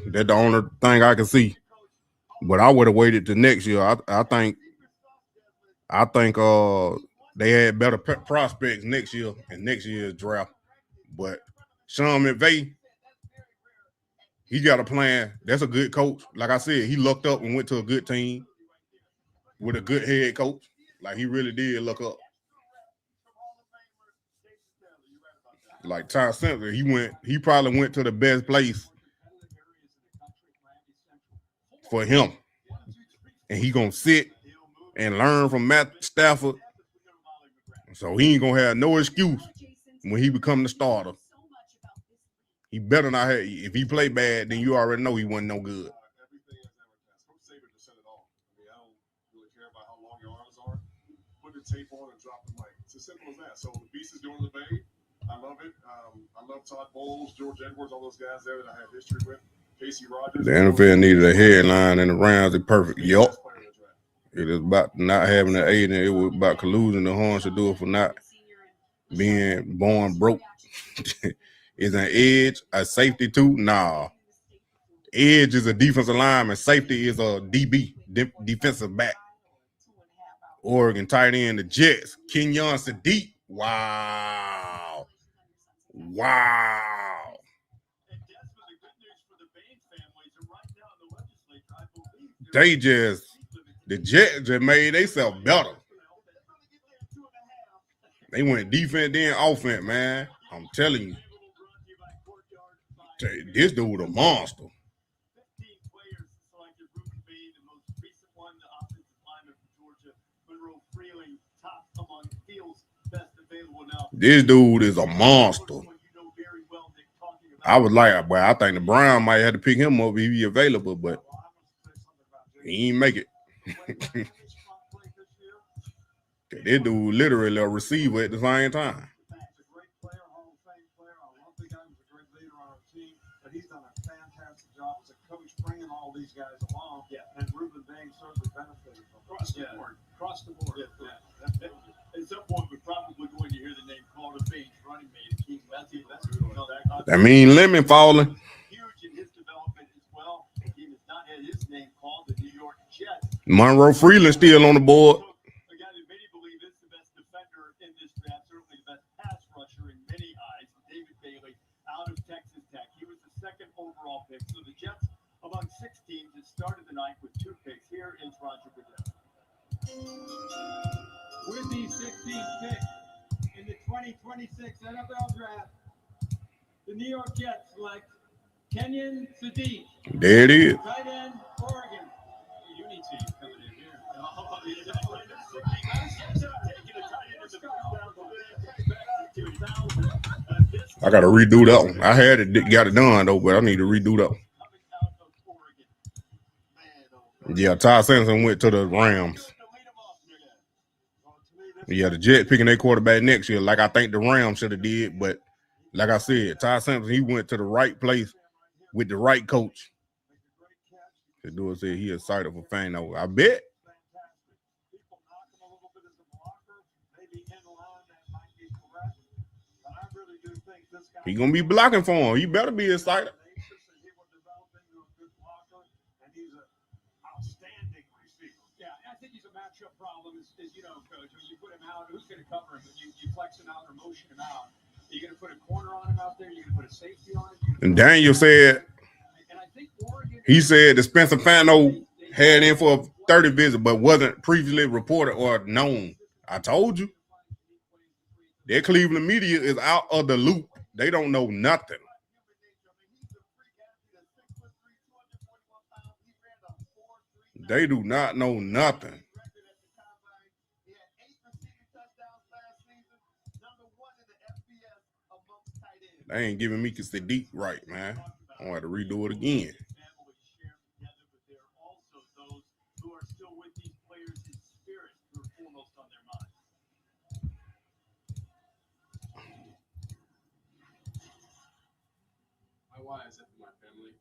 That's the only thing I can see. But I would have waited till next year. I think they had better prospects next year in next year's draft. But Sean McVay, he got a plan. That's a good coach. Like I said, he lucked up and went to a good team with a good head coach. Like he really did luck up. Like Ty Simpson, he probably went to the best place for him. And he gonna sit and learn from Matt Stafford. So he ain't gonna have no excuse when he become the starter. He better not have. If he play bad, then you already know he wasn't no good. Put the tape on and drop the mic. It's as simple as that. So the Beast is doing the Bay. I love it. I love Todd Bowles, George Edwards, all those guys there that I have history with. Casey Rogers. The NFL needed a headline, and the Rams are perfect. Yup. It is about not having an agent. It was about collusion. The horns to do it for not being born broke. Is an edge a safety too? Nah. Edge is a defensive lineman. Safety is a DB, defensive back. Oregon tight end, the Jets. Kenyon Sadiq. Wow. The Jets just made themselves better. They went defense, then offense, man. I'm telling you. This dude a monster. This dude is a monster. I was like, but I think the Brown might have to pick him up if he available, but he ain't make it. This dude literally a receiver at the same time. But he's done a fantastic job as a coach bringing all these guys along. Yeah. And Ruben Bain certainly benefited from across the board. Yeah. At some point, we're probably going to hear the name called a Bain running mate. That mean Lemon falling. Huge in his development as well. He has not had his name called, the New York Jets. Monroe Freeland still on the board. A guy that many believe is the best defender in this draft, certainly the best pass rusher in many eyes. David Bailey out of Texas Tech. He was the second overall pick. So the Jets, among 6 teams, that started the night with 2 picks. Here is Roger Goodell. With the 16th pick in the 2026 NFL Draft, the New York Jets select Kenyon Sadiq. There it is. Tight end, Oregon. Unity coming in here. I got to redo that one. I had it, got it done though, but I need to redo that one. Yeah, Ty Simpson went to the Rams. Yeah, the Jets picking their quarterback next year, like I think the Rams should have did. But like I said, Ty Simpson, he went to the right place with the right coach. Shedeur said he excited for Fano. I bet. He gonna be blocking for him. He better be excited. I think he's a matchup problem, as you know, Coach. When you put him out, who's going to cover him? You flex him out or motion him out. Are you going to put a corner on him out there? You're going to put a safety on him? And Daniel said, he said that Spencer Fano had in for a 30 visit, but wasn't previously reported or known. I told you. Their Cleveland media is out of the loop. They don't know nothing. They do not know nothing. They ain't giving me Sadiq right, man. I'm going to have to redo it again. why, except for my family.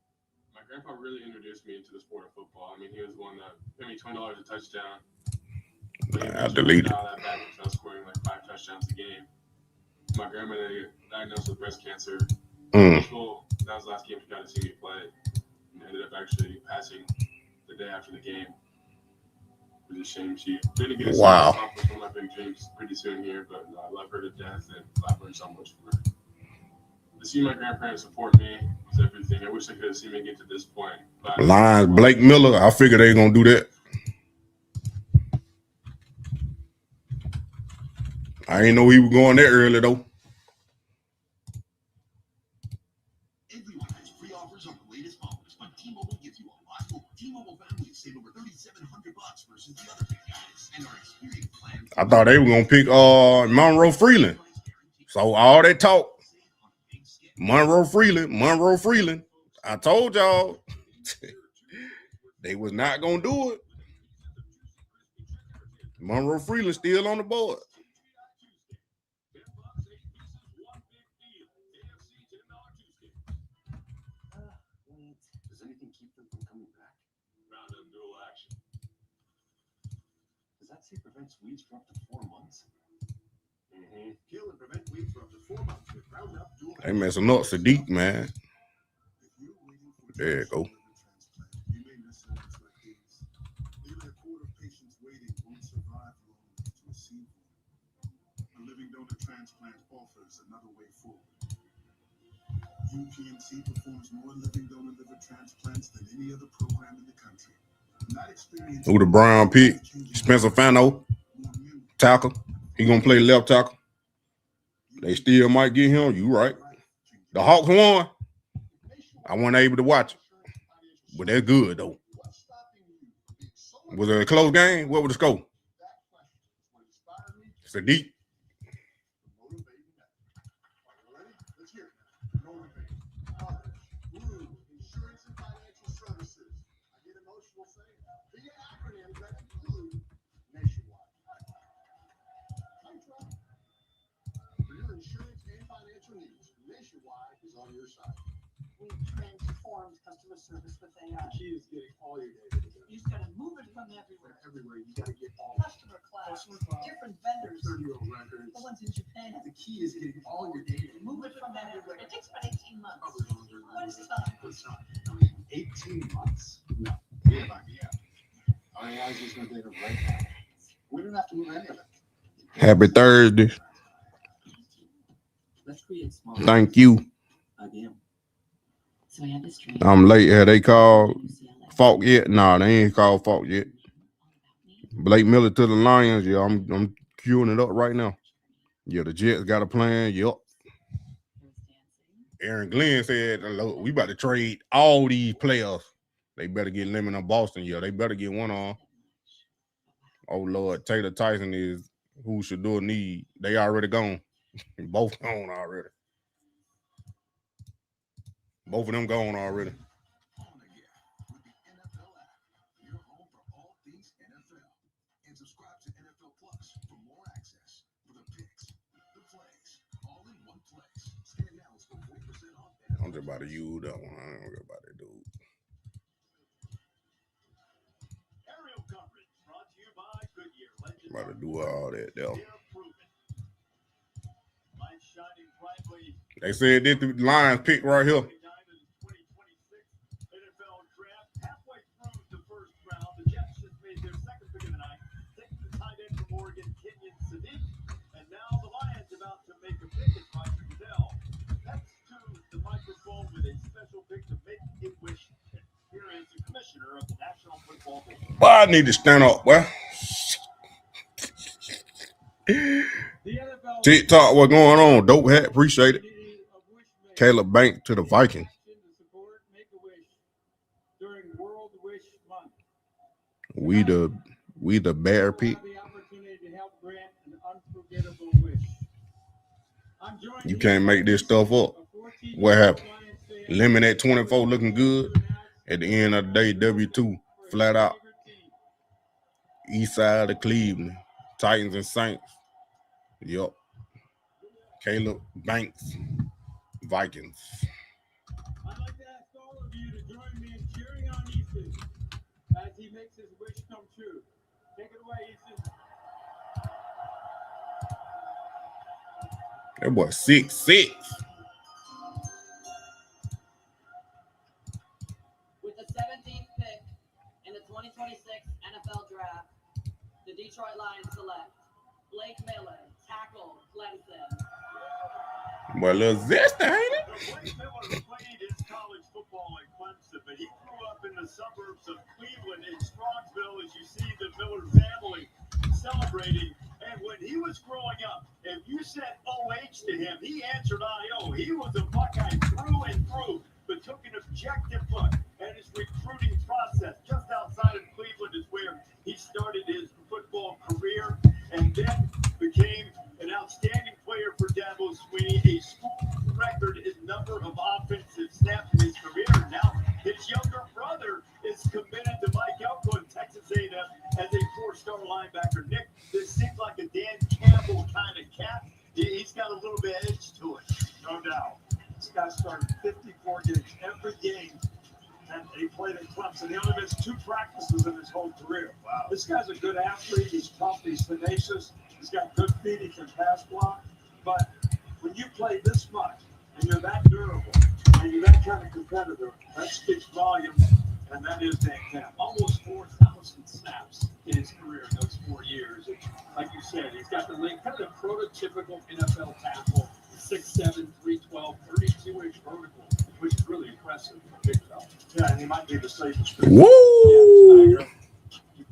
My grandpa really introduced me into the sport of football. I mean, he was the one that paid me $20 a touchdown. But he I deleted. out of that back and I was scoring like 5 touchdowns a game. My grandmother diagnosed with breast cancer. School, that was the last game she got to see me play. And ended up actually passing the day after the game. It was a shame. She didn't get to accomplish one of my big dreams pretty soon here, but I love her to death and I've learned so much from her. To see my grandparents support me was everything. I wish I could have seen me get to this point. Lions, Blake Miller. I figured they gonna do that. I didn't know he was going that early though. Everyone has free offers on the latest phones, but T-Mobile gives you a lot more. T-Mobile families save over $3,700 versus the other big guys, and our experienced plans. I thought they were gonna pick Monroe Freeland. So all that talk, Monroe Freeland. I told y'all they was not gonna do it. Monroe Freeland still on the board. Does anything keep them from coming back? Roundup dual action. Does that say prevents weeds for up to 4 months? Kill and prevent weeds for up to 4 months with Roundup dual action. They messing up Sadiq, man. There you go. You may miss moments like these. Nearly a quarter of patients waiting won't survive long enough to receive one. A living donor transplant offers another way forward. UPMC performs more living donor liver transplants than any other program in the country. That experience. Who the Brown pick? Spencer Fano, tackle. He gonna play left tackle. They still might get him. You right. The Hawks won. I wasn't able to watch it, but they're good though. Was it a close game? What was the score? Sadiq. Insurance and financial services. I get emotional saying that. The acronyms that include Nationwide. For your insurance and financial needs, Nationwide is on your side. We transformed customer service with AI. The key is getting all your data together. You just gotta move it from everywhere. Everywhere, you gotta get all Customer cloud, different vendors, 30-year-old records. the ones in Japan. The key is getting all your data. Move it from everywhere. It takes about 18 months. Probably longer. What is time? What's time? 18 months. No, forget about the app. Our AI is using the data right now. We don't have to move any of it. Happy Thursday. Let's create small. Thank you. Again. So I have this dream. I'm late. Have they called Falk yet? Nah, they ain't called Falk yet. Blake Miller to the Lions. Yeah, I'm queuing it up right now. Yeah, the Jets got a plan. Yup. Aaron Glenn said, look, we about to trade all these players. They better get Lemon or Boston. Yeah, they better get one on. Oh, Lord. Taylor Tyson is who Shedeur need. They already gone. Both gone already. Both of them gone already. Your home for all things NFL. And subscribe to NFL Plus for more access for the picks, the plays, all in one place. Scan now for 40% off. I'm just about to use that one. I don't know about that dude. Aerial coverage brought to you by Goodyear. About to do all that though. Light shining brightly. They said this the Lions pick right here. NFL draft halfway through the first round. The Jets just made their second pick of the night. Taking the tight end from Oregon, Kenyon Sadiq. And now the Lions about to make a pick at Mike Goodell. That's to the microphone with a special pick to make a wish. Here is the commissioner of the National Football League. Boy, I need to stand up, boy. TikTok, what going on? Dope hat, appreciate it. Caleb Bank to the Vikings. We the bear pick. You can't make this stuff up. What happened? Lemon at 24 looking good. At the end of the day, W2 flat out. East side of Cleveland. Titans and Saints. Yup. Caleb Banks. Vikings. Easton as he makes his wish come true. Take it away, Easton. That boy 6'6". With the 17th pick in the 2026 NFL Draft, the Detroit Lions select Blake Miller, tackle, Clemson. Boy, a little zest, ain't it? Blake Miller played his college football in Clemson, but he grew up in the suburbs of Cleveland in Strongsville, as you see the Miller family celebrating. And when he was growing up, if you said OH to him, he answered IO. He was a Buckeye through and through, but took an objective look at his recruiting process. Just outside of Cleveland is where he started his football career and then became an outstanding player for Dabo Swinney, a school record his number of offensive snaps in his career. Now his younger brother is committed to Mike Elko in Texas A&M as a four-star linebacker. Nick, this seems like a Dan Campbell kind of cat. He's got a little bit of edge to it, no doubt. This guy started 54 games every game, and he played at Clemson. He only missed 2 practices in his whole career. Wow. This guy's a good athlete. He's tough. He's tenacious. He's got good feet. He can pass block. But when you play this much and you're that durable and you're that kind of competitor, that speaks volumes. And that is Dan Camp. Almost 4,000 snaps in his career in those 4 years. And like you said, he's got the link, kind of the prototypical NFL tackle, 6'7", 312, 32-inch vertical, which is really impressive for a big fella. Yeah, and he might be the safest. Woo! Yeah,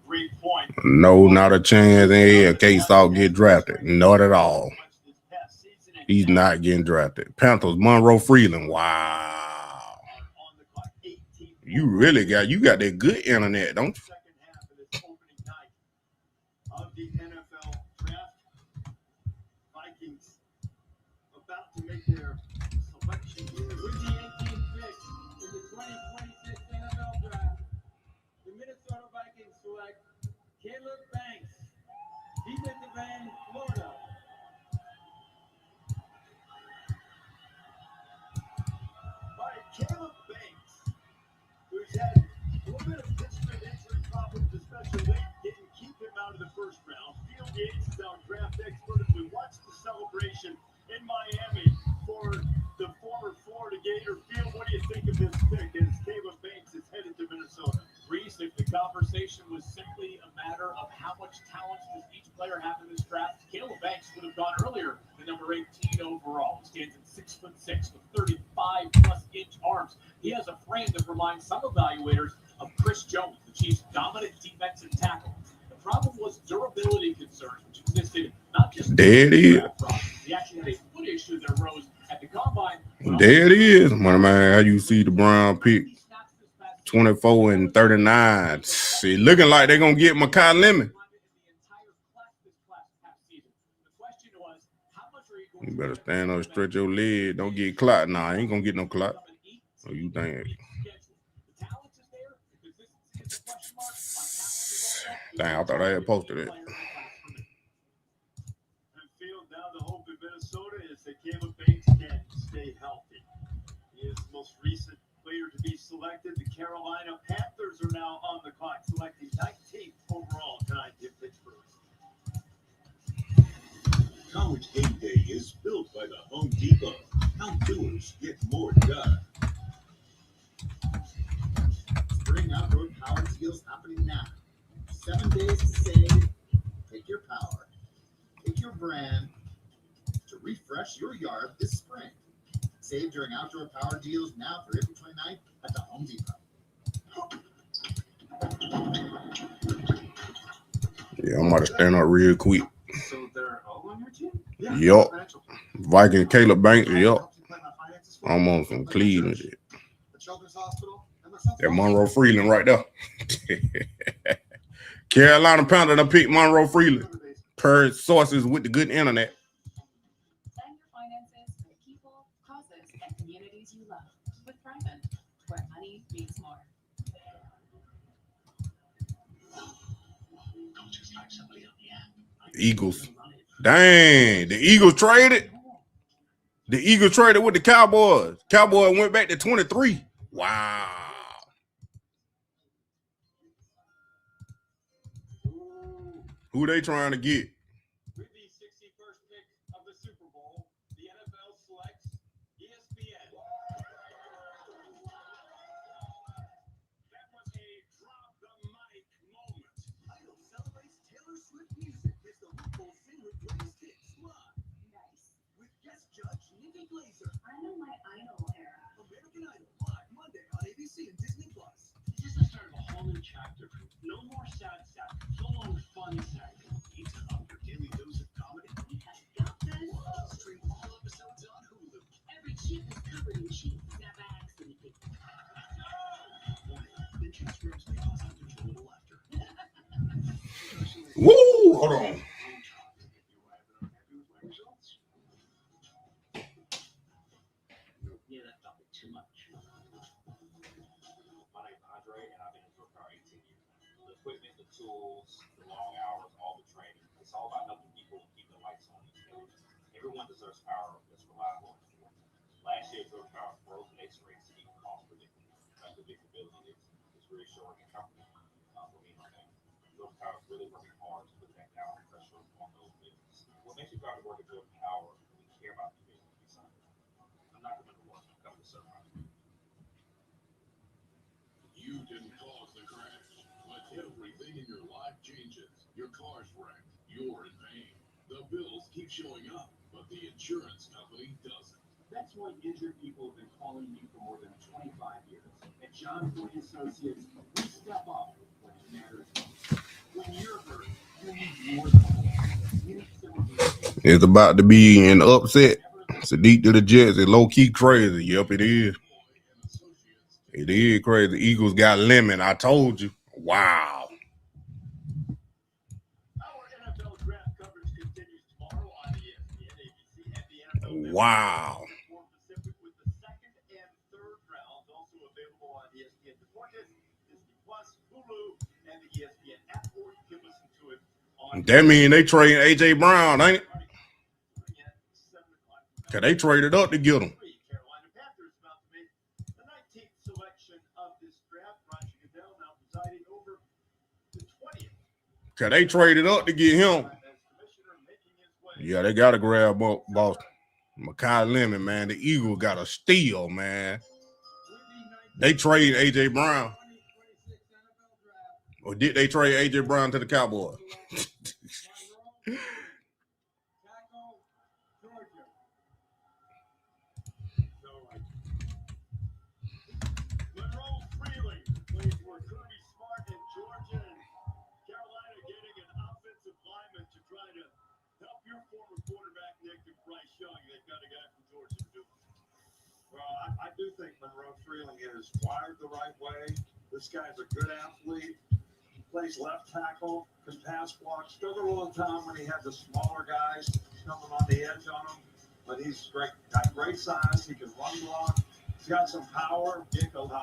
great point. No, not a chance in hell K-Salt get drafted. Not at all. He's not getting drafted. Panthers, Monroe Freeland. Wow. You really got that good internet, don't you? Second half of this opening night of the NFL draft. Vikings about to make their selection here. With the 18th pick in the 2026 NFL Draft, the Minnesota Vikings select Caleb Banks, defensive end, Florida. All right, Caleb Banks, who's had a little bit of history and injury problems, especially late, didn't keep him out of the first round. Field Yates is our draft expert. As we watch the celebration in Miami for the former Florida Gator. Field, what do you think of this pick as Caleb Banks is headed to Minnesota? Reese, if the conversation was simply a matter of how much talent does each player have in this draft, Caleb Banks would have gone earlier than number 18 overall. He stands at 6'6" with 35-plus-inch arms. He has a frame that reminds some evaluators of Chris Jones, the Chiefs' dominant defensive tackle. The problem was durability concerns, which existed not just there it is. He actually had a foot issue that arose at the combine. There it is, man. How you see the Brown pick 24 and 39. See, looking like they're gonna get Makai Lemon. You better stand up, stretch your leg. Don't get clot. Nah, I ain't gonna get no clot. Oh, you think? Dang, I thought I had posted it. And Field, now the hope in Minnesota is that Caleb Banks can stay healthy. He is the most recent player to be selected. The Carolina Panthers are now on the clock, selecting 19th overall tonight in Pittsburgh. College Game Day is built by the Home Depot. Outdoors get more done. Spring outdoor power deals happening now. 7 days to save. Pick your power. Pick your brand to refresh your yard this spring. Save during outdoor power deals now through April 29th at the Home Depot. Yeah, I'm about to stand up real quick. So they're all on your team? Yup. Viking Caleb Banks, yup. I'm on some Cleveland shit. The Children's Hospital. That Monroe Freeland right there. Carolina Panther done picked Monroe Freeland. Per sources with the good internet. Send your finances for the people, causes, and communities you love with Thriven, where money means more. Eagles. Dang, the Eagles traded. The Eagles traded with the Cowboys. Cowboys went back to 23. Wow. Who they trying to get? With the 61st pick of the Super Bowl, the NFL selects ESPN. That was a drop the mic moment. Idol celebrates Taylor Swift music as the local singer greatest hits live. Nice. With guest judge Nikki Glazer. I know my Idol era. American Idol live Monday on ABC and Disney Plus. This is the start of a whole new chapter. No more sad sack. Full on fun sack. Pizza up your daily dose of comedy. You have got this. Stream all episodes on Hulu. Every chip is covered in cheese. That by accident. Warning, the cheese scripts may cause uncontrollable laughter. Woo! Hold on. Yeah, that felt like too much. My name's Andre, and I've been in for car 18 years. The equipment, the tools, the long hours, all the training. It's all about helping people keep the lights on. Everyone deserves power that's reliable and affordable. Last year, Drone Power broke X-rays to keep cost predictable. That predictability is reassuring and comforting for me and my family. Drone Power is really working hard to put that downward pressure on those bills. What makes me proud to work at Drone Power is we care about the community beside it. I'm not coming to work, I'm coming to serve my community. You didn't cause the crash, but everything in your life changes. Your car's wrecked, you're in pain. The bills keep showing up, but the insurance company doesn't. That's why injured people have been calling me for more than 25 years. At John Boyd Associates, we step up when it matters most. When you're hurt, you need more than a You need someone who's It's about to be an upset. Sadiq to the Jets. It's low-key crazy. Yep, it is. It is crazy. Eagles got lemon. I told you. Wow. Our NFL draft coverage continues tomorrow on ESPN, ABC, and the NFL Wow. Pacific with the second and third rounds also available on ESPN Deportes, Disney Plus, Hulu, and the ESPN app, or you can listen to it on. That mean they trade A.J. Brown, ain't it? Cause they traded up to get him. Carolina Panthers about to make the 19th selection of this draft. Roger Goodell now presiding over the 20th. Cause they traded up to get him. Yeah, they gotta grab Boston. Makai Lemon, man. The Eagles got a steal, man. They trade A.J. Brown. Or did they trade A.J. Brown to the Cowboys? Monroe Freeling plays for Kirby Smart in Georgia, and Carolina getting an offensive lineman to try to help your former quarterback Nick and Bryce Young. They've got a guy from Georgia to do it. Well, I do think Monroe Freeling is wired the right way. This guy's a good athlete. Plays left tackle, can pass block. Struggled a little time when he had the smaller guys coming on the edge on him, but he's great. Got great size. He can run block. He's got some power.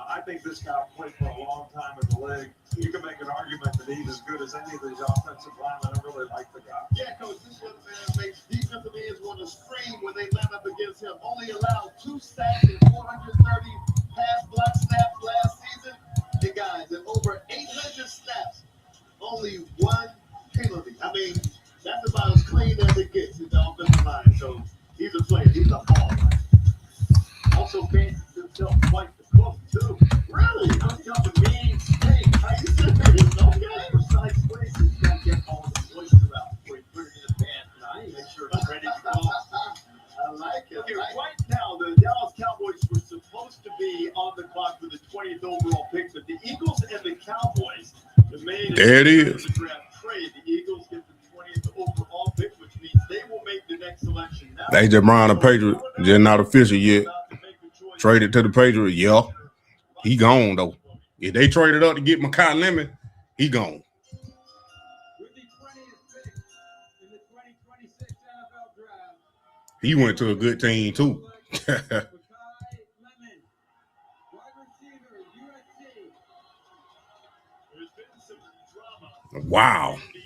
I think this guy played for a long time in the league. You can make an argument that he's as good as any of these offensive linemen. I really like the guy. Yeah, Coach, this young man makes defensive ends want to scream when they line up against him. Only allowed 2 sacks and 430 pass block snaps last season. And guys, in over 800 snaps, only 1 penalty. I mean, that's about as clean as it gets in the offensive line. So he's a player. He's a ball. Also fancies himself quite the cook, too. Really? I'm telling me, hey, Are you serious? Okay. precise places, you got to get all the moisture out before you put it in the pan. And make sure it's ready to go. I like it. Okay, I like right now, the Dallas Cowboys were supposed to be on the clock for the 20th overall pick, but the Eagles and the Cowboys, the main There it is. the draft trade, the Eagles get the 20th overall pick, which means they will make the next selection. Now, A.J. Brown, a Patriot, just not official yet. Traded to the Patriots, yeah. He gone, though. If they traded up to get Makai Lemon, he gone. With the 20th pick in the 2026 NFL Draft, He went to a good team, too. Makai Lemon, wide receiver, USC. There's been some drama Wow. in the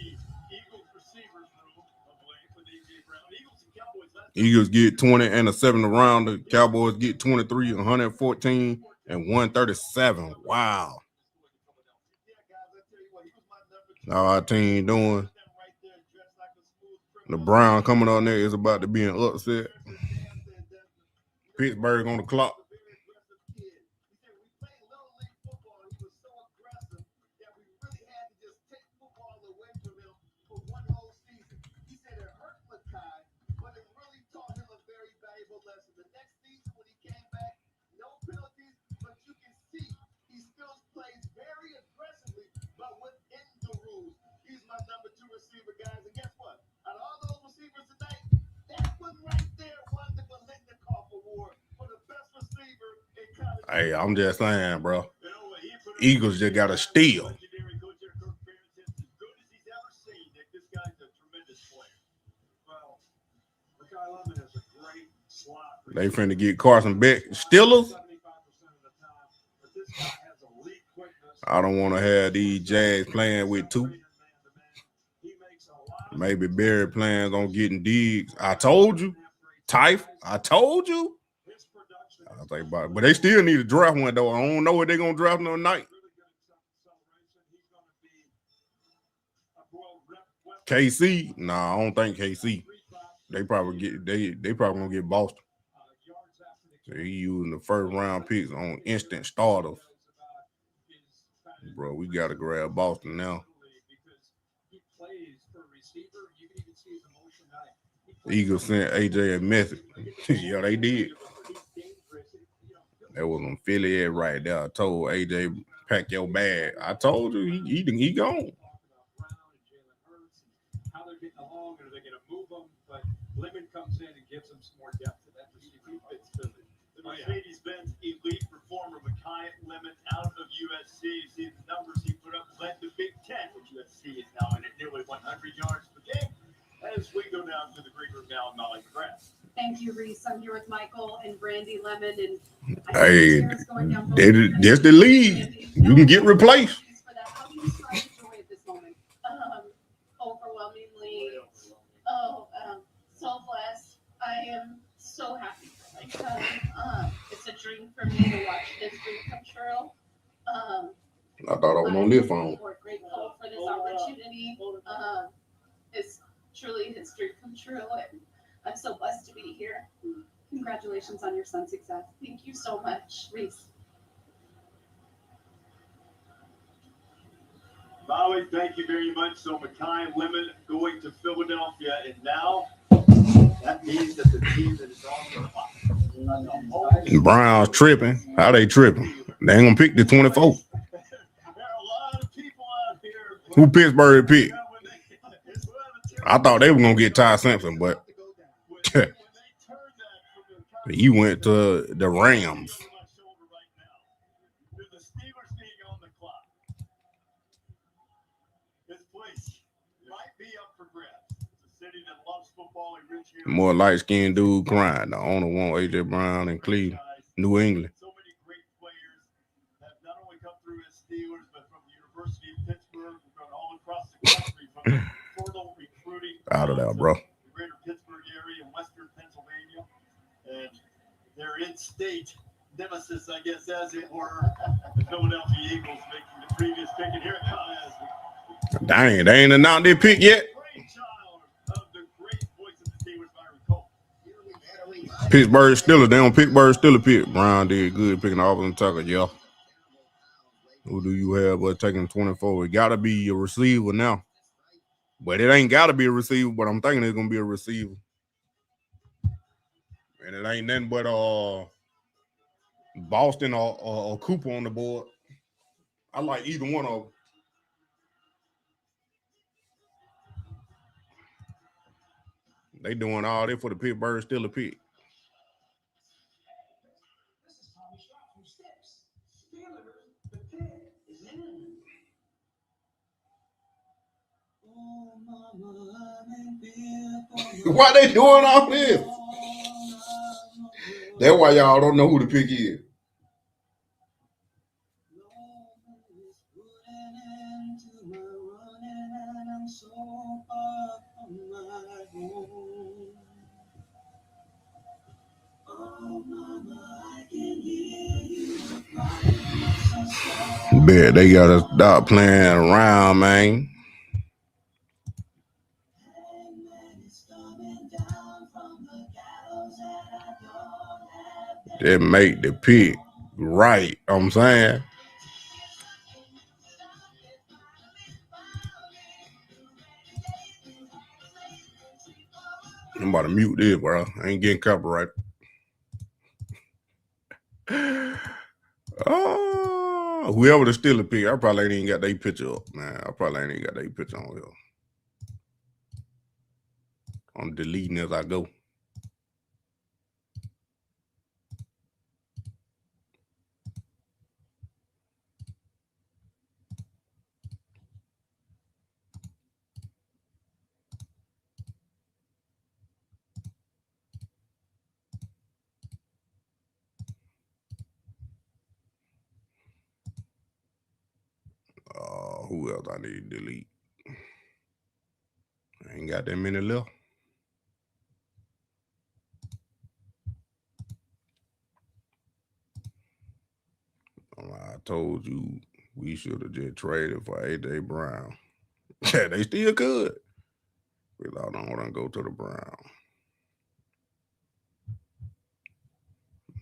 Eagles receivers room of late with A.J. Brown. Eagles and Cowboys last Eagles get 20 and a 7th round. The Cowboys get 23, 114, and 137. Wow. How our team doing? The Brown coming on there is about to be an upset. Pittsburgh on the clock. Hey, I'm just saying, bro. Eagles just got a steal. They finna get Carson back. Steelers? I don't want to have these Jags playing with two. Maybe Barry plans on getting Diggs. I told you. Type. I told you. I think about it. But they still need a draft one, though. I don't know what they're going to draft no night. KC? Nah, I don't think KC. They probably gonna get Boston. So he using the first round picks on instant starters. Bro, we gotta grab Boston now. Eagles sent AJ a message. Yeah, they did. That was on Philly right there. I told AJ, pack your bag. I told you he gone. How they're getting along, are they going to move them? But Lemon comes in and gives them some more depth to that receiver. The Mercedes-Benz elite performer, Mekhi Lemon, out of USC. See the numbers he put up, led the Big Ten, which USC is now in at nearly 100 yards per game. As we go down to the green room now, Molly McGrath. Thank you, Reese. I'm here with Michael and Brandy Lemon. And hey, that's the lead. You can get replaced. How do you describe the joy at this moment? Overwhelmingly, so blessed. I am so happy. It's a dream for me to watch this dream come true. I thought I was on this phone. We're grateful for this opportunity. It's truly his dream come true, and I'm so blessed to be here. Congratulations on your son's success. Thank you so much, Reese. Molly, thank you very much. So Mekhi Lemon going to Philadelphia, and now that means that the team that is on the clock. Browns tripping. How they tripping? They ain't gonna pick the 24. Who Pittsburgh picked? I thought they were gonna get Ty Simpson, but he went to the Rams. More light-skinned dude crying. The owner want AJ Brown in Cleveland, New England. So many great players have not only come through as Steelers, but from the University of Pittsburgh, from all across the country, from the portal recruiting Out of that, bro. The greater Pittsburgh area and Western Pennsylvania, and their in-state nemesis, I guess, as it were, the Philadelphia Eagles making the previous pick, and here it comes. Dang, they ain't announced their pick yet. Pittsburgh Steelers, they on Pittsburgh Steelers pick. Brown did good picking Auburn and Tucker, y'all. Who do you have but taking 24? It gotta be a receiver now. But it ain't gotta be a receiver, but I'm thinking it's gonna be a receiver. And it ain't nothing but Boston or Cooper on the board. I like either one of them. They doing all this for the Pittsburgh Steelers pick. Why they doing all this? That's why y'all don't know who the pick is. Bet they gotta stop playing around, man. That make the pick right. I'm saying. I'm about to mute this, bro. I ain't getting copyright. Oh, whoever the Steelers pick, I probably ain't even got their picture up, man. I probably ain't even got their picture on here. I'm deleting as I go. Who else I need to delete? I ain't got that many left. I told you we should have just traded for A.J. Brown. Yeah, they still could. Without don't want to go to the Brown.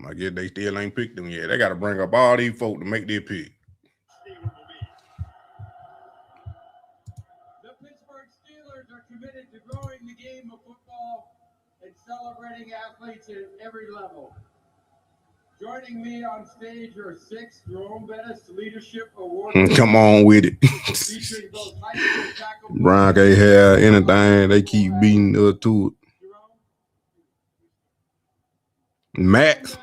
I guess they still ain't picked them yet. They got to bring up all these folk to make their pick. The Pittsburgh Steelers are committed to growing the game of football and celebrating athletes at every level. Joining me on stage are 6 Jerome Bettis Leadership Award. Come on with it. Brown can't have anything. They keep beating us to it. Max,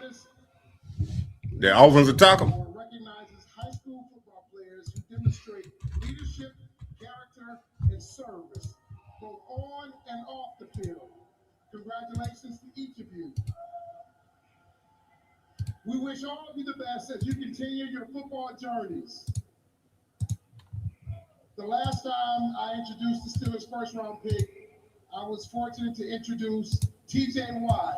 the offensive tackle. Recognizes high school football players who demonstrate leadership, character, and service, both on and off the field. Congratulations to each of you. We wish all of you the best as you continue your football journeys. The last time I introduced the Steelers' first-round pick, I was fortunate to introduce T.J. Watt.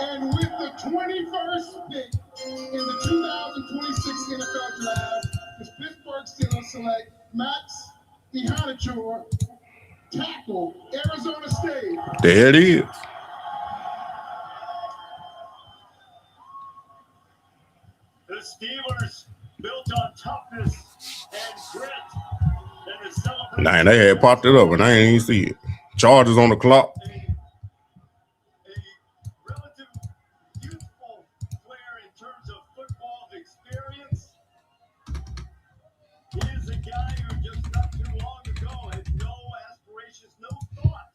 And with the 21st pick in the 2026 NFL Draft, the Pittsburgh Steelers select Max Shedeur, tackle, Arizona State. There it is. The Steelers built on toughness and grit. And the celebration. Nah, they had popped it up and I ain't even see it. Chargers on the clock. Relative youthful player in terms of football experience. He is a guy who just not too long ago had no aspirations, no thought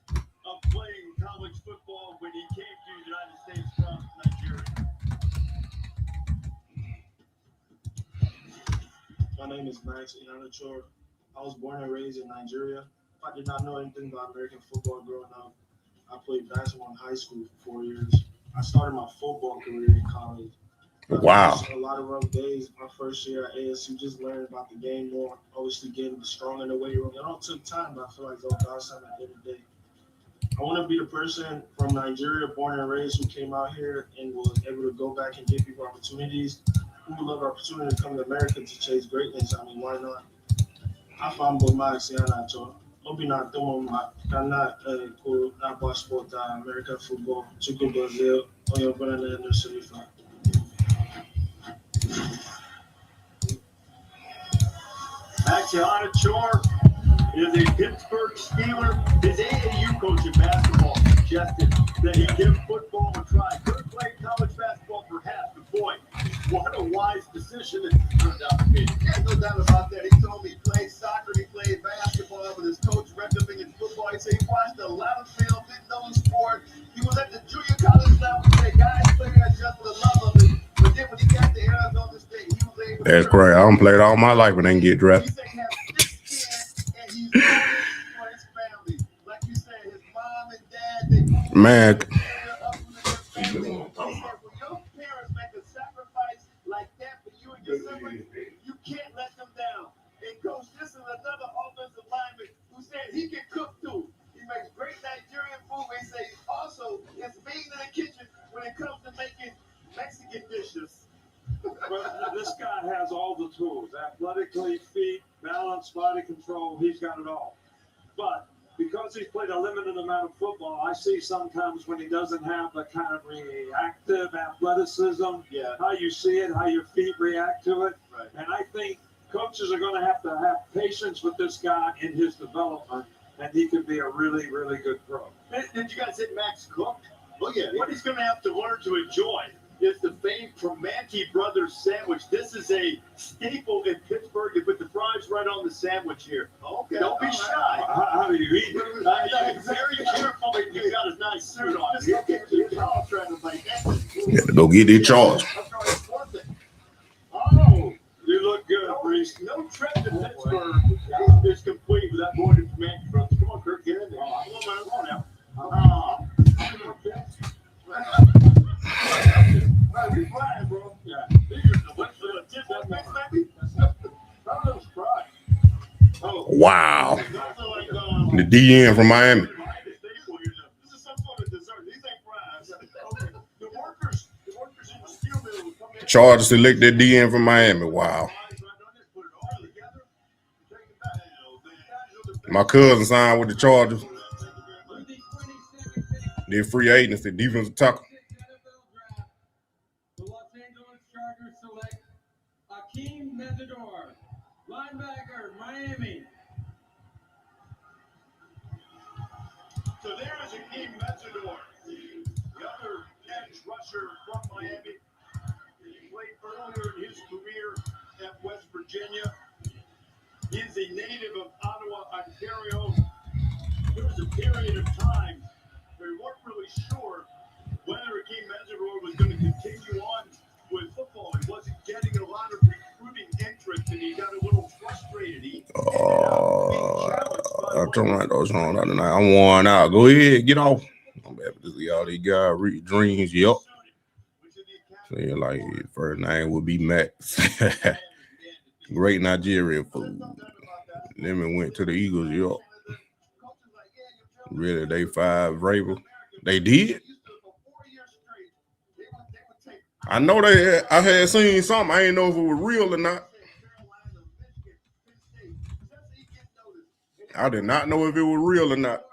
of playing college football when he came to the United States from Nigeria. My name is Max Shedeur. I was born and raised in Nigeria. I did not know anything about American football growing up. I played basketball in high school for 4 years. I started my football career in college. Wow. A lot of rough days. My first year at ASU, just learning about the game more. Obviously getting strong in the weight room. It all took time, but I feel like those guys at the end of the day. I want to be the person from Nigeria, born and raised, who came out here and was able to go back and give people opportunities. Who would love the opportunity to come to America to chase greatness? I mean, why not? Afambo Max Shedeur. Obinatomo Kana ko na sport American football. Chuko Brazil. Oyo Banana no Salifa. Max Shedeur is a Pittsburgh Steeler. His AAU coach in basketball suggested that he give football a try. Could have played college basketball perhaps, but boy, what a wise decision it turned out to be. Yeah, no doubt about that. He told me he played soccer, he played basketball, but his coach recommended him in football. He said he watched a lot of film, didn't know the sport. He was at the junior college level. He said guys played that just for the love of it. But then when he got to Arizona State, he was able to. That's great. I done played all my life and didn't get drafted. Man. You can't let them down. And Coach, this is another offensive lineman who said he can cook too. He makes great Nigerian food. They say also it's mean in the kitchen when it comes to making Mexican dishes. But this guy has all the tools. Athletically, feet, balance, body control. He's got it all. But because he's played a limited amount of football, I see sometimes when he doesn't have the kind of reactive athleticism, how you see it, how your feet react to it. Right. And I think coaches are going to have patience with this guy in his development, and he could be a really, really good pro. Did you guys hit Max Cook? Oh, yeah. What he's going to have to learn to enjoy is the famed Primanti Brothers sandwich. This is a staple in Pittsburgh. They put the fries right on the sandwich here. Okay. Don't be shy. How do you eat it? You're very careful. You've got his nice suit on. Y'all trying to make that. You got to go get their charge. Oh, you look good, Brees. No trip to Pittsburgh is complete without going to Primanti Brothers. Come on, Kirk, get in there. Come on now. We flying, bro. Yeah. Wow. The DN from Miami. This is some sort of dessert. These ain't fries. Okay. The workers in the steel mill will come in. Chargers select that DN from Miami. Wow. My cousin signed with the Chargers. They're free agency, defensive tackle. The Los Angeles Chargers select Shedeur, linebacker, Miami. So there is Shedeur, the other edge rusher from Miami. He played earlier in his career at West Virginia. He is a native of Ottawa, Ontario. There was a period of time where we weren't really sure whether Shedeur was going to continue on with football. He wasn't getting a lot of recruiting interest, and he got a little frustrated. He I told my those on the other night. I'm worn out. Go ahead, get off. I'm happy to see all these guys read dreams. Yup. So yeah, like first name would be Max. Great Nigerian food. Then we went to the Eagles. Yup. Really, they fired Vrabel. They did. I know I had seen something. I didn't know if it was real or not. I did not know if it was real or not.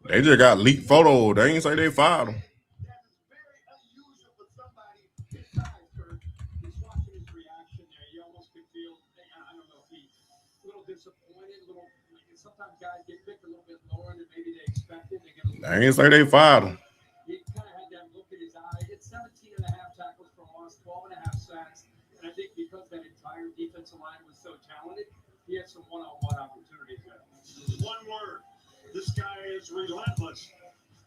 They just got leaked photos. They ain't say they fired him. Sometimes guys get picked a little bit lower than maybe they expected. They ain't say they fired him. He kind of had that look in his eye. He had 17 and a half tackles for loss, 12 and a half sacks. And I think because that entire defensive line was so talented, he had some one-on-one opportunities there. One word. This guy is relentless.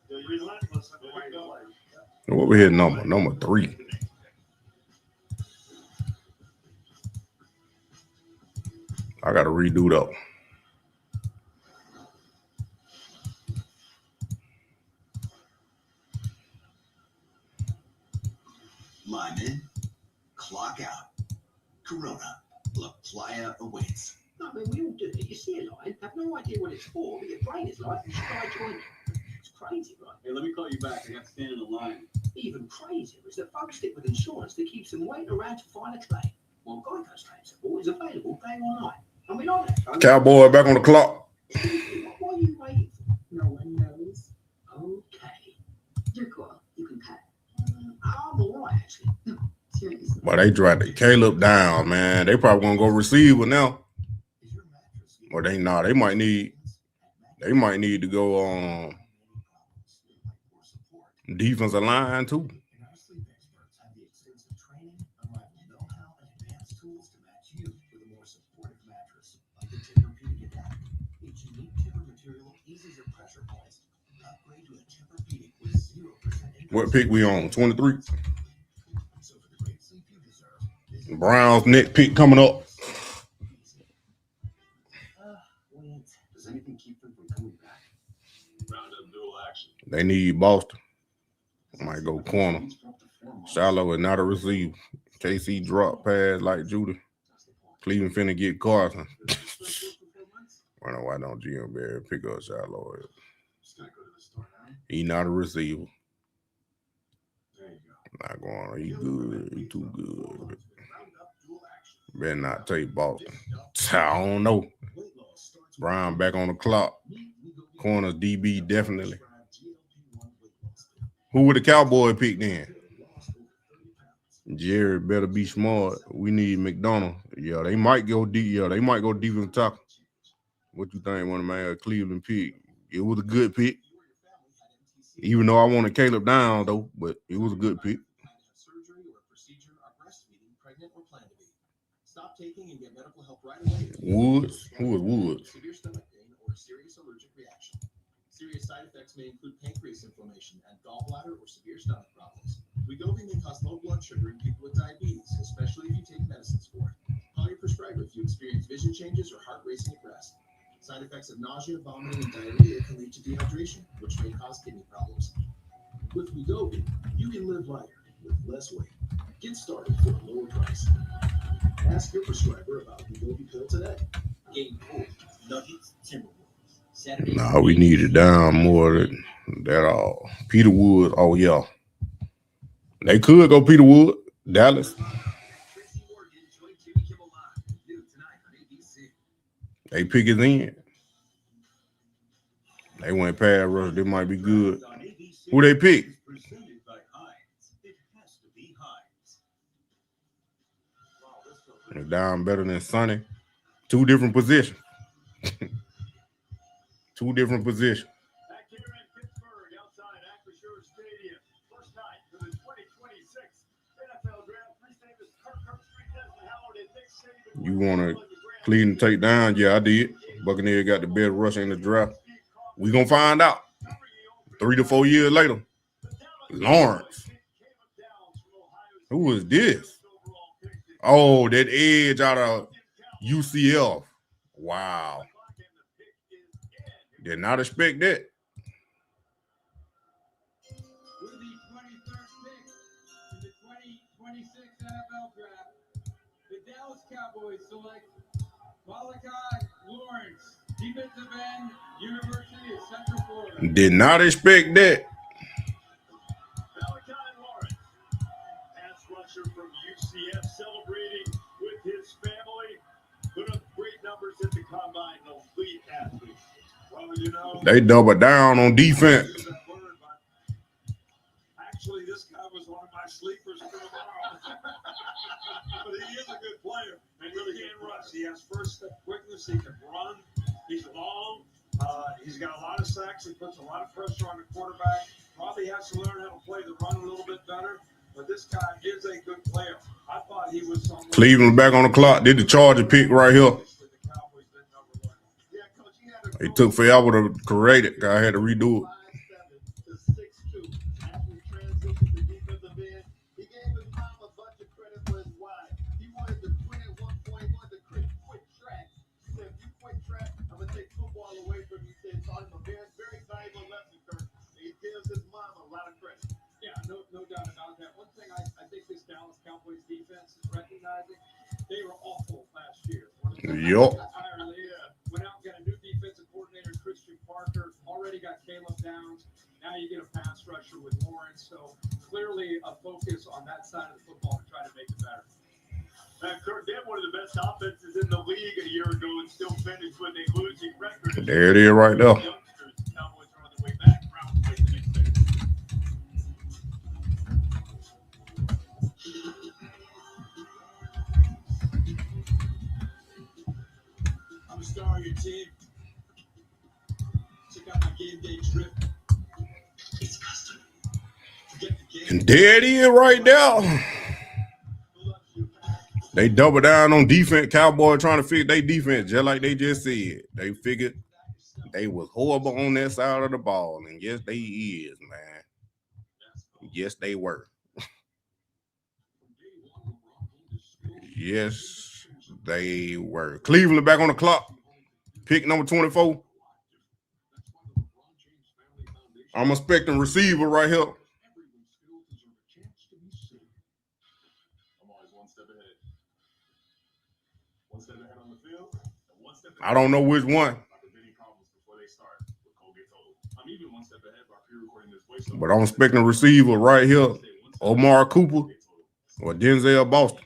Relentless in the way he plays. What we hit number 3. I got to redo that one. Lineman, clock out. Corona, La Playa awaits. No, I mean, we all do it. You see a line, have no idea what it's for, but your brain is like, try joining. It's crazy, right? Hey, let me call you back. I got to stand in the line. Even crazier is that folks stick with insurance that keeps them waiting around to find a claim. Well, Geico's claim support is available day or night. I mean, on that. Cowboy back on the clock. What are you waiting for? No one knows. Okay. You're cool. You can pay. I'm all right, actually. No, seriously. But they tried to Caleb down, man. They probably gonna go receiver now. Or they not. They might need to go on defensive line too. What pick we on? 23. Browns net pick coming up. Does anything keep them from coming back? Round up dual action. They need Boston. Might go corner. Shallow is not a receiver. KC drop pass like Judah. Cleveland finna get Carson. Why don't Jim Barry pick up Shy Lloyd? Just gotta go to the store now. He not a receiver. There you go. Not going. He good. He too good. Better not take Boston. I don't know. Brown back on the clock. Corners DB definitely. Who would the Cowboy pick then? Jerry better be smart. We need McDonald. Yeah, they might go deep. Yeah, they might go defensive tackle. What you think when the man Cleveland pick? It was a good pick. Even though I wanted Caleb down though, but it was a good pick. Surgery or procedure are breastfeeding, pregnant, or plan to be. Stop taking and get medical help right away. Woods? Who was Woods? Severe stomach pain or a serious allergic reaction. Serious side effects may include pancreas inflammation and gallbladder or severe stomach problems. Wegovy may cause low blood sugar in people with diabetes, especially if you take medicines for it. Call your prescriber if you experience vision changes or heart racing at rest. Side effects of nausea, vomiting, and diarrhea can lead to dehydration, which may cause kidney problems. With Wegovy, you can live lighter with less weight. Get started for a lower price. Ask your prescriber about Wegovy pill today. Game 4, Nuggets, Timberwolves. Saturday. Nah, we need it down more than that all. Peter Woods, oh yeah. They could go Peter Wood, Dallas. They pick it in. They went past rush. They might be good. Who they pick? They're down better than Sonny. Two different positions. Two different positions. Back here in Pittsburgh, outside Acrisure Stadium. First night for the 2026 NFL Draft. Appreciate this Kirk Street, Desmond Howard, and Nick Saban. You want to Cleveland take down? Yeah, I did. Buccaneers got the best rush in the draft. We gonna find out 3 to 4 years later. Lawrence. Who is this? Oh, that edge out of UCF. Wow. Did not expect that. With the 23rd pick in the 2026 NFL Draft, the Dallas Cowboys select Malachi Lawrence, defensive end, University of Central Florida. Did not expect that. Malachi Lawrence, pass rusher from UCF, celebrating with his family. Put up great numbers at the combine, an elite athlete. Well, you know, They doubled down on defense. Actually, this guy was one of my sleepers for tomorrow. But he is a good player. And really can rush. He has first step quickness. He can run. He's long. He's got a lot of sacks. He puts a lot of pressure on the quarterback. Probably has to learn how to play the run a little bit better. But this guy is a good player. I thought he was someone. Cleveland back on the clock. Did the Charger pick right here. It took forever to correct it. I had to redo it. No doubt about that. One thing I think this Dallas Cowboys defense is recognizing, they were awful last year. Yup. Went out and got a new defensive coordinator, Christian Parker. Already got Caleb Downs. Now you get a pass rusher with Lawrence. So clearly a focus on that side of the football to try to make it better. Kirk, they had one of the best offenses in the league a year ago and still finished with a losing record. There it is right there. Cowboys are on their way back. Browns play the next day. I'm a star of your team. Check out my game day trip. It's custom. And there it is right there. They double down on defense. Cowboy trying to fix their defense, just like they just said. They figured they was horrible on that side of the ball. And yes, they is, man. Yes, they were. Yes, they were. Cleveland back on the clock. Pick number 24. I'm expecting receiver right here. I'm always one step ahead. One step ahead on the field, and one step ahead. I don't know which one. I'm even one step ahead by pre-recording this voiceover. But I'm expecting a receiver right here, Omar Cooper or Denzel Boston.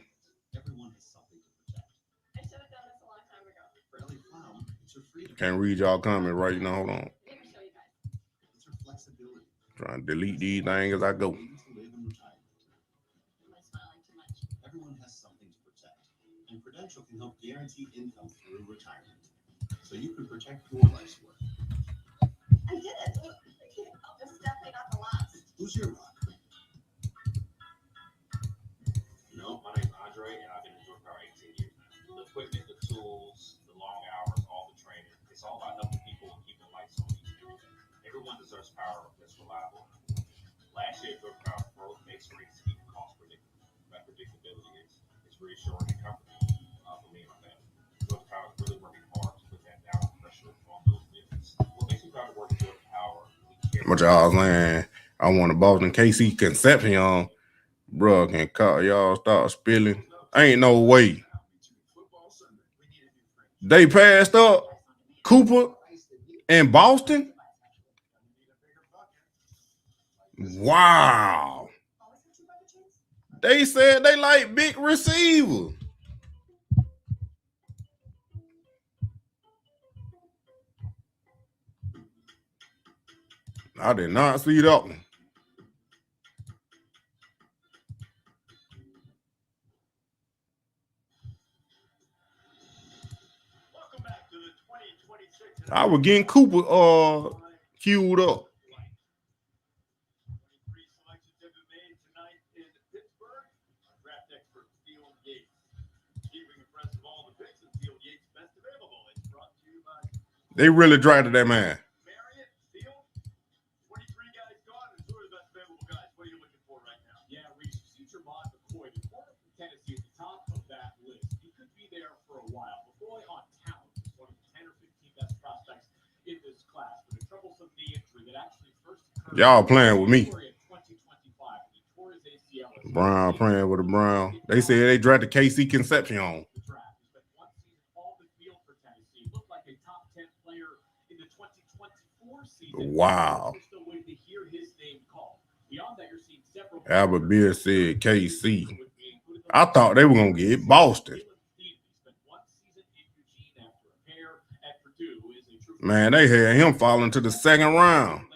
Everyone has something to protect. I should have done this a long time ago. Fairly found, it's your freedom. Can't read y'all comment right now. Hold on. Let me show you guys. It's your flexibility. Trying to delete these things as I go. To live in retirement. Am I smiling too much? Everyone has something to protect, and Prudential can help guarantee income through retirement, so you can protect your life's work. I did it. This is definitely not the last. Who's your rock? No, my name's Andre, and I've been in Georgia Power 18 years now. The equipment, the tools, the long hours, all the training, it's all about helping people and keeping lights on each day. Everyone deserves power that's reliable. Last year, Georgia Power broke base rates to keep costs predictable. That predictability is reassuring and comforting for me and my family. Georgia Power is really working hard to put that downward pressure on those bills. What makes me proud to work at Georgia Power? What y'all saying? I want a Boston KC Concepcion. Bro, can call y'all start spilling. Ain't no way. They passed up Cooper and Boston. Wow. They said they like big receivers. I did not see that one. I was getting Cooper queued up. They really drafted that man. Tennessee at the top of that list. He could be there for a while. McCoy on talent is one of the 10 or 15 best prospects in this class, but a troublesome knee injury that actually first occurred. Y'all playing with me. In 2025. He tore his ACL. Brown playing with the Brown. They said they drafted KC Concepcion. All the field for Tennessee. Looked like a top 10 player in the 2024 season. Wow. We're still waiting to hear his name called. Beyond that, you're seeing several. Albert Beer said KC. I thought they were gonna get Boston. Man, they had him falling to the second round.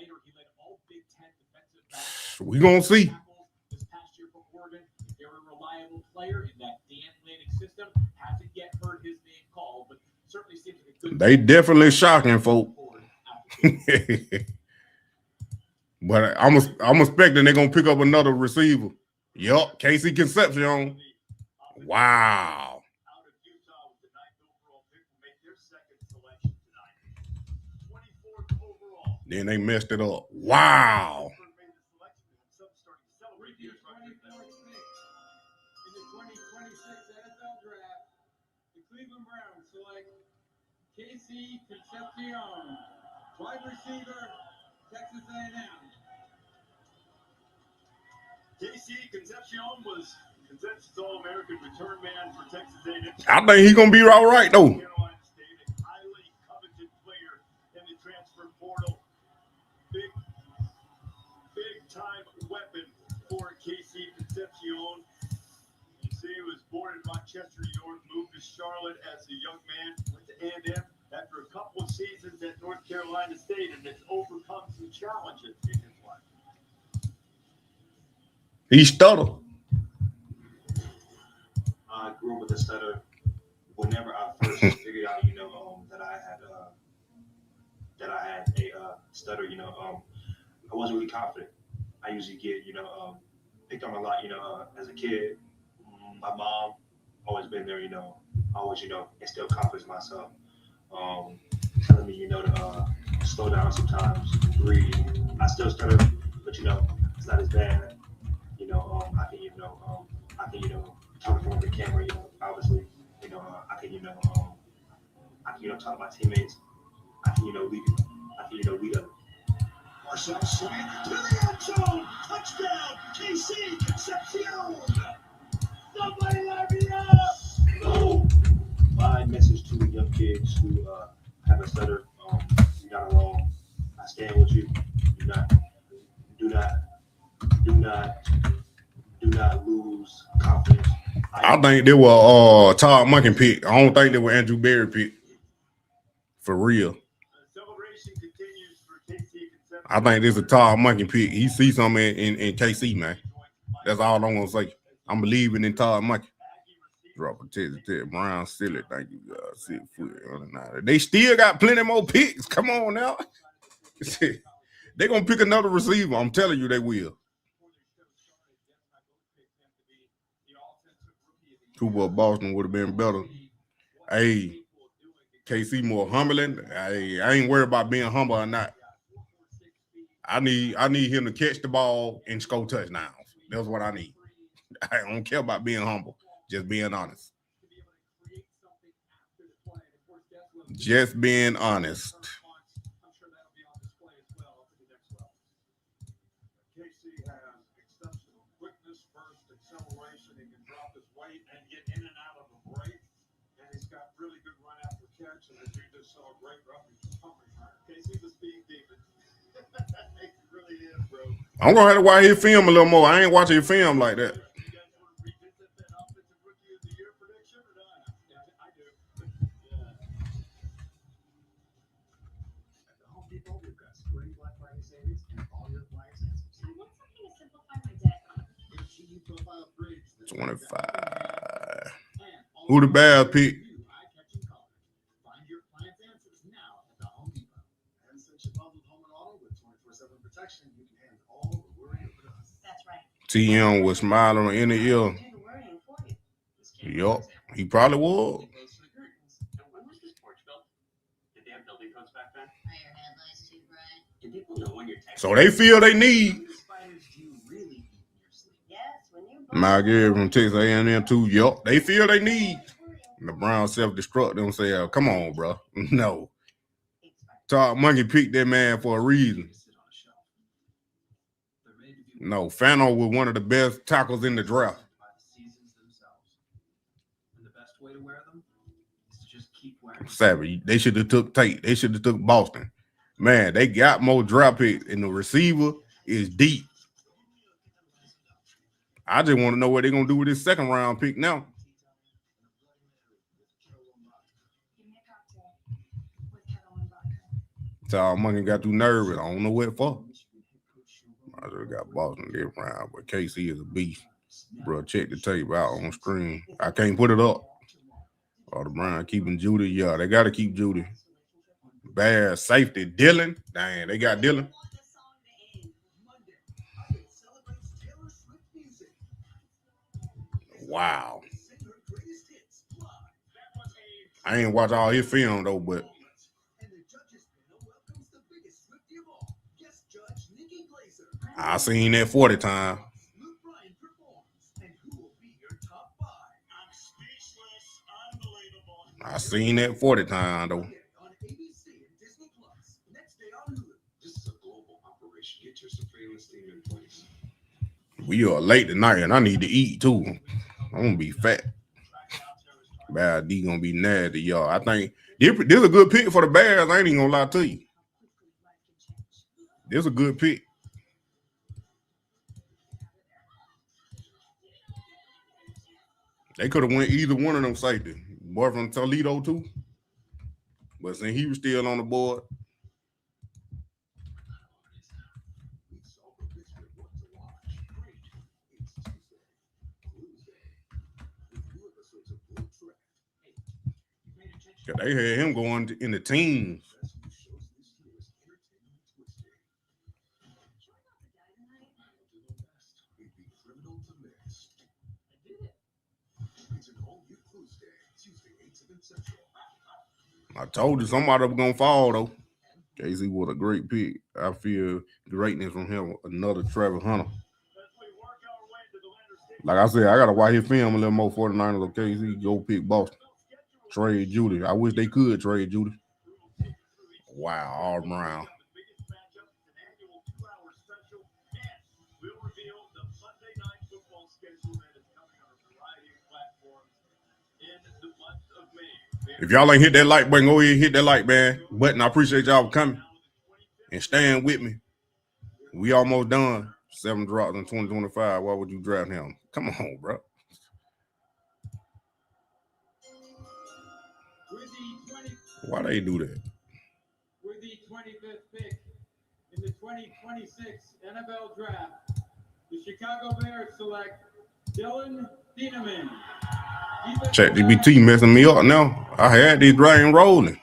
We gonna see. They definitely shocking folk. But I'm expecting they're gonna pick up another receiver. Yup, KC Concepcion. Wow. Then they messed it up. Wow. In the 2026 NFL Draft, the Cleveland Browns select KC Concepcion, wide receiver, Texas A&M. KC Concepcion was consensus All-American return man for Texas A&M. I think he's gonna be all right though. Carolina State, a highly coveted player in the transfer portal. Big time weapon for KC Concepcion. You see, he was born in Rochester, New York, moved to Charlotte as a young man, went to A&M after a couple of seasons at North Carolina State, and has overcome some challenges in his life. He stuttered. I grew up with a stutter. Whenever I first figured out, that I had a stutter, I wasn't really confident. I usually get, picked on a lot, as a kid. My mom always been there, always, instill confidence in myself. Telling me, to slow down sometimes, breathe. I still stutter, but it's not as bad. I can, talk in front of the camera, obviously, I can, talk to my teammates. I can, lead lead up. Marcel swing to the end zone. Touchdown, KC Concepcion. Somebody let me up. So, my message to young kids who have a stutter, not alone. I stand with you. Do not lose confidence. I think they were Todd Monken pick. I don't think they were Andrew Berry pick. For real. I think this is a Todd Monken pick. He sees something in KC, man. That's all I'm gonna say. I'm believing in Todd Monken. Drop a Ted Brown silly. Thank you, God. 6 foot. They still got plenty more picks. Come on now. They're gonna pick another receiver. I'm telling you, they will. Cooper Boston would have been better. Hey, KC more humbling. I ain't worried about being humble or not. I need him to catch the ball and score touchdowns. That's what I need. I don't care about being humble. Just being honest. Just being honest. KC has exceptional quickness, burst, acceleration. He can drop his weight and get in and out of the break. And he's got really good run after catch. And as you just saw, great roughing pumping iron. KC's a speed demon. He really is, bro. I'm gonna have to watch his film a little more. I ain't watching his film like that. We've got spring Black Friday savings and all your appliance answers. I want something to simplify my day. Get a GE profile fridge. 25. Who the Bears pick? Find your appliance answers now at the Home Depot. And since you bundled home and auto with 24/7 protection, you can handle all the worry over us. That's right. TM was smiling in the ear. Yup, he probably would. When was this porch built? Did they have building codes back then? Are your headlights too bright? Do people know when you're texting? So they feel they need. Mike Gary from Texas A&M too. Yup, they feel they need. And the Browns self-destruct them, say, oh, come on, bro. No. Todd Monken picked that man for a reason. No, Fano was one of the best tackles in the draft. Savage. They should have took Tate. They should have took Boston. Man, they got more draft picks, and the receiver is deep. I just want to know what they're going to do with this second round pick now. Todd Monken got too nervous. I don't know what for. I just got Boston this round, but KC is a beast. Bro, check the tape out on screen. I can't put it up. Oh, the Browns keeping Judy. Yeah, they got to keep Judy. Bears safety, Dylan. Dang, they got Dylan. Wow. I ain't watch all his film, though, but I seen that 40 times. I seen that 40 times, though. This is a global operation. Get your surveillance team in place. We are late tonight, and I need to eat, too. I'm going to be fat. Bad D going to be nasty, y'all. I think this is a good pick for the Bears. I ain't even going to lie to you. This is a good pick. They could have went either one of them safety. Boy from Toledo, too. But since he was still on the board. They had him going in the teams. I told you somebody was going to fall, though. KC was a great pick. I feel greatness from him. Another Travis Hunter. Like I said, I got to watch his film a little more. 49ers of KC, go pick Boston. Trade Judy. I wish they could trade Judy. Wow, all around. If y'all ain't hit that like button, go ahead and hit that like button. I appreciate y'all for coming. and stand with me. We almost done. 7 drops in 2025. Why would you draft him? Come on, bro. Why they do that? With the 25th pick in the 2026 NFL Draft, the Chicago Bears select Dylan Thieneman. ChatGPT messing me up now. I had this drain rolling.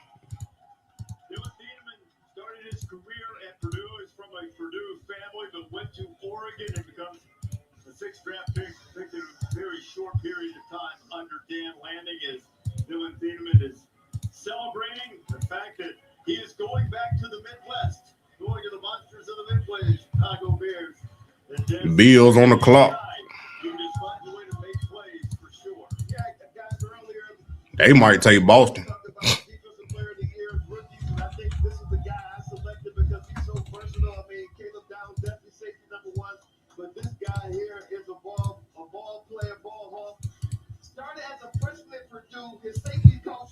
Dylan Thieneman started his career at Purdue. He's from a Purdue family, but went to Oregon and becomes the 6th draft pick in a very short period of time under Dan Lanning. As Dylan Thieneman is celebrating the fact that he is going back to the Midwest, going to the monsters of the Midway, Chicago Bears. Bills on the clock. You can just find a way to make plays for sure. Yeah, guys, earlier They might take Boston. defensive player of the year, rookies, and I think this is the guy I selected because he's so versatile. I mean, Caleb Downs definitely safety number 1, but this guy here is a ball player, ball hawk. Started as a freshman at Purdue. His safety coach,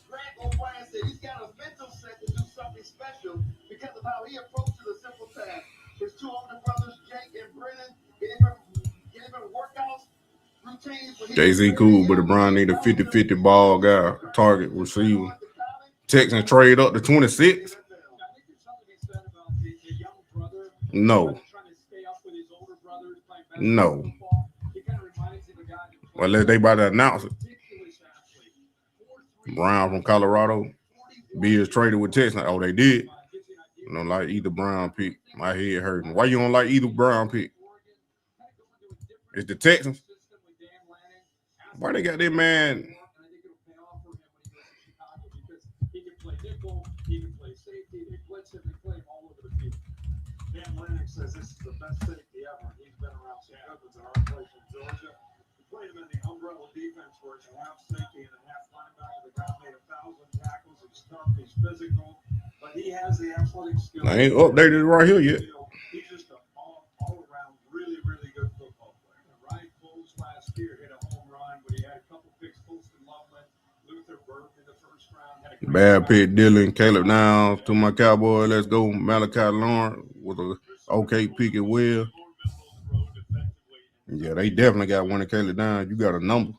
Grant O'Brien, said he's got a mental set to do something special because of how he approaches a simple task. His 2 older brothers, Jake and Brennan, gave him workouts, routines. Jay-Z cool, but LeBron need a 50-50 ball guy, target receiver. Texans trade up to 26. No. No. Unless they about to announce it. Brown from Colorado. Bills traded with Texans. Oh, they did. I don't like either Brown pick. My head hurting. Why you don't like either Brown pick? It's the Texans. Why they got that man? He can play nickel, he can play safety, they blitz him, they play him all over the field. Dan Lanning says this is the best safety ever. He's been around some good ones in our place in Georgia. He played him in the umbrella defense where it's half safety and a half linebacker. The guy made 1,000 tackles. He's tough, he's physical, but he has the athletic skill. I ain't updated it right here yet. He's just an all-around, really, really good football player. Ryan Close last year hit a home run, but he had a couple picks. Colston Loveland, Luther Burke in the first round. Bad pick, Dylan, Caleb Downs to my Cowboy. Let's go. Malachi Lawrence with a okay pick as well. Yeah, they definitely got one of Caleb Downs. You got a number.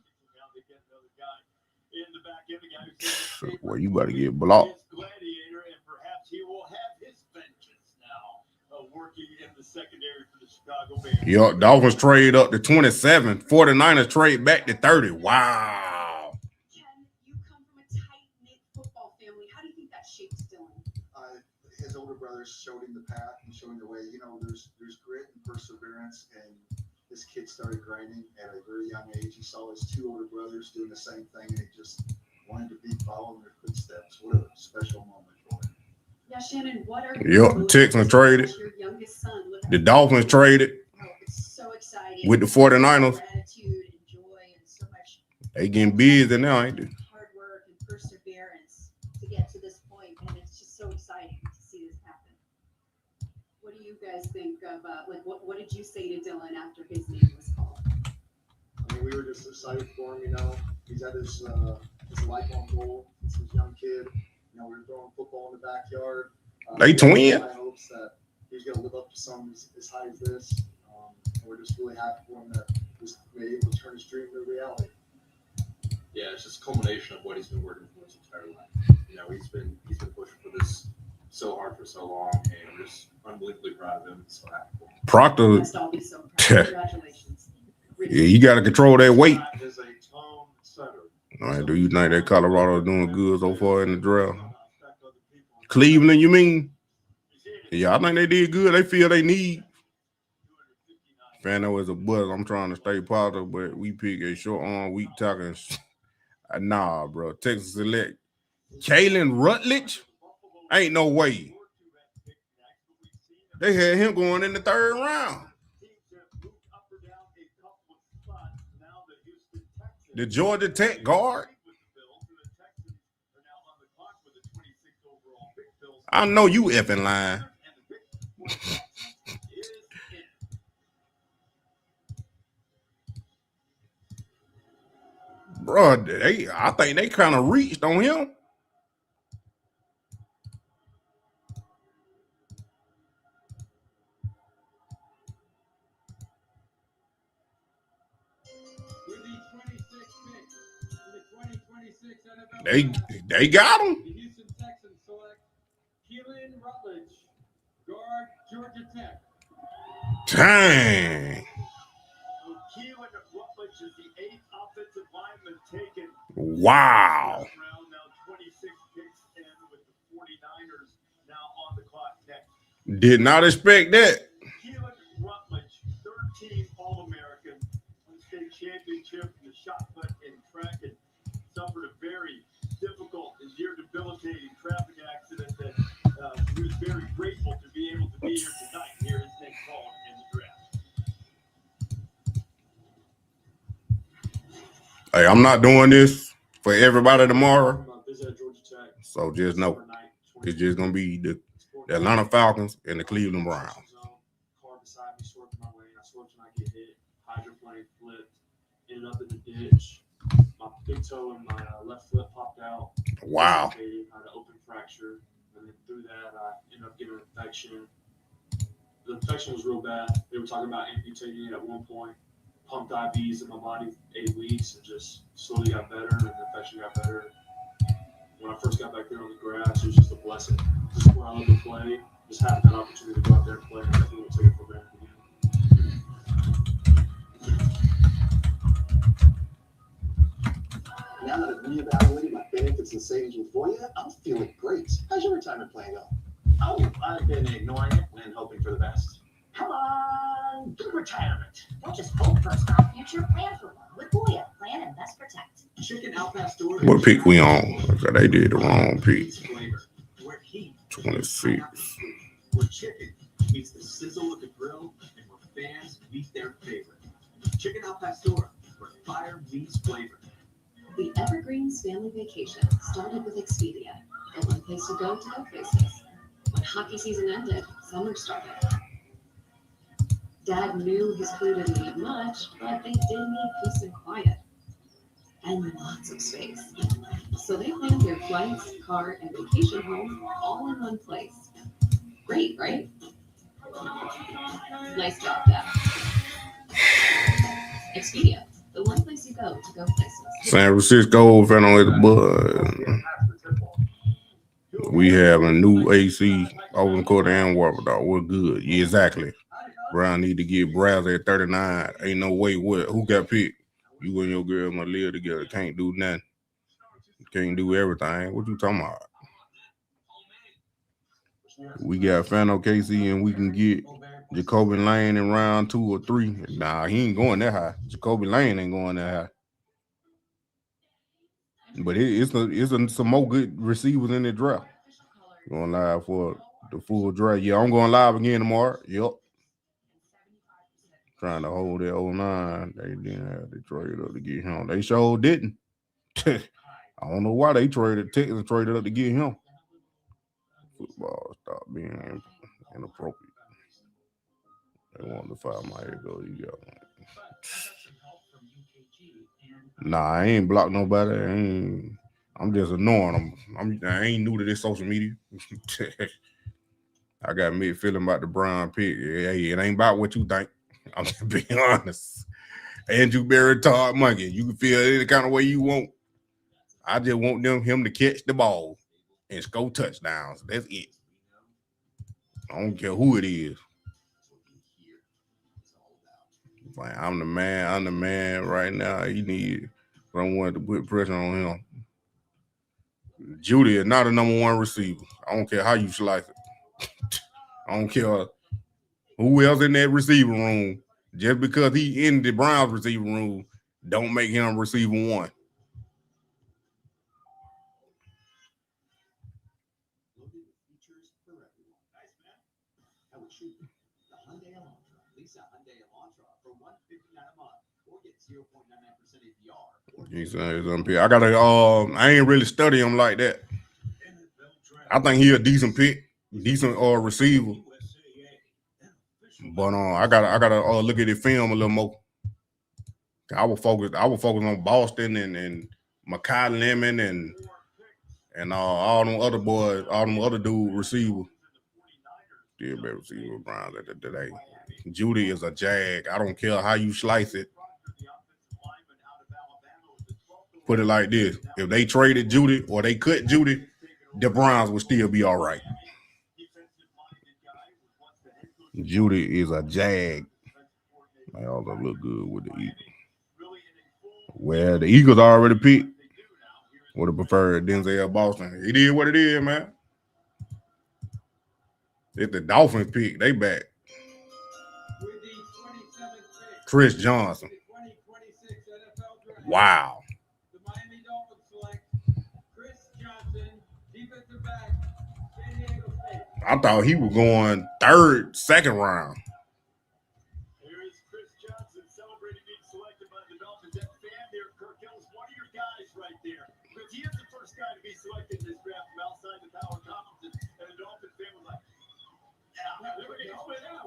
Well, you better get blocked. Gladiator, and perhaps he will have his vengeance now, working in the secondary for the Chicago Bears. Yo, Dolphins trade up to 27. 49ers trade back to 30. Wow. Ken, you come from a tight-knit football family. How do you think that shaped Dylan? His older brothers showed him the path and showed him the way. You know, there's grit and perseverance, and this kid started grinding at a very young age. He saw his 2 older brothers doing the same thing, and he just wanted to be following their footsteps. What a special moment for him. Yeah, Shannon, what are Yep, the Texans traded. your youngest son? The Dolphins traded Oh, it's so exciting. with the 49ers. Gratitude and joy and so much They getting busy now, ain't they? hard work and perseverance to get to this point, and it's just so exciting to see this happen. What do you guys think of, what did you say to Dylan after his name was called? I mean, we were just excited for him. You know, he's at his lifelong goal. He's a young kid. You know, we were throwing football in the backyard. They twin. High hopes that he's going to live up to something as high as this. And we're just really happy for him that he's able to turn his dream into reality. Yeah, it's just a culmination of what he's been working for his entire life. You know, he's been pushing for this so hard for so long, and I'm just unbelievably proud of him. So happy for him. Proctor. Must all be so proud. Congratulations. Yeah, you got to control that weight. Is a tone setter. All right, do you think that Colorado doing good so far in the draft? Cleveland, you mean? Yeah, I think they did good. They feel they need. Fano is a buzz. I'm trying to stay positive, but we pick a short arm, weak tackle. Nah, bro. Texas select Kalen Rutledge? Ain't no way. They had him going in the 3rd round. The Georgia Tech guard. I know you effing lying. Bro, I think they kind of reached on him. They got him. The Houston Texans select Keelan Rutledge, guard, Georgia Tech. Dang. Keelan Rutledge is the 8th offensive lineman taken. Wow. Round now 26 picks in with the 49ers now on the clock next. Did not expect that. Keelan Rutledge, 13 All-American, state championship in the shot put in track, and suffered a very difficult and near debilitating traffic accident that he was very grateful to be able to be here tonight. Here is Nick Paul in the draft. Hey, I'm not doing this for everybody tomorrow. So just know it's just gonna be the Atlanta Falcons and the Cleveland Browns. Car beside me swerved my way. I swerved and I get hit. Hydroplane flipped. Ended up in the ditch. My big toe and my left foot popped out. Wow. I had an open fracture. And then through that, I ended up getting an infection. The infection was real bad. They were talking about amputating it at one point. Pumped IVs in my body for 8 weeks and just slowly got better. And the infection got better. When I first got back there on the grass, it was just a blessing. Just where I love to play. Just having that opportunity to go out there and play. I definitely will take it for granted again. Now that I've reevaluated my benefits and savings with Voya, I'm feeling great. How's your retirement plan going? Oh, I've been ignoring it and hoping for the best. Come on, good retirement. Don't just hope for a strong future, plan for one. With Voya, plan, invest, protect. Chicken Al Pastor. What pick we on? They did the wrong pick. Where heat 26. where chicken meets the sizzle of the grill, and where fans meet their favorite. Chicken Al Pastor, where fire meets flavor. The Evergreens family vacation started with Expedia, the one place to go places. When hockey season ended, summer started. Dad knew his crew didn't need much, but they did need peace and quiet. And lots of space. So they planned their flights, car, and vacation home all in one place. Great, right? Nice job, Dad. Expedia, the one place you go places. San Francisco, fan on the bud. We have a new AC open court and water dog. We're good. Yeah, exactly. Brown need to get Brazzer at 39. Ain't no way. What? Who got picked? You and your girl must live together. Can't do nothing. Can't do everything. What you talking about? We got Fano Casey and we can get Jacoby Lane in round 2 or 3. Nah, he ain't going that high. Jacoby Lane ain't going that high. But it's some more good receivers in the draft. Going live for the full draft. Yeah, I'm going live again tomorrow. Yep. Trying to hold that 09. They didn't have to trade up to get him. They sure didn't. I don't know why they traded. Texans traded up to get him. Football stopped being inappropriate. They wanted to fire my ego. You got one. Nah, I ain't blocked nobody. I'm just ignoring them. I ain't new to this social media. I got mixed feeling about the Brown pick. Hey, it ain't about what you think. I'm just being honest. Andrew Berry, Todd Monkey. You can feel any kind of way you want. I just want him to catch the ball and score touchdowns. That's it. I don't care who it is. Like, I'm the man right now. He need, but I wanted to put pressure on him. Judy is not a number 1 receiver. I don't care how you slice it. I don't care who else in that receiver room. Just because he in the Browns receiver room, don't make him receiver 1. I ain't really study him like that. I think he a decent pick, decent receiver. But I gotta look at his film a little more. I will focus on Boston and Makai Lemon and all them other boys, all them other dude receivers. Still better receiver Browns at today. Judy is a jag. I don't care how you slice it. put it like this. If they traded Judy or they cut Judy, the Browns would still be all right. Judy is a jag. They all look good with the Eagles. Well, the Eagles already picked. Would have preferred Denzel Boston. It is what it is, man. If the Dolphins pick, they back. Chris Johnson. Wow. The Miami Dolphins select Chris Johnson, defensive back, San Diego State. I thought he was going third, second round. Here is Chris Johnson celebrating being selected by the Dolphins. That fan there, Kirk Ellis, one of your guys right there. Because he is the first guy to be selected in this draft from outside the Tower Conference. And the Dolphins fan was like, yeah,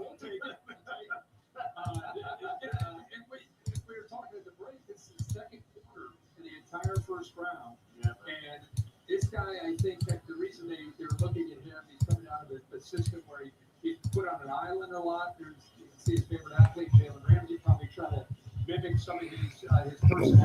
we'll take it. And we were talking at the break. This is the second quarter in the entire first round. Yeah, and this guy, I think that the reason they're looking at him, he's coming out of the system where he's put on an island a lot. You can see his favorite athlete, Jalen Ramsey, probably trying to mimic some of his personality.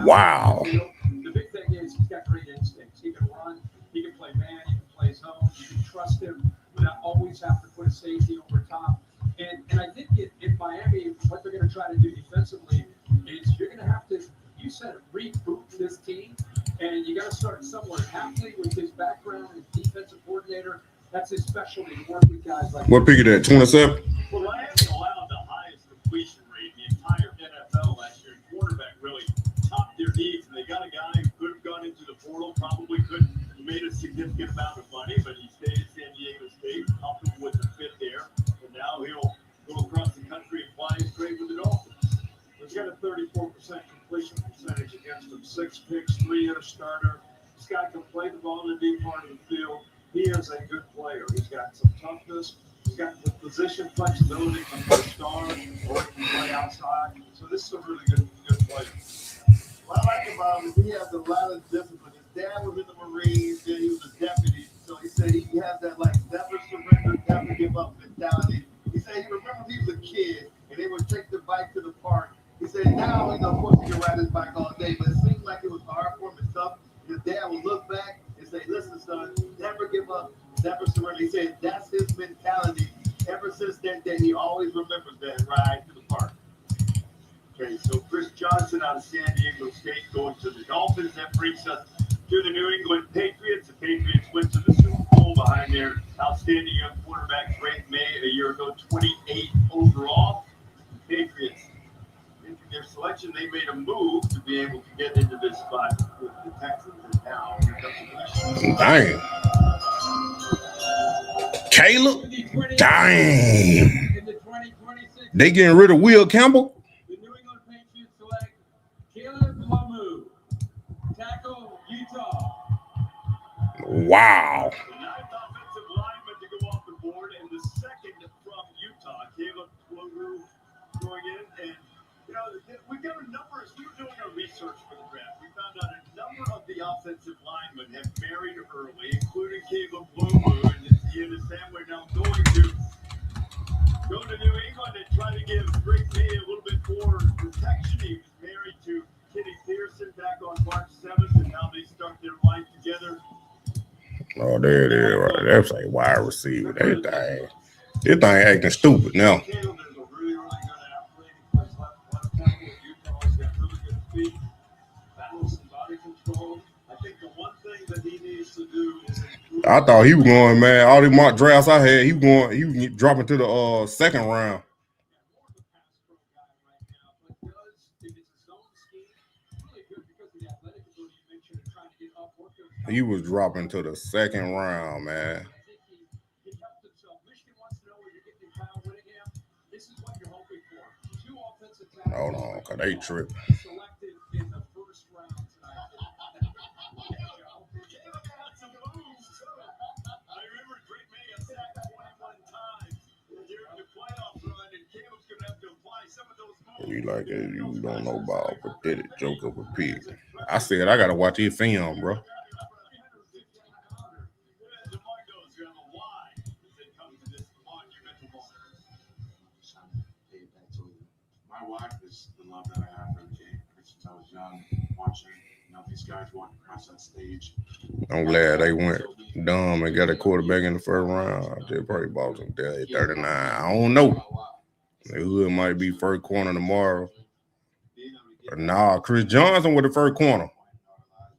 Wow. The big thing is he's got great instincts. He can run, he can play man, he can play zone, you can trust him without always have to put a safety over top. And I think in Miami, what they're going to try to do defensively is you're going to have to, you said, reboot this team, and you got to start somewhere. Hafley, with his background as defensive coordinator, that's his specialty, to work with guys like What pick it at, 27? Well, Miami allowed the highest completion rate in the entire NFL last year. Quarterback really topped their needs, and they got a guy who could have gone into the portal, probably could have made a significant amount of money, but he stayed at San Diego State, comfortable with the fit there. Now he'll go across the country and fly his grade with the Dolphins. He's got a 34% completion percentage against him, 6 picks, 3-year starter. This guy can play the ball in the deep part of the field. He is a good player. He's got some toughness. He's got the position flexibility from the star, or he can play outside. So this is a really good player. What I like about him is he has a lot of discipline. His dad was in the Marines, then he was a deputy. So he said he has that like never surrender, never give up mentality. He said he remembers he was a kid and they would take the bike to the park. He said now he of course he can ride his bike all day, but it seemed like it was hard for him and tough. His dad would look back and say, "Listen, son, never give up, never surrender." He said that's his mentality. Ever since that day, he always remembers that ride to the park. Okay, so Chris Johnson out of San Diego State going to the Dolphins. That brings us to the New England Patriots. The Patriots went to the Super Bowl behind their outstanding young quarterback, Drake May, a year ago, 28 overall. Patriots, in their selection, they made a move to be able to get into this spot with the Texans. And now, here comes the question. Dang. Caleb? Dang. They getting rid of Will Campbell? The New England Patriots select Caleb Lomu, tackle, Utah. Wow. The ninth offensive lineman to go off the board, and the second from Utah, Caleb Lomu, going in. And, you know, we've got a number, as we were doing our research for the draft, we found out a number of the offensive linemen have married early, including Caleb Lomu, and he understand we're now going to go to New England and try to give Drake May a little bit more protection. He was married to Kenny Pearson back on March 7th, and now they start their life together. Oh, there it is. Right. That's a wide receiver. This thing acting stupid now. Caleb is a really, really good athlete. He plays left tackle at Utah. He's got really good feet, balance and body control. I think the one thing that he needs to do is improve. I thought he was going, man. All the mock drafts I had, he was dropping to the second round. He was dropping to the second round, man. Hold on, cause they tripping. You like it, you don't know about pathetic joke of a pig. I said I gotta watch his film, bro. My wife is the love that I have for the game. Since I was young, watching, these guys want to cross that stage. I'm glad they went dumb and got a quarterback in the first round. They probably bought them there at 39. I don't know. The hood might be first corner tomorrow. But nah, Chris Johnson with the first corner.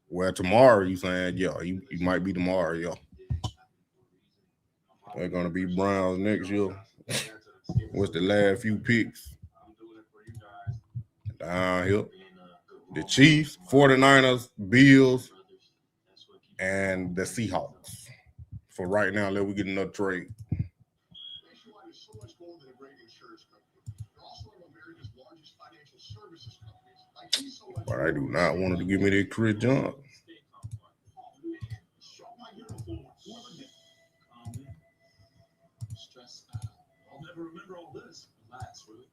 Well, tomorrow you saying, yeah, he might be tomorrow, yeah. They're gonna be Browns next year. What's the last few picks? Downhill. The Chiefs, 49ers, Bills, and the Seahawks. For right now, let me get another trade. Nationwide is so much more than a great insurance company. They're also one of America's largest financial services companies. Like he's so much But I do not want to give me that Chris Johnson. Show my uniform. Whoever did. Calm down. Stress out. I'll never remember all this. Relax, Willie.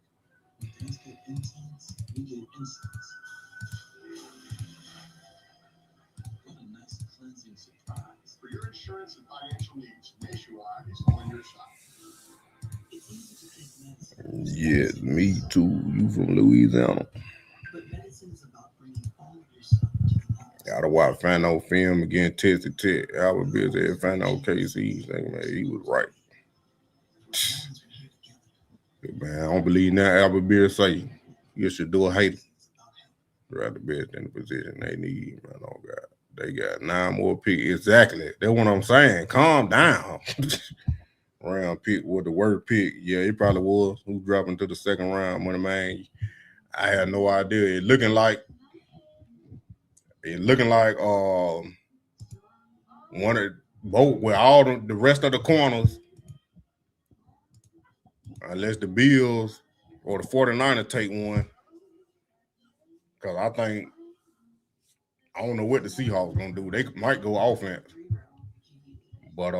When things get intense, we get insights. What a nice cleansing surprise. For your insurance and financial needs, Nationwide is on your side. It's easy to take medicine. Yes, me too. You from Louisiana. But medicine is about bringing all of yourself to the max. Gotta watch Fano film again, Texas Tech. Albert Bill said Fano KC. Man, he was right. Man, I don't believe that Albert Bill say you should do a hater. They're the best in the position they need. Man, oh God. They got 9 more picks. Exactly. That's what I'm saying. Calm down. Round pick was the worst pick. Yeah, it probably was. Who's dropping to the second round, money man? I had no idea. It looking like one of both with all the rest of the corners, unless the Bills or the 49ers take one. Because I don't know what the Seahawks gonna do. They might go offense. But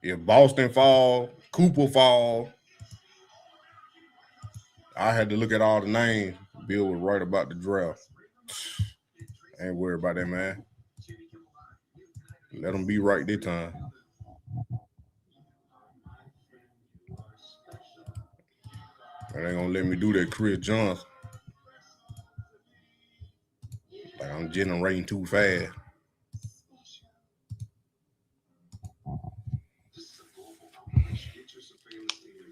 if Boston fall, Cooper fall, I had to look at all the names. Bill was right about the draft. I ain't worried about that, man. Let them be right this time. They ain't gonna let me do that Chris Johnson. Like I'm generating too fast.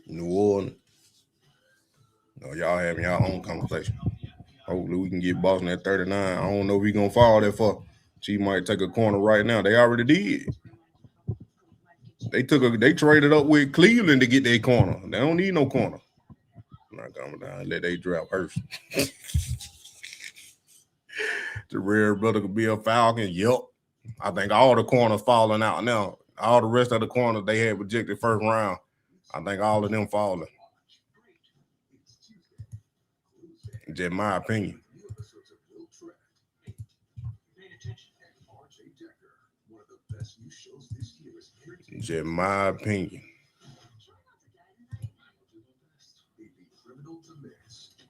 New Orleans. No, y'all having y'all own conversation. Hopefully we can get Boston at 39. I don't know if we gonna fall that far. She might take a corner right now. They already did. They traded up with Cleveland to get their corner. They don't need no corner. I'm not coming down. Let they draft first. The rare brother could be a Falcon. Yep. I think all the corners falling out now. All the rest of the corners they had projected first round. I think all of them falling. Just my opinion. Just my opinion.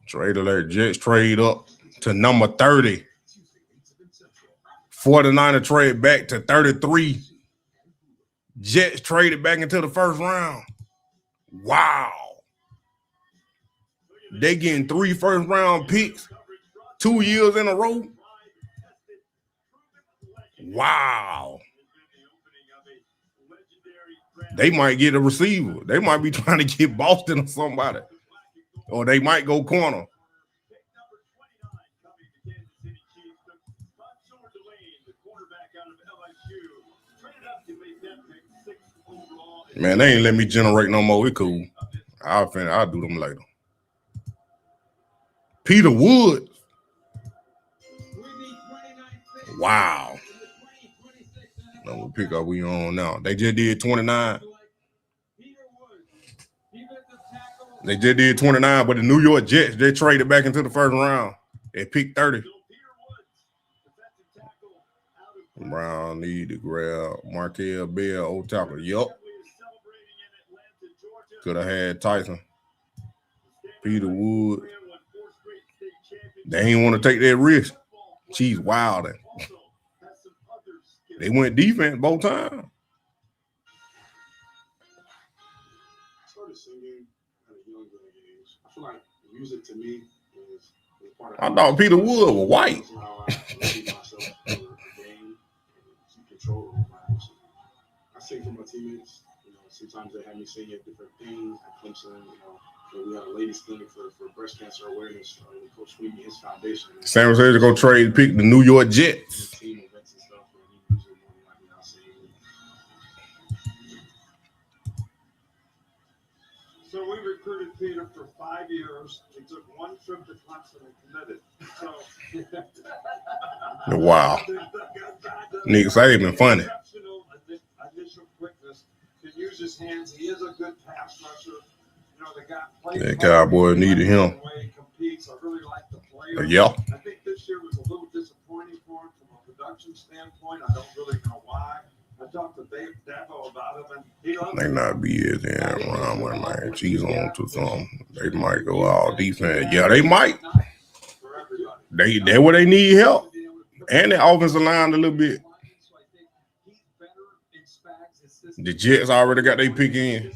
Trade alert. Jets trade up to number 30. 49er trade back to 33. Jets traded back into the first round. Wow. They getting 3 first-round picks 2 years in a row. Wow. They might get a receiver. They might be trying to get Boston or somebody. Or they might go corner. Man, they ain't let me generate no more. It cool. I'll do them later. Peter Woods. Wow. Now what pick are we on now? They just did 29. They just did 29, but the New York Jets, they traded back into the first round. They picked 30. Brown need to grab Markel Bell, old tackle. Yup. Could have had Tyson. Peter Wood. They ain't want to take that risk. She's wilding. They went defense both times. I started singing at a young age. I feel like music to me is I thought Peter Wood was white. Control over my emotions. I sing for my teammates. You know, sometimes they have me sing at different things at Clemson. We had a ladies clinic for breast cancer awareness. Coach Sweeney, his foundation. San Francisco go trade pick the New York Jets. Team events and stuff. And he usually more than likely I'll sing. So we recruited Peter for 5 years. He took one trip to Clemson and committed. So wow. Nigga say it been funny. Exceptional initial quickness. Can use his hands. He is a good pass rusher. You know, the guy plays. That Cowboy needed him. He competes. I really like the player. Yeah. I think this year was a little disappointing for him from a production standpoint. I don't really know why. I talked to Dave Devo about him, and he loves They not be as in around with man. Cheese on to some. They might go all defense. Yeah, they might. They where they need help. And the offensive line a little bit. The Jets already got their pick in.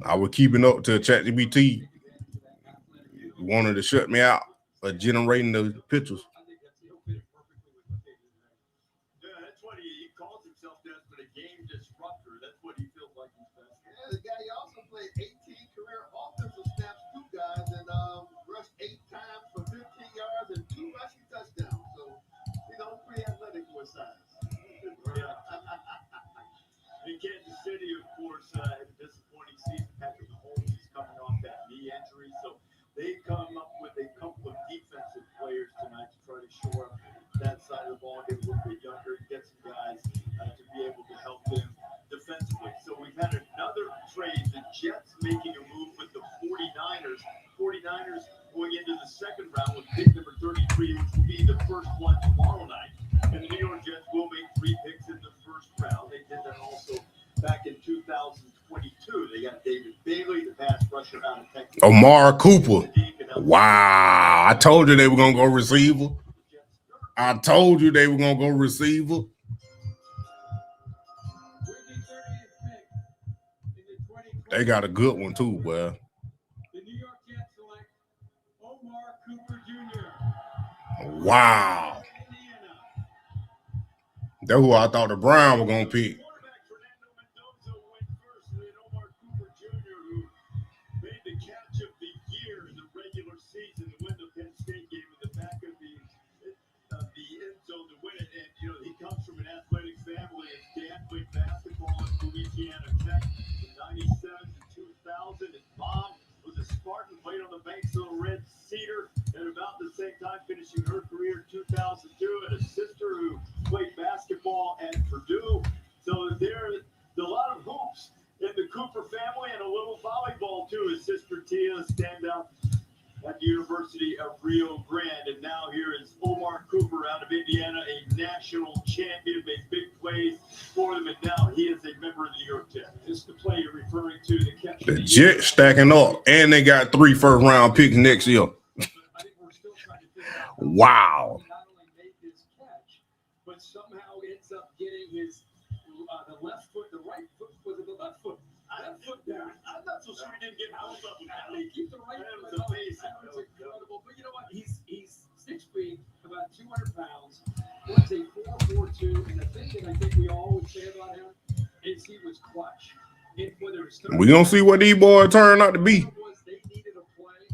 I was keeping up till ChatGPT wanted to shut me out of generating the pictures. Yeah, that's what he calls himself. That's but a game disruptor. That's what he feels like he's best. Yeah, the guy, he also played 18 career offensive snaps, 2 guys, and rushed 8 times for 15 yards and 2 rushing touchdowns. So, pretty athletic for his size. Yeah. In Kansas City, of course, had a disappointing season. Patrick Mahomes is coming off that knee injury. So they come up with a couple of defensive players tonight to try to shore up that side of the ball, get a little bit younger, get some guys to be able to help them defensively. So we've had another trade. The Jets making a move with the 49ers. 49ers going into the second round with pick number 33, which will be the first one tomorrow night. And the New York Jets will make 3 picks in the first round. They did that also back in 2022. They got David Bailey, the pass rusher out of Texas. Amari Cooper. Wow. I told you they were going to go receiver. I told you they were going to go receiver. They got a good one too, boy. The New York Jets select Omar Cooper Jr. Wow. That's who I thought the Browns were going to pick. Made the catch of the year in the regular season to win the Penn State game in the back of the end zone to win it. And, he comes from an athletic family. His dad played basketball at Louisiana Tech from 97 to 2000. His mom was a Spartan, played on the banks of the Red Cedar at about the same time, finishing her career in 2002. And a sister who played basketball at Purdue. So there's a lot of hoops in the Cooper family and a little volleyball too. His sister Tia stand out at the University of Rio Grande. And now here is Omar Cooper out of Indiana, a national champion, made big plays for them. And now he is a member of the New York Jets. This is the play you're referring to, the catch. The Jets stacking up, and they got 3 first-round picks next year. Wow. But somehow ends up getting his the left foot, the right foot, was it the left foot? Left foot down. I'm not so sure he didn't get both of them. He keep the right foot. That was amazing. That was incredible. But you know what? He's 6 feet, about 200 pounds. Runs a 4.42, and the thing that I think we all would say about him is he was clutch. We're going to see what these boys turn out to be. They needed a play.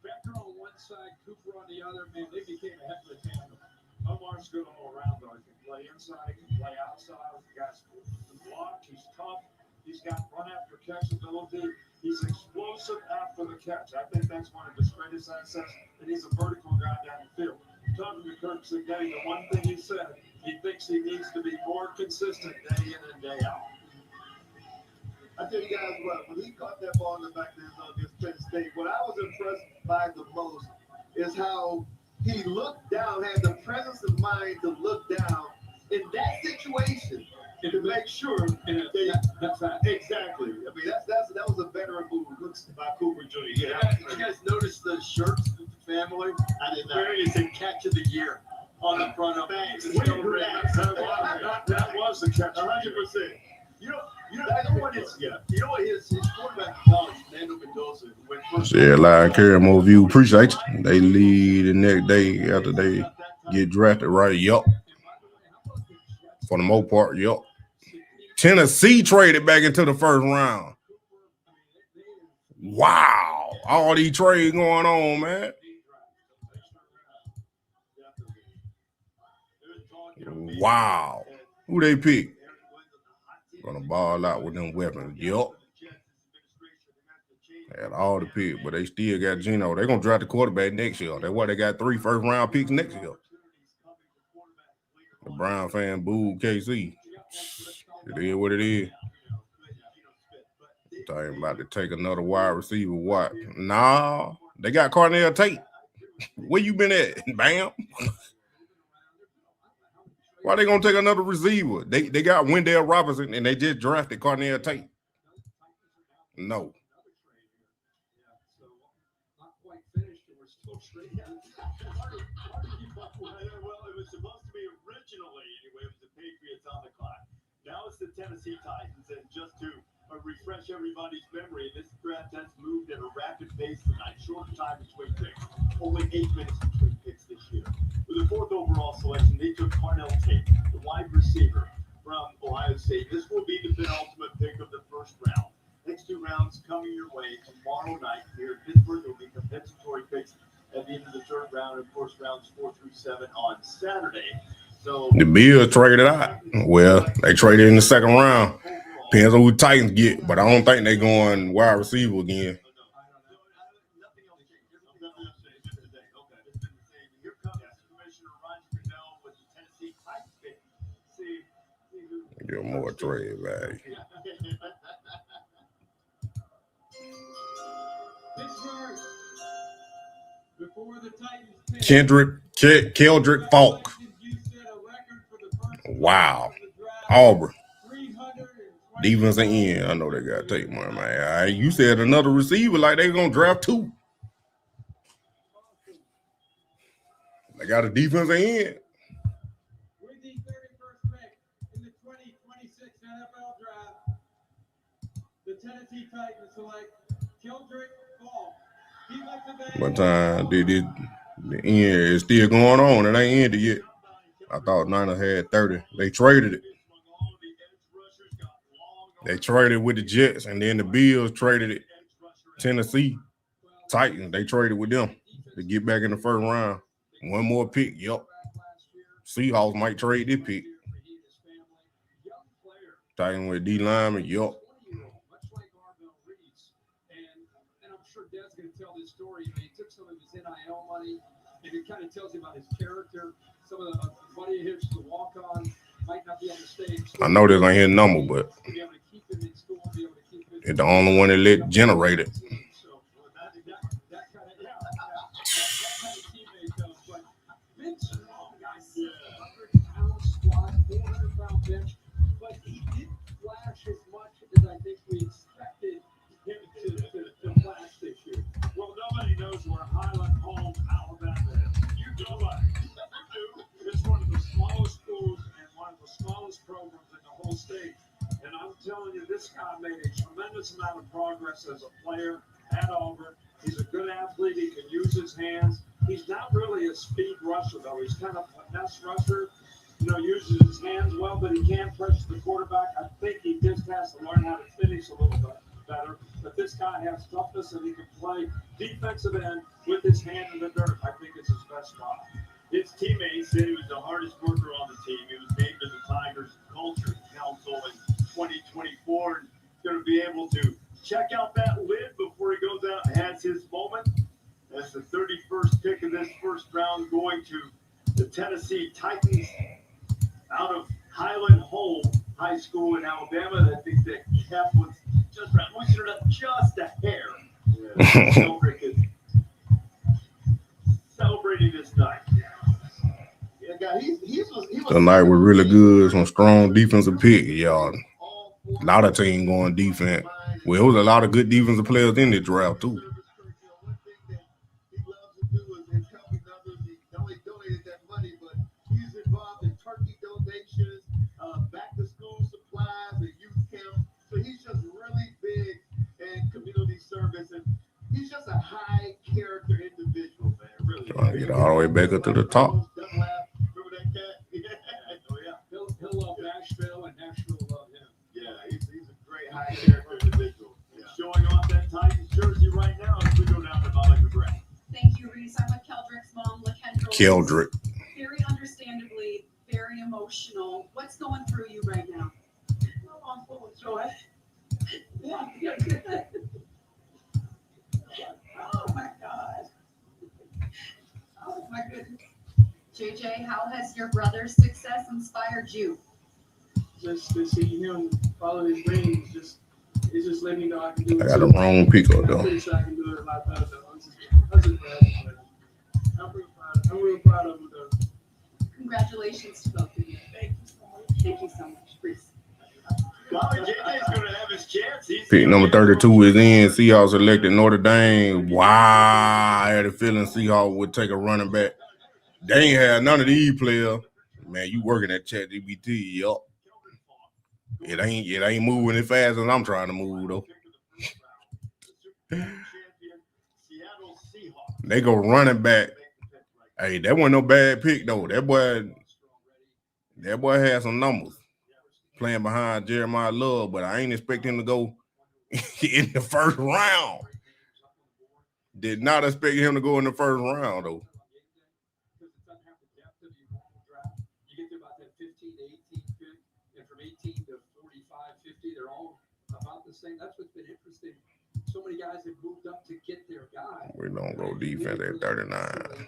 Becker on one side, Cooper on the other. Man, they became a heck of a tandem. Omar's good all around, though. He can play inside, he can play outside. The guy's block. He's tough. He's got run after catch ability. He's explosive after the catch. I think that's one of his greatest assets, and he's a vertical guy down the field. Tommy McCurk said, the one thing he said, he thinks he needs to be more consistent day in and day out. I tell you guys what, when he caught that ball in the back of the end zone against Penn State, what I was impressed by the most is how he looked down, had the presence of mind to look down in that situation to make sure that's right. Exactly. I mean, that was a veteran move by Cooper Jr. Yeah. You guys notice the shirts with the family? I did not. Wearing is a catch of the year on the front of it. That was the catch. 100%. You know what his quarterback in college, Fernando Mendoza, who went first. Yeah, live carry more view. Appreciate you. They lead the next day after they get drafted, right? Yup. For the most part, yup. Tennessee traded back into the first round. Wow. All these trades going on, man. Wow. Who they pick? Gonna ball out with them weapons. Yup. Had all the picks, but they still got Geno. They're gonna draft the quarterback next year. That's why they got 3 first-round picks next year. The Brown fan booed KC. It is what it is. Talking about to take another wide receiver. What? Nah, they got Cornell Tate. Where you been at? Bam. Why they gonna take another receiver? They got Wendell Robinson and they just drafted Cornell Tate. No. Well, it was supposed to be originally, anyway, it was the Patriots on the clock. Now it's the Tennessee Titans, and just to refresh everybody's memory, this draft has moved at a rapid pace tonight. Short time between picks. Only 8 minutes between picks this year. With the 4th overall selection, they took Cornell Tate, the wide receiver from Ohio State. This will be the penultimate pick of the first round. Next 2 rounds coming your way tomorrow night here in Pittsburgh. There will be compensatory picks at the end of the 3rd round, and of course rounds 4 through 7 on Saturday. So the Bills traded out. Well, they traded in the 2nd round. Depends on who the Titans get, but I don't think they're going wide receiver again. Get more trade value. Keldrick Falk. Wow. Auburn. Defense and end. I know they got to take one, man. You said another receiver like they going to draft 2. They got a defense and end. With the 31st pick in the 2026 NFL Draft, the Tennessee Titans select Keldrick Falk. What time did it? The end is still going on. It ain't ended yet. I thought Niners had 30. They traded it. They traded with the Jets, and then the Bills traded it. Tennessee Titans, they traded with them to get back in the 1st round. 1 more pick, yup. Seahawks might trade this pick. Titans with D lineman, yup. And I'm sure Dad's going to tell this story. He took some of his NIL money, and it kind of tells you about his character. Some of the money he hits to walk on might not be able to stay in school. I know this ain't his number, but it's the only one that let generate it. But he didn't flash as much as I think we expected him to flash this year. Well, nobody knows where Highland Home, Alabama is. You know what? You do. It's one of the smallest schools and one of the smallest programs in the whole state. And I'm telling you, this guy made a tremendous amount of progress as a player at Auburn. He's a good athlete. He can use his hands. He's not really a speed rusher, though. He's kind of a finesse rusher. Uses his hands well, but he can't pressure the quarterback. I think he just has to learn how to finish a little bit better. But this guy has toughness, and he can play defensive end with his hand in the dirt. I think it's his best spot. His teammates said he was the hardest worker on the team. He was named to the Tigers Culture Council in 2024, and going to be able to check out that lid before he goes out and has his moment. That's the 31st pick of this first round, going to the Tennessee Titans out of Highland Home High School in Alabama. I think that cap was just right. Loosened it up just a hair. Keldrick is celebrating this night. Yeah, guy, he was Tonight was really good. Some strong defensive pick, y'all. A lot of teams going defense. Well, there was a lot of good defensive players in the draft, too. Back to school supplies, the youth Get all the way back up to the top. He'll love Nashville, and Nashville will love him. Yeah, he's a great high character individual. Yeah. Showing off that Titans jersey right now as we go down to Monica Brown. Thank you, Reese. I'm with Keldrick's mom, LaKendra. Keldrick. Very understandably, very emotional. What's going through you right now? Oh, I'm full of joy. Yeah, you're good. Oh my God. Oh my goodness. JJ, how has your brother's success inspired you? Just to see him follow his dreams, it just let me know I can do it. I got the too. wrong pick up, though. I'm pretty sure I can do it a lot better though. I'm just proud of him. I'm real proud of him though. Congratulations to both of you. Thank you so much, Reese. Golly, JJ's going to have his chance. Pick number 32 is in. Seahawks selected Notre Dame. Wow. I had a feeling Seahawks would take a running back. They ain't had none of these players. Man, you working at ChatGPT, yup. It ain't moving as fast as I'm trying to move, though. They go running back. Hey, that wasn't no bad pick, though. That boy had some numbers playing behind Jeremiah Love, but I ain't expect him to go in the first round. Did not expect him to go in the first round, though. You get to about that 15 to 18 pick, and from 18 to 45, 50, they're all about the same. That's what's been interesting. So many guys have moved up to get their guy. We don't go defense at 39.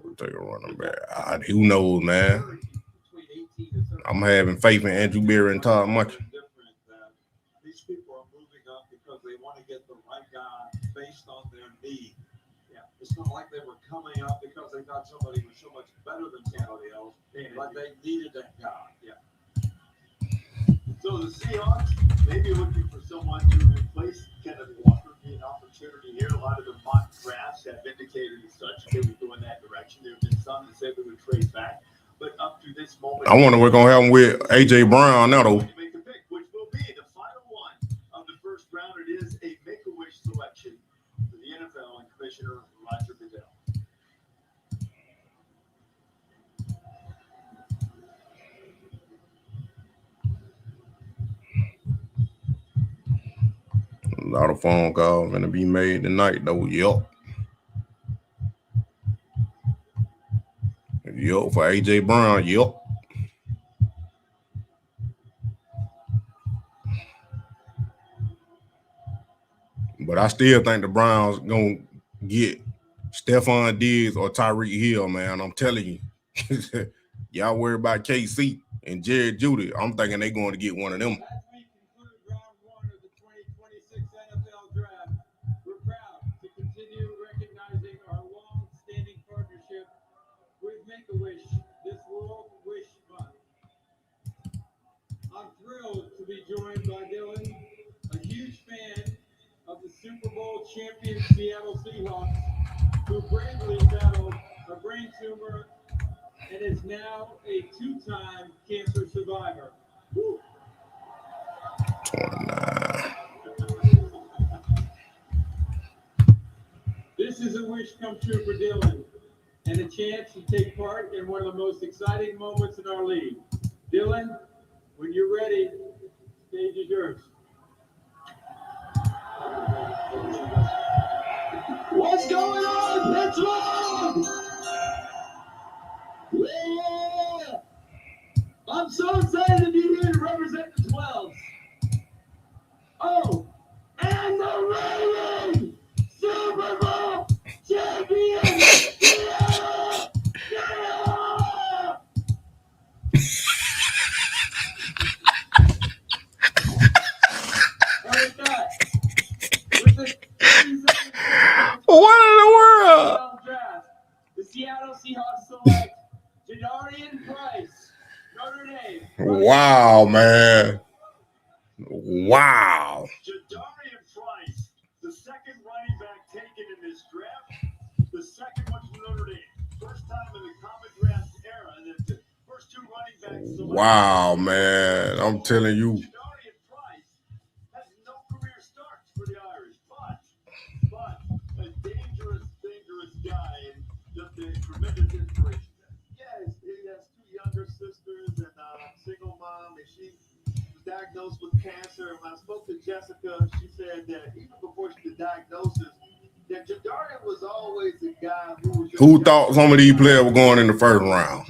We'll take a running back. Who knows, man? I'm having faith in Andrew Berry and Todd Munch. These people are moving up because they want to get the right guy based on their need. Yeah, it's not like they were coming up because they got somebody who was so much better than somebody else, but they needed that guy. Yeah. So the Seahawks maybe looking for someone to replace Kenneth Walker. Be an opportunity here. A lot of the mock drafts have indicated as such they would go in that direction. There have been some that said they would trade back, but up to this moment, I wonder what's gonna happen with AJ Brown now, though. make a pick, which will be the final one of the first round. It is a Make-A-Wish selection for the NFL and Commissioner Roger Goodell. A lot of phone calls gonna be made tonight, though. Yup. Yup, for AJ Brown. Yup. But I still think the Browns gonna get Stephon Diggs or Tyreek Hill, man. I'm telling you. Y'all worry about KC and Jared Judy. I'm thinking they're going to get one of them. As we conclude round one of the 2026 NFL Draft, we're proud to continue recognizing our long-standing partnership with Make-A-Wish, this World Wish Fund. I'm thrilled to be joined by Dylan, a huge fan of the Super Bowl champion Seattle Seahawks, who bravely battled a brain tumor and is now a two-time cancer survivor. Woo. 29. This is a wish come true for Dylan, and a chance to take part in one of the most exciting moments in our league. Dylan, when you're ready, stage is yours. What's going on, Pittsburgh? Yeah! I'm so excited to be here to represent the 12s. Oh, and the reigning Super Bowl champion! Yeah! Yeah! With that, with the What in the world? draft, the Seattle Seahawks select Shedeur Price, Notre Dame. Wow, man. Wow. Shedeur Price, the second running back taken in this draft, the second one from Notre Dame. First time in the common draft era that the first two running backs selected. Wow, man. I'm telling you. Shedeur Price has no career starts for the Irish, but a dangerous guy. And tremendous inspiration. Yes, he has two younger sisters and a single mom, and she was diagnosed with cancer. And when I spoke to Jessica, she said that even before she was diagnosed, that Shedeur was always the guy who was. Who thought some of these players were going in the first round?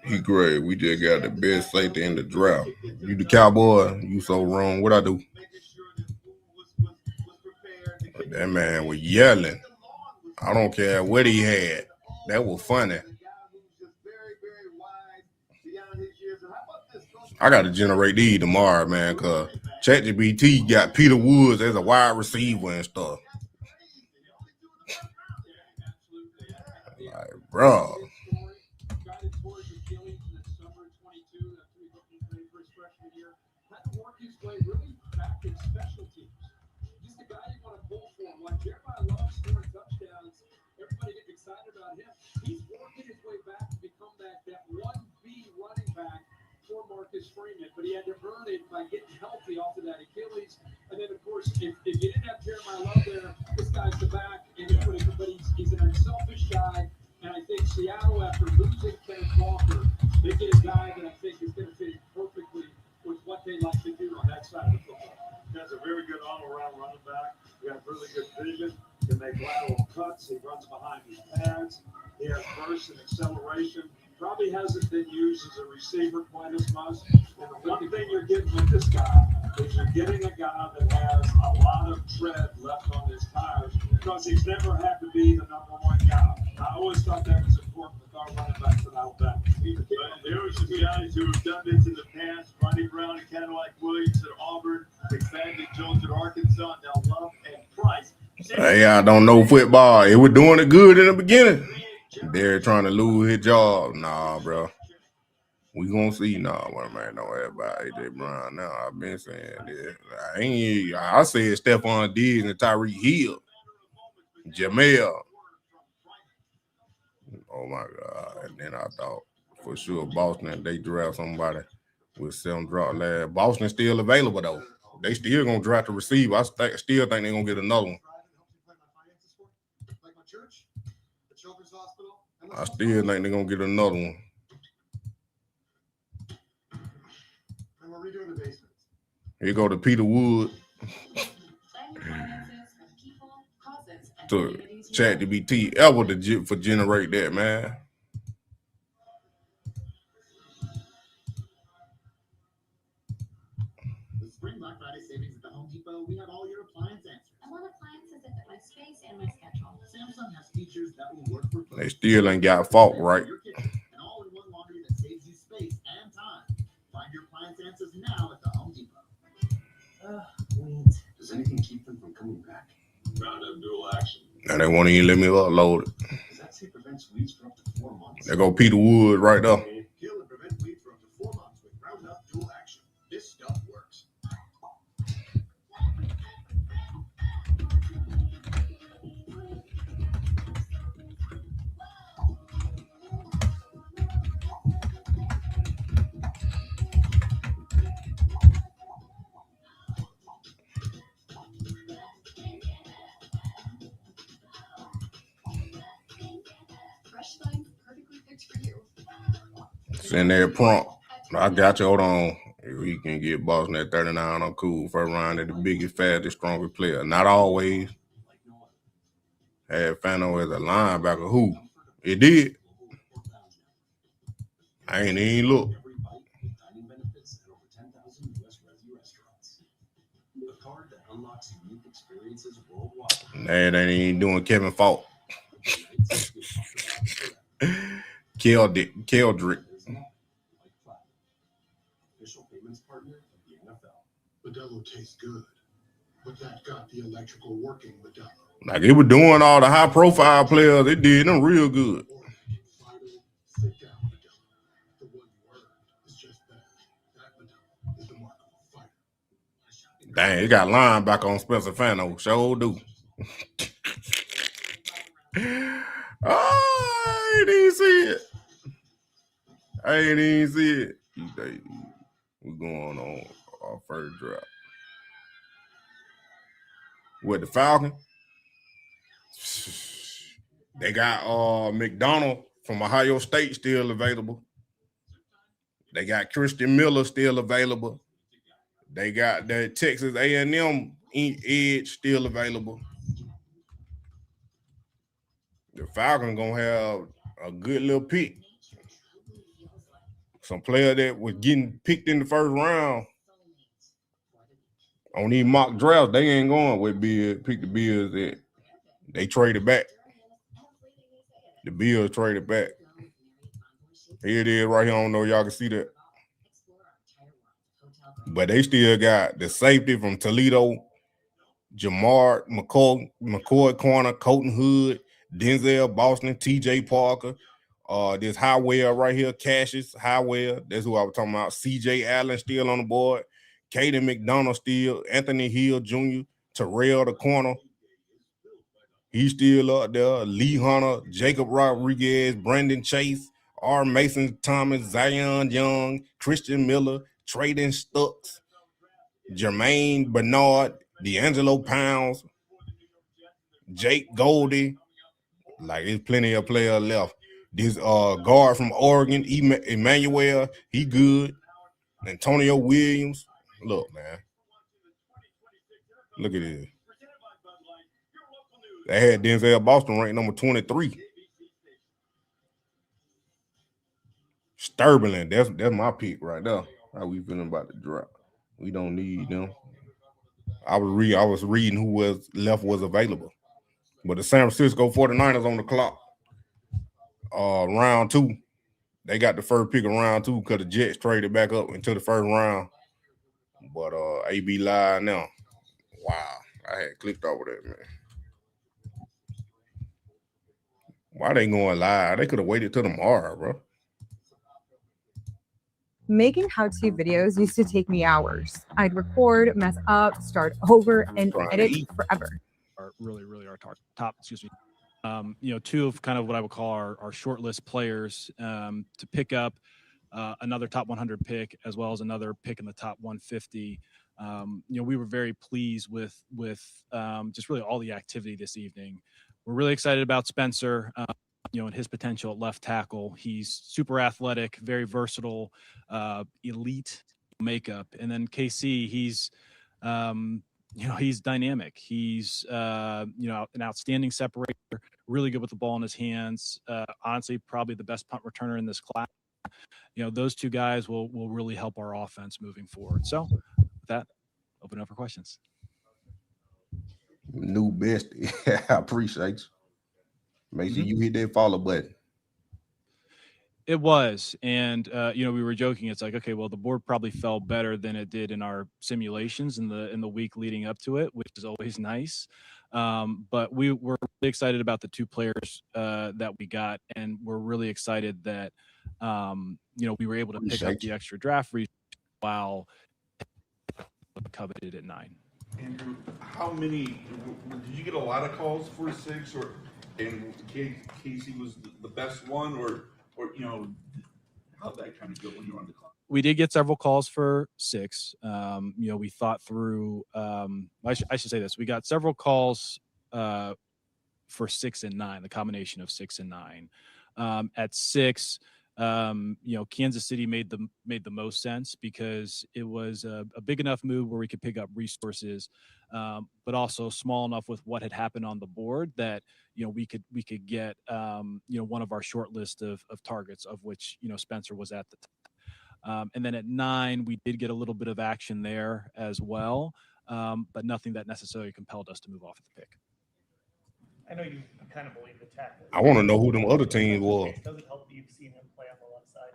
He great. We just got the best safety in the draft. You the Cowboy, you so wrong. What I do? That man was yelling. I don't care what he had. That was funny. I got to generate these tomorrow, man, because ChatGPT got Peter Woods as a wide receiver and stuff. Like, bro. Everybody getting excited about him. He's working his way back to become that 1B running back for Marcus Freeman, but he had to earn it by getting healthy off of that Achilles. And then, of course, if you didn't have Jeremiah Love there, this guy's the back, and he's an unselfish guy. And I think Seattle, after losing Kenneth Walker, they get a guy that I think is going to fit perfectly with what they like to do on that side of the football. That's a very good all-around running back. He got really good vision. He can make lateral cuts. He runs behind his pads. He has burst and acceleration. Probably hasn't been used as a receiver quite as much. And the one thing you're getting with this guy is you're getting a guy that has a lot of tread left on his tires because he's never had to be the number one guy. I always thought that was important with our running backs in Alabama. But there was some guys who have done this in the past. Ronnie Brown and Cadillac Williams at Auburn, McFadden Jones at Arkansas, now Love and Price. Hey, I don't know football. It was doing it good in the beginning. They're trying to lose his job. Nah, bro. We gonna see. Nah, man, don't worry about AJ Brown. Now I've been saying this. I said Stephon Diggs and Tyreek Hill, Jamel. Oh my God! And then I thought for sure Boston, they draft somebody with 7 drop last. Boston still available though. They still gonna draft a receiver. I still think they're gonna get another one. I still think they're gonna get another one. And we're redoing the basement. Here go to Peter Wood. To ChatGPT ever for generate that, man. With Spring Black Friday savings at the Home Depot, we have all your appliance answers. I want appliances that fit my space and my schedule. Samsung has features that will work for They still ain't got fault right. An all-in-one laundry that saves you space and time. Find your appliance answers now at the Home Depot. Wait. Does anything keep them from coming back? Roundup dual action. Now they won't even let me upload it. Does that say prevents weeds for up to 4 months? There go Peter Wood right there. Kill and prevent weeds for up to 4 months with Roundup dual action. This stuff works. Send that prompt. I got you. Hold on. If he can get Boston at 39, I'm cool. First round at the biggest, fastest, strongest player. Not always. Had Fano as a linebacker. Who? It did. I ain't even look. That ain't even doing Kevin Falk. Keldrick. Official payments partner of the NFL. Modelo tastes good, but that got the electrical working Modelo. Like it was doing all the high profile players, it did them real good. Sit down, Modelo. The one you heard is just that. That Modelo is the mark of a fighter. Dang, it got linebacker on Spencer Fano. Sure do. I ain't even see it. We're going on our first draft. With the Falcon? They got McDonald from Ohio State still available. They got Christian Miller still available. They got the Texas A&M edge still available. The Falcons gonna have a good little pick. Some player that was getting picked in the first round on these mock drafts, they ain't going with Bills. Pick the Bills that they traded back. The Bills traded back. Here it is right here. I don't know if y'all can see that. But they still got the safety from Toledo, Jamar McCoy corner, Colton Hood, Denzel Boston, TJ Parker. This Highwell right here, Cassius Highwell. That's who I was talking about. CJ Allen still on the board. Caden McDonald still. Anthony Hill Jr. Terrell the corner. He's still up there. Lee Hunter, Jacob Rodriguez, Brandon Chase, R. Mason Thomas, Zion Young, Christian Miller, Trayden Stucks, Jermaine Bernard, D'Angelo Pounds, Jake Goldie. Like, there's plenty of players left. This guard from Oregon, Emmanuel, he good. Antonio Williams. Look, man. Look at this. They had Denzel Boston ranked number 23. Sterling, that's my pick right there. How we feeling about the drop? We don't need them. I was reading who was left was available. But the San Francisco 49ers on the clock. Round 2. They got the first pick of round 2 because the Jets traded back up into the first round. But AB live now. Wow. I had clicked over that, man. Why they going live? They could have waited till tomorrow, bro. Making how-to videos used to take me hours. I'd record, mess up, start over, and edit forever. Really our top, excuse me. Two of kind of what I would call our shortlist players to pick up another top 100 pick as well as another pick in the top 150. We were very pleased with just really all the activity this evening. We're really excited about Spencer, and his potential at left tackle. He's super athletic, very versatile, elite makeup. And then KC, he's dynamic. He's an outstanding separator, really good with the ball in his hands. Honestly, probably the best punt returner in this class. Those two guys will really help our offense moving forward. So with that, open up for questions. New bestie. I appreciate you. Make sure you hit that follow button. It was. And, we were joking. It's like, okay, well, the board probably fell better than it did in our simulations in the week leading up to it, which is always nice. But we were really excited about the two players that we got. And we're really excited that, we were able to pick up the extra draft while coveted at 9. Andrew, how many did you get? A lot of calls for 6, and Casey was the best one, or how'd that kind of go when you were on the clock? We did get several calls for 6. We thought through. I should say this: we got several calls for 6 and 9, the combination of 6 and 9. At 6. Kansas City made the most sense because it was a big enough move where we could pick up resources, but also small enough with what had happened on the board that we could get one of our short list of targets, of which Spencer was at the top. And then at 9 we did get a little bit of action there as well, but nothing that necessarily compelled us to move off of the pick. I know you kind of believe the tackle. I want to know who them other teams were. Does it help that you've seen him play on the left side?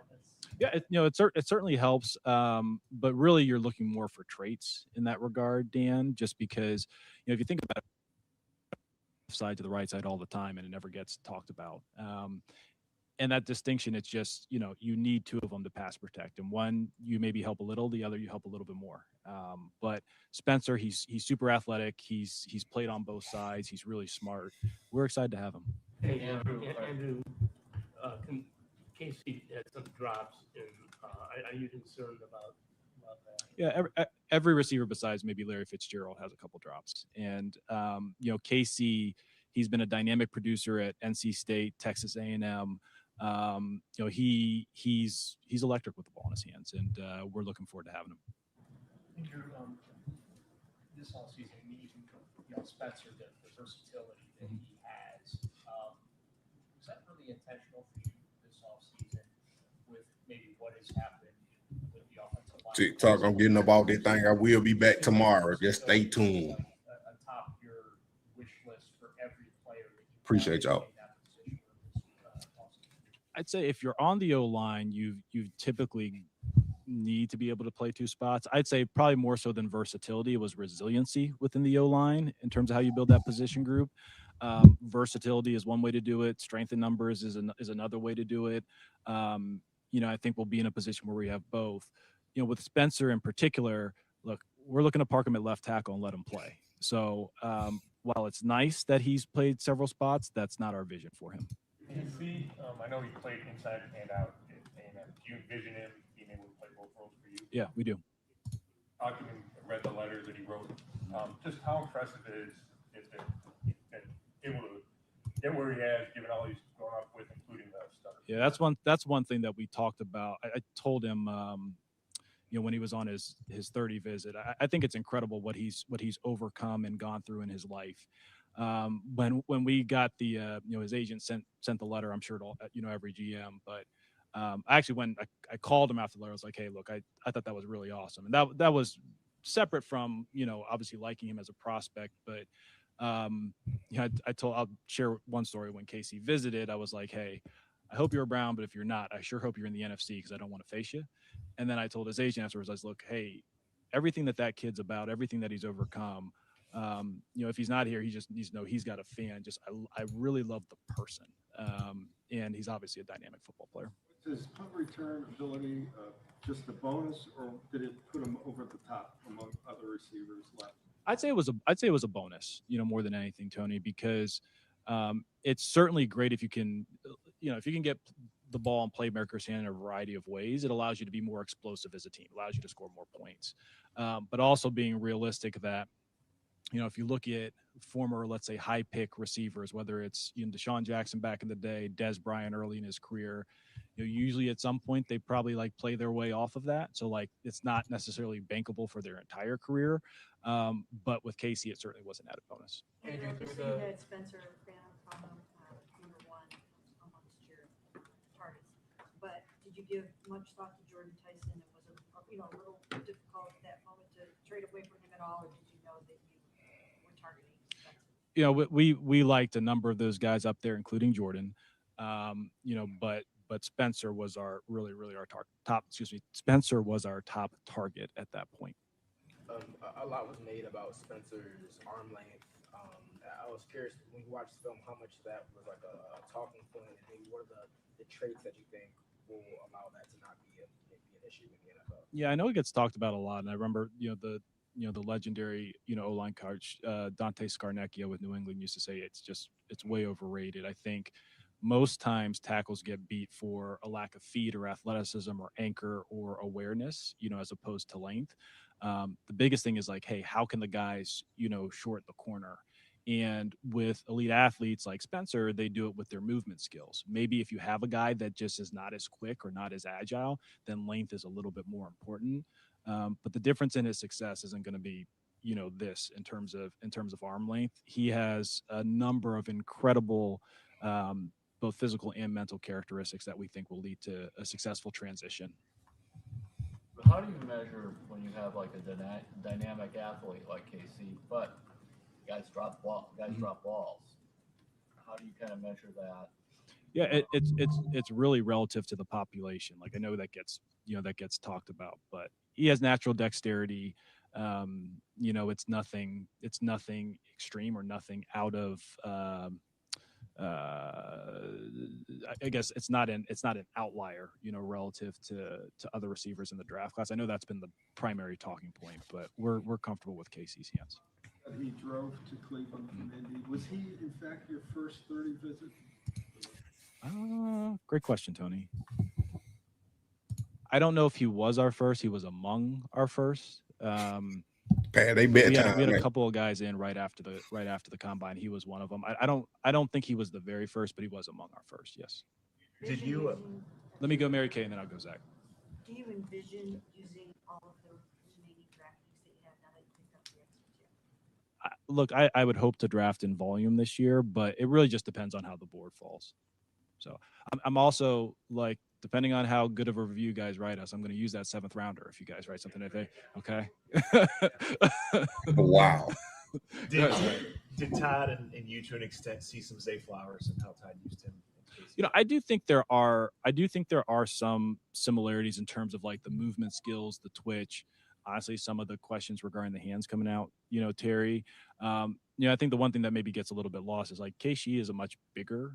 Yeah, it certainly helps, but really you're looking more for traits in that regard, Dan. Just because if you think about it, left side to the right side all the time, and it never gets talked about. And that distinction, it's just you need two of them to pass protect, and one you maybe help a little, the other you help a little bit more. But Spencer, he's super athletic. He's played on both sides. He's really smart. We're excited to have him. Hey, Andrew, Casey had some drops, and are you concerned about that? Yeah, every receiver besides maybe Larry Fitzgerald has a couple drops, and Casey, He's been a dynamic producer at NC State, Texas A&M. He's electric with the ball in his hands, and we're looking forward to having him. In your this offseason, Spencer, the versatility that he has, was that really intentional for you this offseason with maybe what has happened with the offensive line? TikTok, I'm getting up all that thing. I will be back tomorrow. Just stay tuned. Atop your wish list for every player that you Appreciate y'all. I'd say if you're on the O-line, you typically need to be able to play two spots. I'd say probably more so than versatility, it was resiliency within the O-line in terms of how you build that position group. Versatility is one way to do it. Strength in numbers is another way to do it. I think we'll be in a position where we have both. With Spencer in particular, look, we're looking to park him at left tackle and let him play. So while it's nice that he's played several spots, that's not our vision for him. I know he played inside and out at A&M. Do you envision him being able to play both roles for you? Yeah, we do. I read the letters that he wrote. Just how impressive is that able to get where he has, given all he's grown up with, including the stutter. Yeah, that's one thing that we talked about. I told him, when he was on his 30 visit, I think it's incredible what he's overcome and gone through in his life. When we got the his agent sent the letter, I'm sure it'll every GM, but actually when I called him after the letter, I was like, hey, look, I thought that was really awesome, and that was separate from obviously liking him as a prospect, but I'll share one story. When Casey visited, I was like, hey, I hope you're Brown, but if you're not, I sure hope you're in the NFC because I don't want to face you. And then I told his agent afterwards, I was look, hey, everything that kid's about, everything that he's overcome, if he's not here, he just needs to know he's got a fan. I really love the person. And he's obviously a dynamic football player. Is his punt return ability just a bonus, or did it put him over the top among other receivers left? I'd say it was a bonus, more than anything, Tony, because it's certainly great if you can get the ball in playmakers' hand in a variety of ways. It allows you to be more explosive as a team, allows you to score more points, but also being realistic that, if you look at former, let's say, high pick receivers, whether it's Deshaun Jackson back in the day, Dez Bryant early in his career, usually at some point they probably play their way off of that. So it's not necessarily bankable for their entire career. But with Casey, it certainly was an added bonus. Andrew, you had Spencer from number one amongst your targets, but did you give much thought to Jordan Tyson? And was it a little difficult at that moment to trade away from him at all, or did you know that you were targeting Spencer? We liked a number of those guys up there, including Jordan. But Spencer was our really our top. Spencer was our top target at that point. A lot was made about Spencer's arm length. I was curious when you watched the film, how much of that was like a talking point, and maybe what are the traits that you think will allow that to not be an issue in the NFL? Yeah, I know it gets talked about a lot, and I remember the legendary O-line coach Dante Scarnecchia with New England used to say it's way overrated. I think most times tackles get beat for a lack of feet or athleticism or anchor or awareness, as opposed to length. The biggest thing is hey, how can the guys, short the corner? And with elite athletes like Spencer, they do it with their movement skills. Maybe if you have a guy that just is not as quick or not as agile, then length is a little bit more important. But the difference in his success isn't going to be, this in terms of arm length. He has a number of incredible, both physical and mental characteristics that we think will lead to a successful transition. How do you measure when you have a dynamic athlete like KC, but guys drop balls? How do you kind of measure that? Yeah, it's really relative to the population. I know that gets talked about, but he has natural dexterity. It's nothing extreme or nothing out of. I guess it's not an outlier, relative to other receivers in the draft class. I know that's been the primary talking point, but we're comfortable with Casey's hands. He drove to Cleveland from Indy. Was he, in fact, your first 30 visit? Great question, Tony. I don't know if he was our first. He was among our first. Pat, they We bedtime. had a man. couple of guys in right after the combine. He was one of them. I don't think he was the very first, but he was among our first. Yes. Did you? Let me go Mary Kay and then I'll go Zach. Do you envision using all of the remaining draft picks that you have now that you picked up the extras yet? Look, I would hope to draft in volume this year, but it really just depends on how the board falls. So I'm also like, depending on how good of a review you guys write us, I'm going to use that 7th rounder if you guys write something today. Okay. Wow. Did Todd and you to an extent see some Zay Flowers and how Todd used him? You know, I do think there are some similarities in terms of like the movement skills, the twitch. Honestly, some of the questions regarding the hands coming out, you know, Terry. I think the one thing that maybe gets a little bit lost is like Keishi is a much bigger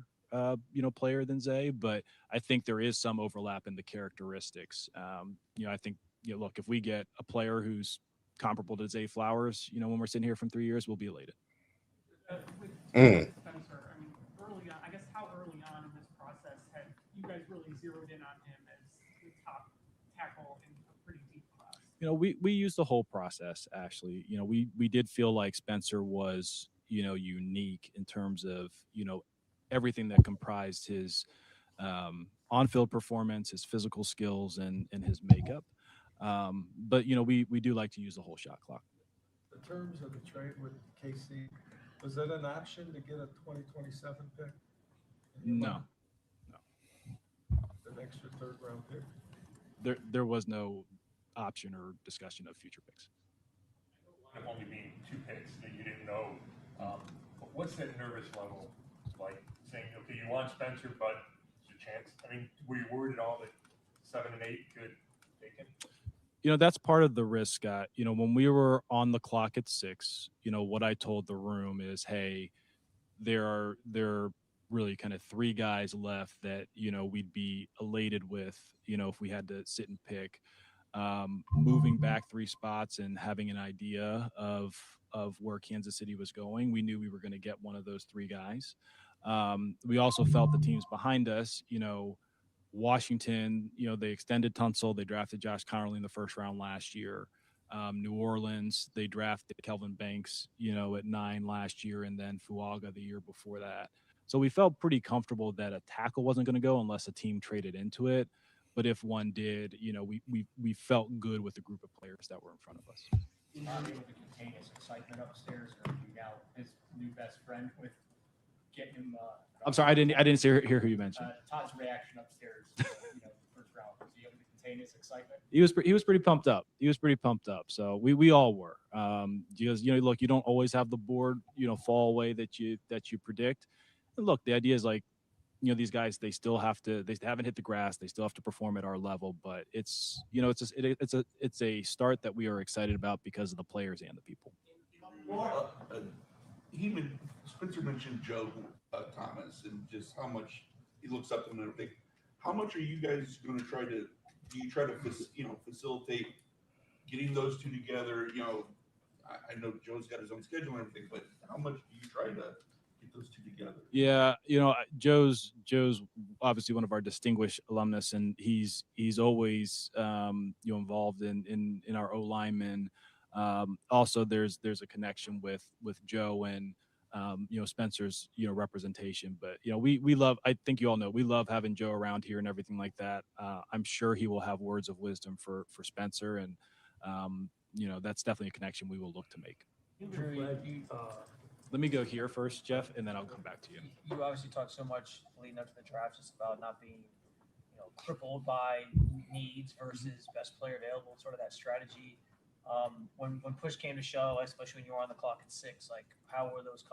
player than Zay, but I think there is some overlap in the characteristics. I think, look, if we get a player who's comparable to Zay Flowers, when we're sitting here from 3 years, we'll be elated. Spencer, I mean, early on, I guess how early on in this process have you guys really zeroed in on him as the top tackle in a pretty deep class? We used the whole process, actually. We did feel like Spencer was, unique in terms of, everything that comprised his on-field performance, his physical skills, and his makeup. But we do like to use the whole shot clock. In terms of the trade with KC, was that an option to get a 2027 pick? No. An extra 3rd round pick? There was no option or discussion of future picks. It only being 2 picks that you didn't know. What's that nervous level like? Saying, okay, you want Spencer, but there's a chance. I mean, were you worried at all that 7 and 8 could take him? That's part of the risk, Scott. When we were on the clock at 6, what I told the room is, hey, there are really kind of 3 guys left that, we'd be elated with, if we had to sit and pick. Moving back 3 spots and having an idea of where Kansas City was going, we knew we were going to get one of those 3 guys. We also felt the teams behind us, Washington, they extended Tunsil. They drafted Josh Connerly in the 1st round last year. New Orleans, they drafted Kelvin Banks, at 9 last year, and then Fuaga the year before that. So we felt pretty comfortable that a tackle wasn't going to go unless a team traded into it. But if one did, we felt good with the group of players that were in front of us. You're not able to contain his excitement upstairs, or are you now his new best friend with getting him? I'm sorry, I didn't hear who you mentioned. Todd's reaction upstairs, the 1st round. Was he able to contain his excitement? He was pretty pumped up. So we all were. Because look, you don't always have the board fall away that you predict. And look, the idea is like, these guys, they haven't hit the grass. They still have to perform at our level, but it's a start that we are excited about because of the players and the people. Spencer mentioned Joe Thomas and just how much he looks up to him and everything. How much are you guys going to try to facilitate getting those 2 together? I know Joe's got his own schedule and everything, but how much do you try to get those 2 together? Yeah, Joe's obviously one of our distinguished alumnus, and he's always involved in our O linemen. Also, there's a connection with Joe and Spencer's representation. But we love. I think you all know we love having Joe around here and everything like that. I'm sure he will have words of wisdom for Spencer, and that's definitely a connection we will look to make. Let me go here first, Jeff, and then I'll come back to you. You obviously talked so much leading up to the draft just about not being, crippled by needs versus best player available, sort of that strategy. When push came to shove, especially when you were on the clock at 6, like what were those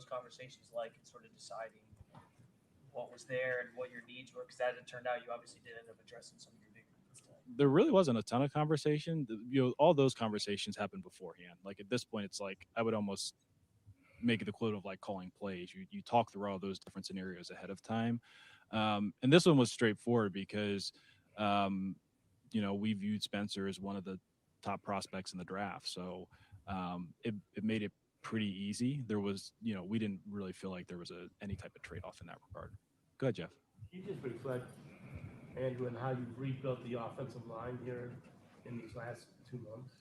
conversations like in sort of deciding what was there and what your needs were? Because as it turned out, you obviously did end up addressing some of your big needs. There really wasn't a ton of conversation. All those conversations happened beforehand. Like at this point, it's like I would almost make it the quote of like calling plays. You talk through all those different scenarios ahead of time. And this one was straightforward because, we viewed Spencer as one of the top prospects in the draft. So it made it pretty easy. There was, we didn't really feel like there was any type of trade-off in that regard. Go ahead, Jeff. Can you just reflect, Andrew, on how you've rebuilt the offensive line here in these last 2 months?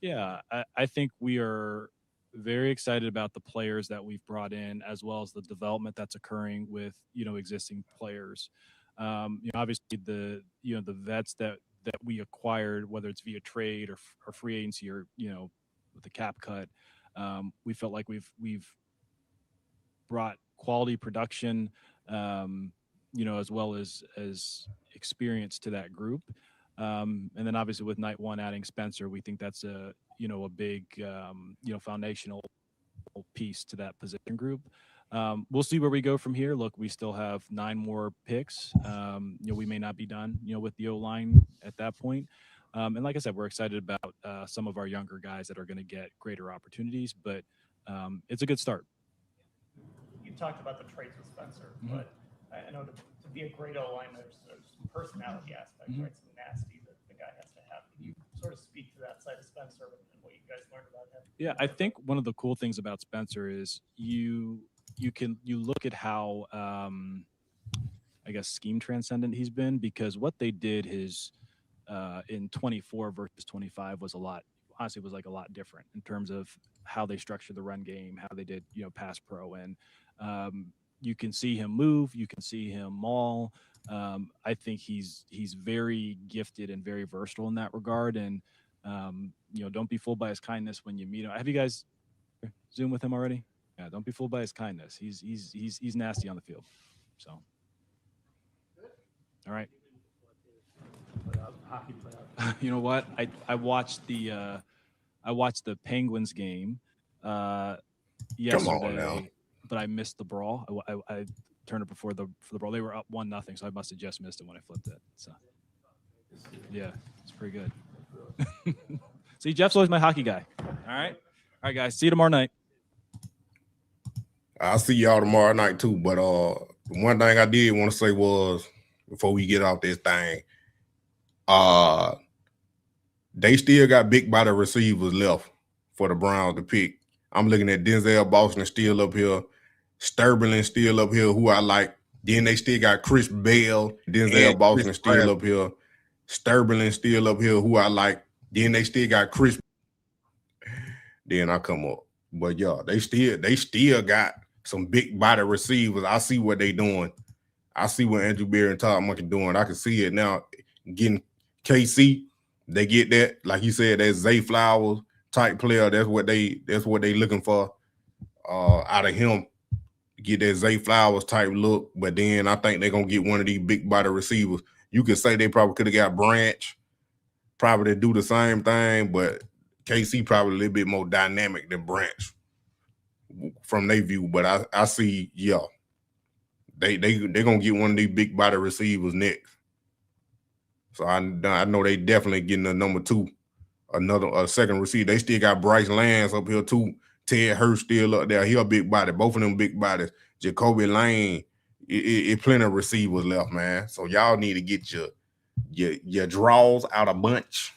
Yeah, I think we are very excited about the players that we've brought in, as well as the development that's occurring with existing players. Obviously the vets that we acquired, whether it's via trade or free agency or with the cap cut, we felt like we've brought quality production, as well as experience to that group. And then obviously with night one adding Spencer, we think that's a big foundational piece to that position group. We'll see where we go from here. Look, we still have 9 more picks. We may not be done, with the O line at that point. And like I said, we're excited about some of our younger guys that are going to get greater opportunities, but it's a good start. You talked about the traits with Spencer, but I know to be a great O-line, there's some personality aspects, right? Some nasty that the guy has to have. Can you sort of speak to that side of Spencer and what you guys learned about him? Yeah, I think one of the cool things about Spencer is you look at how I guess scheme transcendent he's been, because what they did is in 24 versus 25 was a lot different in terms of how they structured the run game, how they did pass pro, and you can see him move, you can see him maul. I think he's very gifted and very versatile in that regard, and don't be fooled by his kindness when you meet him. Have you guys Zoomed with him already? Yeah, don't be fooled by his kindness. He's nasty on the field. So, all right. Hockey player. You know what? I watched the Penguins game yesterday, but I missed the brawl. I turned it before the brawl. They were up 1-0, so I must have just missed it when I flipped it. So yeah, it's pretty good. See, Jeff's always my hockey guy. All right, guys. See you tomorrow night. I'll see y'all tomorrow night too. But one thing I did want to say was, before we get off this thing, they still got big body receivers left for the Browns to pick. I'm looking at Denzel Boston still up here, Sterling still up here, who I like. Then they still got Chris Bell, Denzel Boston still up here, Sterling still up here, who I like. Then they still got Chris. Then I come up. But yeah, they still got some big body receivers. I see what they doing. I see what Andrew Berry and Todd Monkey doing. I can see it now. Getting KC, they get that, like you said, that Zay Flowers type player. That's what they looking for out of him. Get that Zay Flowers type look. But then I think they're gonna get one of these big body receivers. You could say they probably could have got Branch, probably to do the same thing, but KC probably a little bit more dynamic than Branch from their view. But I see, yeah, they gonna get one of these big body receivers next. So I know they definitely getting a number 2, a second receiver. They still got Bryce Lance up here too. Ted Hurst still up there. He a big body. Both of them big bodies. Jacoby Lane. It plenty of receivers left, man. So y'all need to get your draws out a bunch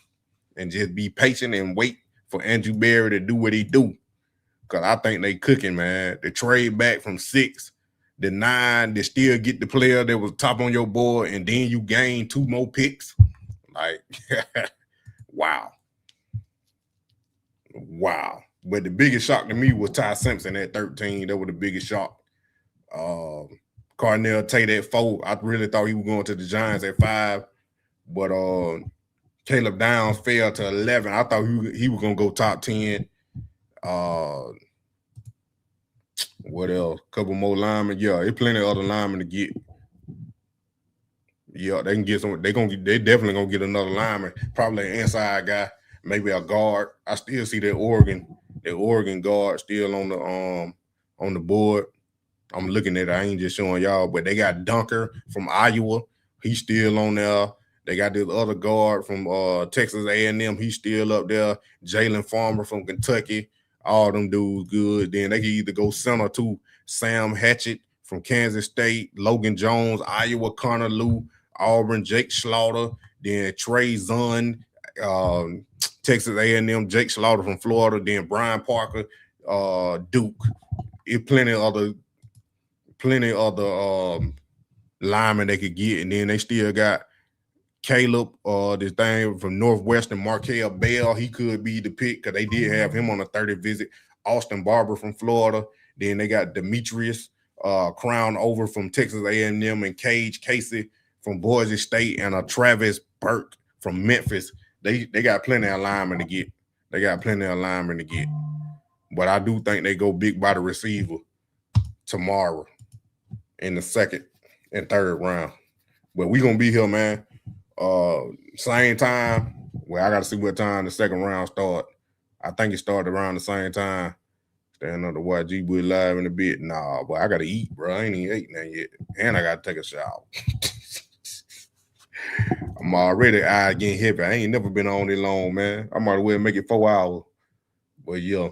and just be patient and wait for Andrew Berry to do what he do. Because I think they cooking, man. The trade back from 6 to 9, they still get the player that was top on your board, and then you gain 2 more picks. Like, wow. But the biggest shock to me was Ty Simpson at 13. That was the biggest shock. Carnell Tate at 4. I really thought he was going to the Giants at 5. But Caleb Downs fell to 11. I thought he was going to go top 10. What else? Couple more linemen. Yeah, there's plenty of other linemen to get. Yeah, they can get some. They definitely gonna get another lineman. Probably an inside guy, maybe a guard. I still see that Oregon guard still on the board. I'm looking at it. I ain't just showing y'all, but they got Dunker from Iowa. He's still on there. They got this other guard from Texas A&M. He's still up there. Jalen Farmer from Kentucky. All them dudes good. Then they can either go center to Sam Hatchett from Kansas State, Logan Jones, Iowa, Connor Lew, Auburn, Jake Slaughter, then Trey Zunn, Texas A&M, Jake Slaughter from Florida, then Brian Parker, Duke. It's plenty other linemen they could get, and then they still got Caleb, this thing from Northwestern, Markel Bell, he could be the pick because they did have him on a 30 visit. Austin Barber from Florida. Then they got Demetrius Crown over from Texas A&M, and Cage Casey from Boise State, and Travis Burke from Memphis. They got plenty of linemen to get. But I do think they go big by the receiver tomorrow in the second and third round. But we gonna be here, man. Same time. Well, I gotta see what time the second round start. I think it started around the same time. Stand up to watch G Boy live in a bit. Nah, but I gotta eat, bro. I ain't even ate nothing yet. And I gotta take a shower. I'm already getting heavy. I ain't never been on it long, man. I might as well make it 4 hours. But yeah.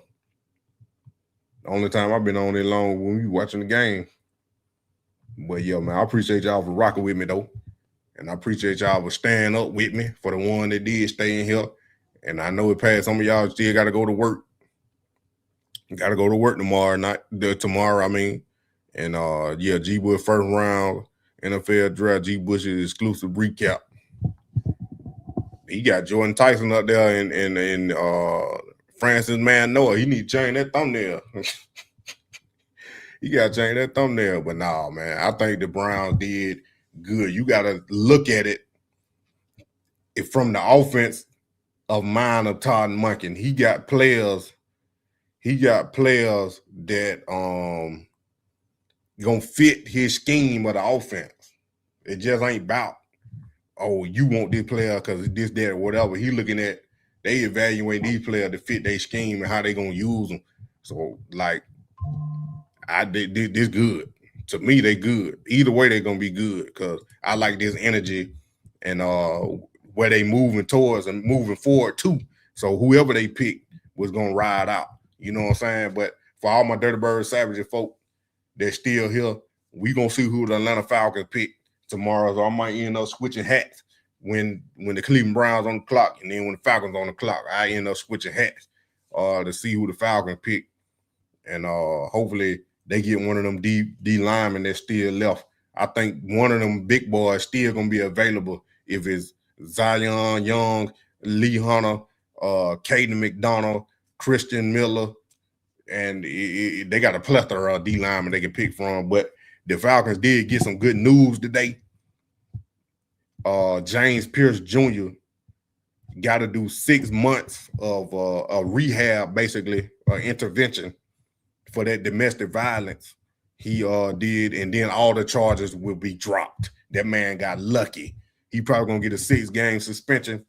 The only time I've been on it long when we watching the game. But yeah, man, I appreciate y'all for rocking with me though. And I appreciate y'all for staying up with me for the one that did stay in here. And I know it passed. Some of y'all still got to go to work. Got to go to work tomorrow, tomorrow, I mean. And yeah, G Bush first round NFL draft, G Bush's exclusive recap. He got Jordan Tyson up there and Francis Manoa. He need to change that thumbnail. He got to change that thumbnail. But nah, man, I think the Browns did good. You got to look at it from the offense of mind of Todd Monken. He got players that gonna fit his scheme of the offense. It just ain't about, oh, you want this player because this, that, or whatever. He looking at, they evaluate these players to fit their scheme and how they gonna use them. So like, this good. To me, they good. Either way, they're gonna be good because I like this energy and where they moving towards and moving forward too. So whoever they pick was gonna ride out. You know what I'm saying? But for all my Dirty Bird Savages folk that's still here, we gonna see who the Atlanta Falcons pick tomorrow. So I might end up switching hats when the Cleveland Browns on the clock, and then when the Falcons on the clock, I end up switching hats to see who the Falcons pick. And hopefully they get one of them D linemen that's still left. I think one of them big boys still gonna be available if it's Zion Young, Lee Hunter, Caden McDonald, Christian Miller, and they got a plethora of D linemen they can pick from. But the Falcons did get some good news today. James Pierce Jr. got to do 6 months of a rehab, basically, intervention for that domestic violence he did, and then all the charges will be dropped. That man got lucky. He probably gonna get a 6-game suspension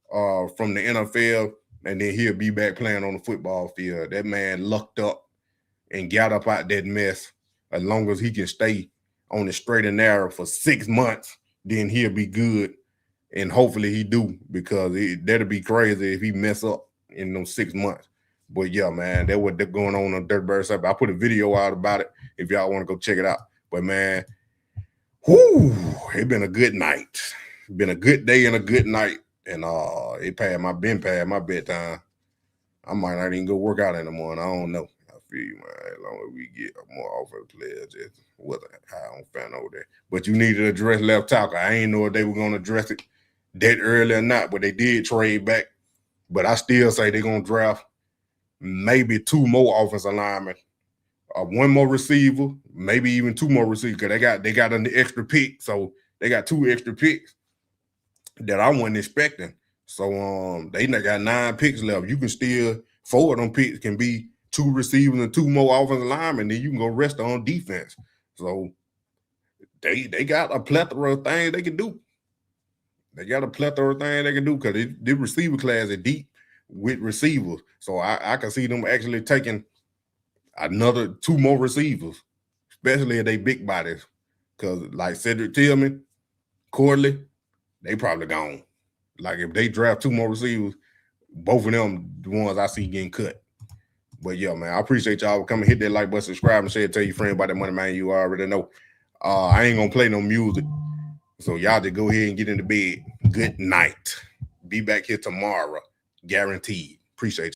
from the NFL, and then he'll be back playing on the football field. That man lucked up and got up out that mess. As long as he can stay on the straight and narrow for 6 months, then he'll be good. And hopefully he do, because that'd be crazy if he mess up in those 6 months. But yeah, man, that's what they're going on Dirty Bird Side. I put a video out about it if y'all want to go check it out. But man, it's been a good night. Been a good day and a good night. And it been past my bedtime. I might not even go work out in the morning. I don't know. I feel you, man. As long as we get more offensive players, just wasn't high on fan over there. But you need to address left tackle. I ain't know if they were going to address it that early or not, but they did trade back. But I still say they're going to draft maybe 2 more offensive linemen, 1 more receiver, maybe even 2 more receivers, because they got an extra pick. So they got 2 extra picks that I wasn't expecting. So they got 9 picks left. You can still, 4 of them picks can be 2 receivers and 2 more offensive linemen, then you can go rest on defense. So they got a plethora of things they can do. They got a plethora of things they can do, because the receiver class is deep with receivers. So I can see them actually taking another 2 more receivers, especially if they big bodies. Because like Cedric Tillman, Corley, they probably gone. Like if they draft 2 more receivers, both of them the ones I see getting cut. But yeah, man, I appreciate y'all for coming. Hit that like button, subscribe, and share. Tell your friend about that money, man. You already know. I ain't gonna play no music. So y'all just go ahead and get into bed. Good night. Be back here tomorrow. Guaranteed. Appreciate you.